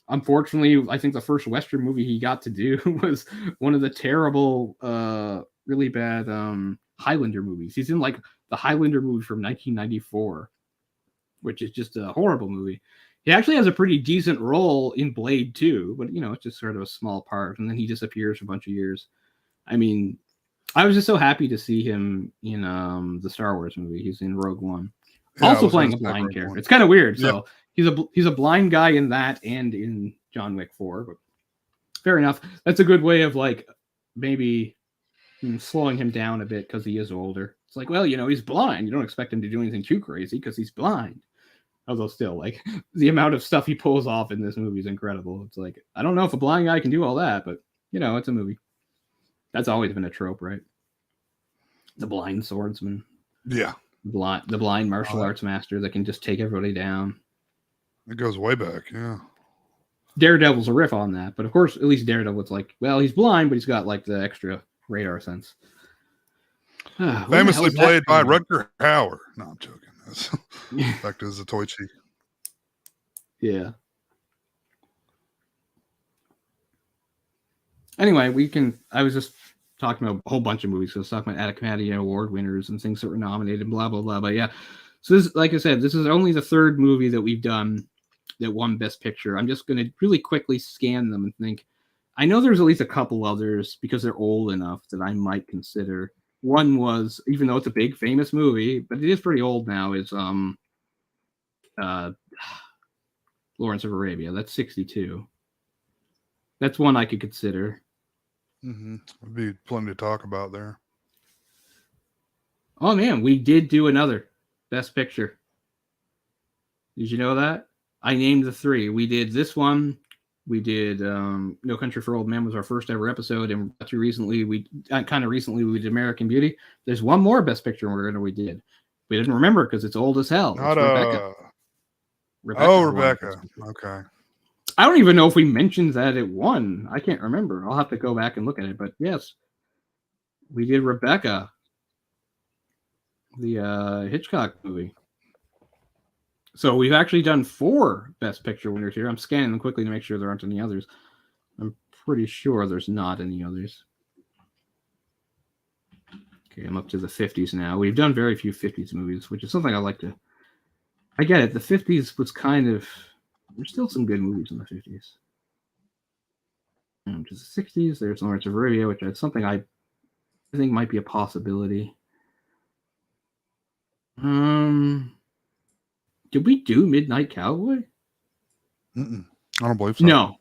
unfortunately, I think the first Western movie he got to do was one of the terrible, really bad Highlander movies. He's in like the Highlander movie from 1994, which is just a horrible movie. He actually has a pretty decent role in Blade 2, but, you know, it's just sort of a small part. And then he disappears for a bunch of years. I mean, I was just so happy to see him in the Star Wars movie. He's in Rogue One. Yeah, also playing a blind character. It's kind of weird. So he's a blind guy in that and in John Wick 4, but fair enough. That's a good way of like maybe slowing him down a bit because he is older. It's like, well, you know, he's blind. You don't expect him to do anything too crazy because he's blind. Although still, like, the amount of stuff he pulls off in this movie is incredible. It's like, I don't know if a blind guy can do all that, but, you know, it's a movie. That's always been a trope, right? The blind swordsman. Yeah. The blind martial arts master that can just take everybody down. It goes way back, yeah. Daredevil's a riff on that, but of course, at least Daredevil's like, well, he's blind, but he's got like the extra radar sense. Famously played by Rutger Hauer. No, I'm joking. Back to Zatoichi. Yeah. Anyway, I was just talking about a whole bunch of movies. So I was talking about Academy Award winners and things that were nominated, blah, blah, blah. But yeah, so this, like I said, this is only the third movie that we've done that won Best Picture. I'm just going to really quickly scan them and think, I know there's at least a couple others because they're old enough that I might consider. One was, even though it's a big famous movie, but it is pretty old now, is Lawrence of Arabia. That's 62. That's one I could consider. Mm-hmm. There'd be plenty to talk about there. Oh man, we did do another Best Picture. Did you know that? I named the three. We did this one. We did No Country for Old Men was our first ever episode, and recently we did American Beauty. There's one more Best Picture winner we did. We didn't remember because it's old as hell. Not Rebecca. Rebecca. Okay. I don't even know if we mentioned that it won. I can't remember. I'll have to go back and look at it. But yes, we did Rebecca, the Hitchcock movie. So we've actually done 4 Best Picture winners here. I'm scanning them quickly to make sure there aren't any others. I'm pretty sure there's not any others. Okay, I'm up to the 50s now. We've done very few 50s movies, which is something I like to... I get it. The 50s was kind of... There's still some good movies in the 50s. And to the 60s, there's Lawrence of Arabia, which is something I think might be a possibility. Did we do Midnight Cowboy? I don't believe so. No,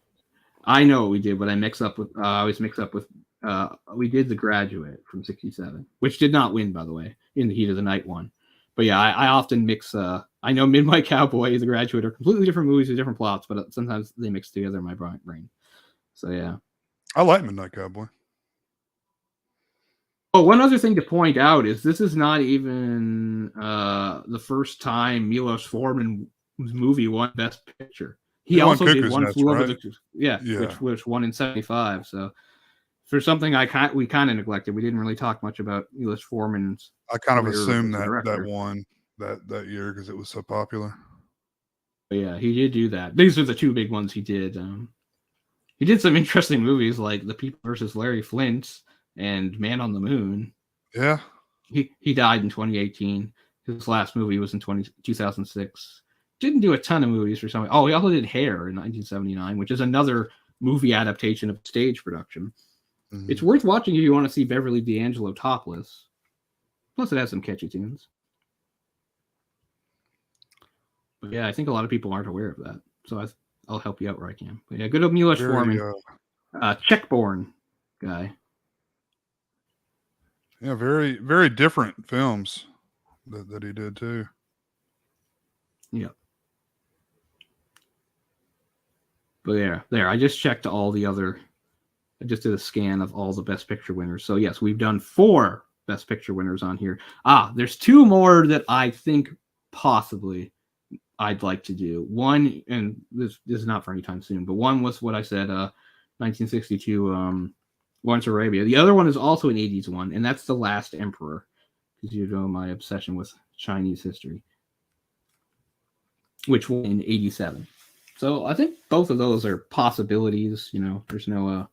I know we did, but I always mix up with. We did The Graduate from '67, which did not win, by the way, in the Heat of the Night one. But yeah, I often mix. I know Midnight Cowboy, The Graduate are completely different movies with different plots, but sometimes they mix together in my brain. So yeah, I like Midnight Cowboy. Oh, one other thing to point out is this is not even the first time Milos Forman's movie won Best Picture. He also did One Flew Over the which won in '75. So for something we kind of neglected, we didn't really talk much about Milos Forman's. I kind of assumed that won that year because it was so popular. But yeah, he did do that. These are the 2 big ones he did. He did some interesting movies like The People versus Larry Flint and Man on the Moon. Yeah. He died in 2018. His last movie was in 2006. Didn't do a ton of movies for something. Oh, he also did Hair in 1979, which is another movie adaptation of stage production. Mm-hmm. It's worth watching if you want to see Beverly D'Angelo topless. Plus, it has some catchy tunes. But yeah, I think a lot of people aren't aware of that. So I'll help you out where I can. But yeah, good old Milos Forman. Czech-born guy. Yeah, very, very different films that he did too. Yeah. But there. I just checked all the other. I just did a scan of all the Best Picture winners. So yes, we've done 4 Best Picture winners on here. There's 2 more that I think possibly I'd like to do. One, and this is not for any time soon, but one was what I said, 1962. Lawrence of Arabia. The other one is also an 80s one, and that's The Last Emperor, because you know my obsession with Chinese history, which won in 87. So I think both of those are possibilities. There's no,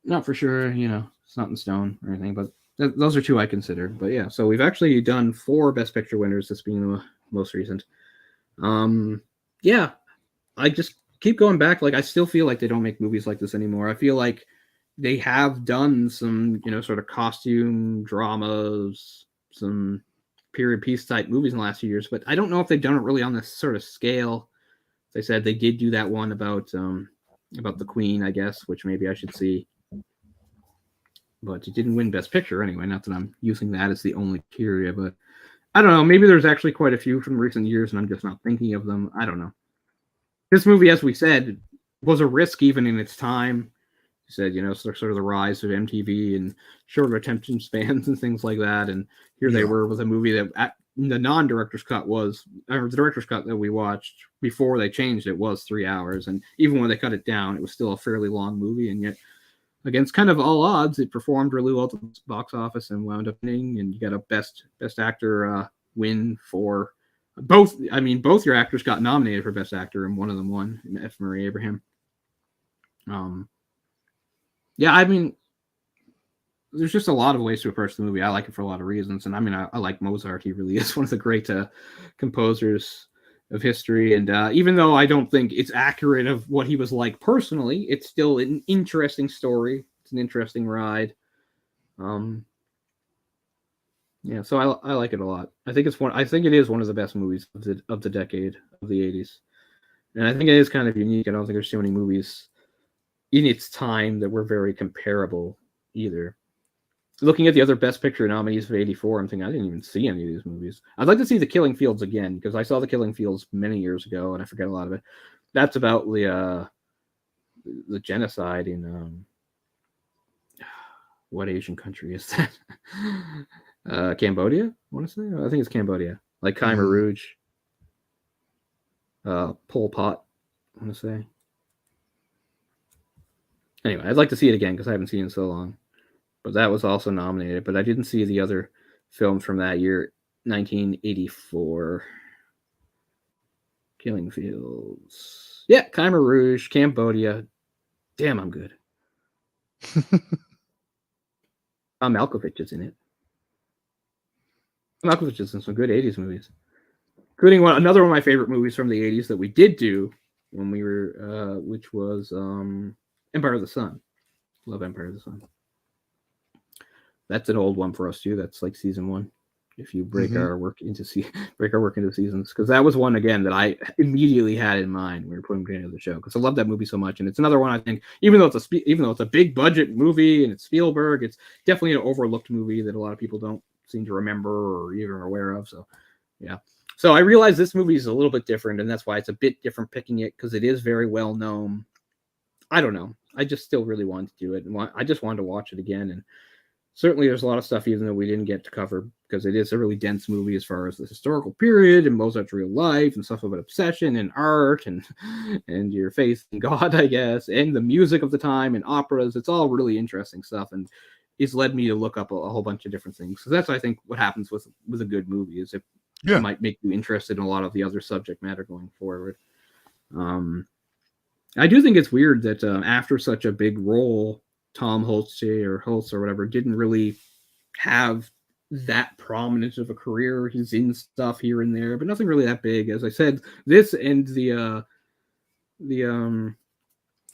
not for sure, it's not in stone or anything, but those are 2 I consider. But yeah, so we've actually done 4 Best Picture winners, this being the most recent. Yeah, I just keep going back. Like, I still feel like they don't make movies like this anymore. I feel like they have done some, sort of costume dramas, some period piece type movies in the last few years, but I don't know if they've done it really on this sort of scale. They said they did do that one about the Queen, I guess, which maybe I should see. But it didn't win Best Picture anyway. Not that I'm using that as the only criteria, but I don't know. Maybe there's actually quite a few from recent years, and I'm just not thinking of them. I don't know. This movie, as we said, was a risk even in its time. You said, sort of the rise of MTV and shorter attention spans and things like that. And here they were with a movie that the non-director's cut was, or the director's cut that we watched before they changed it was 3 hours, and even when they cut it down, it was still a fairly long movie, and yet against kind of all odds, it performed really well at the box office and wound up winning, and you got a best actor win for both. I mean, both your actors got nominated for best actor, and one of them won, F. Murray Abraham. Yeah, I mean, there's just a lot of ways to approach the movie. I like it for a lot of reasons, and I mean, I like Mozart. He really is one of the great composers of history, and even though I don't think it's accurate of what he was like personally, it's still an interesting story. It's an interesting ride. Yeah, so I like it a lot. I think it is one of the best movies of the decade of the 80s, and I think it is kind of unique. I don't think there's so many movies in its time that were very comparable either. Looking at the other Best Picture nominees of '84, I'm thinking I didn't even see any of these movies. I'd like to see The Killing Fields again, because I saw The Killing Fields many years ago and I forget a lot of it. That's about the genocide in what Asian country is that? Cambodia, I want to say. I think it's Cambodia. Like Khmer Rouge, Pol Pot, I want to say. Anyway, I'd like to see it again because I haven't seen it in so long. But that was also nominated. But I didn't see the other films from that year, 1984. Killing Fields. Yeah, Khmer Rouge, Cambodia. Damn, I'm good. Malkovich is in it. Malkovich is in some good 80s movies, including another one of my favorite movies from the 80s that we did do when we were, which was Empire of the Sun. Love Empire of the Sun. That's an old one for us too. That's like season 1. If you break our work into seasons, because that was one again that I immediately had in mind when we were putting together the show, because I love that movie so much, and it's another one I think even though it's a big budget movie and it's Spielberg, it's definitely an overlooked movie that a lot of people don't seem to remember or even are aware of. So yeah, so I realize this movie is a little bit different, and that's why it's a bit different picking it, because it is very well known. I don't know. I just still really wanted to do it, and I just wanted to watch it again. And certainly there's a lot of stuff even though we didn't get to cover, because it is a really dense movie as far as the historical period and Mozart's real life and stuff about obsession and art and your faith in God, I guess, and the music of the time and operas. It's all really interesting stuff, and it's led me to look up a whole bunch of different things. So that's, I think, what happens with a good movie, is it might make you interested in a lot of the other subject matter going forward. I do think it's weird that after such a big role, Tom Holtz or whatever didn't really have that prominent of a career. He's in stuff here and there, but nothing really that big. As I said, this and the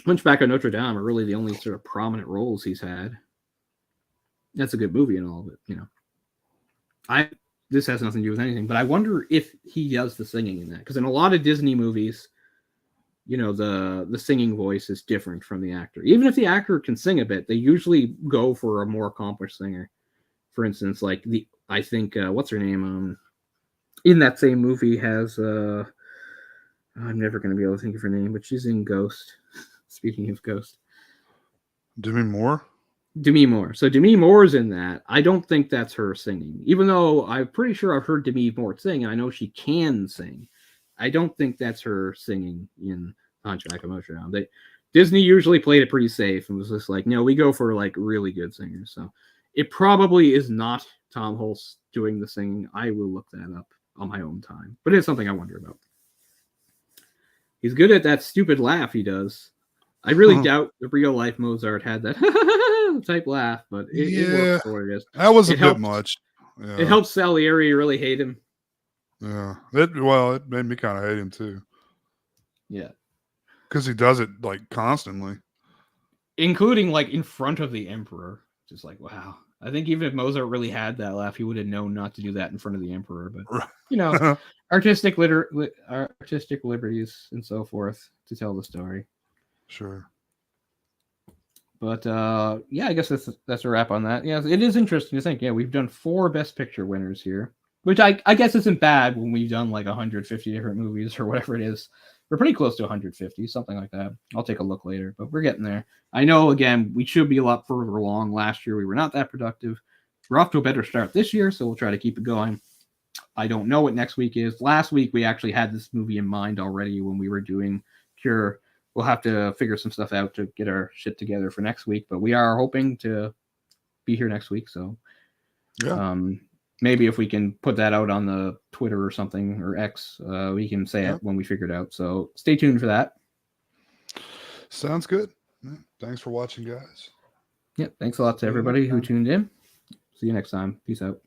Hunchback of Notre Dame are really the only sort of prominent roles he's had. That's a good movie and all, but you know, this has nothing to do with anything. But I wonder if he does the singing in that, because in a lot of Disney movies, you know, the singing voice is different from the actor. Even if the actor can sing a bit, they usually go for a more accomplished singer. For instance, like I think what's her name? In that same movie has I'm never going to be able to think of her name, but she's in Ghost. Speaking of Ghost, Demi Moore. So Demi Moore's in that. I don't think that's her singing, even though I'm pretty sure I've heard Demi Moore sing. I know she can sing. I don't think that's her singing in Hunchback of Notre Dame. Disney usually played it pretty safe and was just like, no, we go for like really good singers. So it probably is not Tom Holtz doing the singing. I will look that up on my own time, but it's something I wonder about. He's good at that stupid laugh he does. I really doubt the real life Mozart had that type laugh, but it works for what it is. That was a bit much. Yeah. It helps Salieri really hate him. Yeah. It made me kind of hate him too. Yeah. Because he does it like constantly. Including like in front of the emperor. Just like, wow. I think even if Mozart really had that laugh, he would have known not to do that in front of the emperor. But, you know, artistic liberties and so forth to tell the story. Sure. But, yeah, I guess that's a wrap on that. Yeah, it is interesting to think. Yeah, we've done 4 Best Picture winners here, which I guess isn't bad when we've done like 150 different movies or whatever it is. We're pretty close to 150, something like that. I'll take a look later, but we're getting there. I know, again, we should be a lot further along. Last year, we were not that productive. We're off to a better start this year, so we'll try to keep it going. I don't know what next week is. Last week we actually had this movie in mind already when we were doing Cure. We'll have to figure some stuff out to get our shit together for next week, but we are hoping to be here next week. So maybe if we can put that out on the Twitter or something, or X, we can say it when we figure it out. So stay tuned for that. Sounds good. Thanks for watching, guys. Thanks a lot to everybody who tuned in. See you next time. Peace out.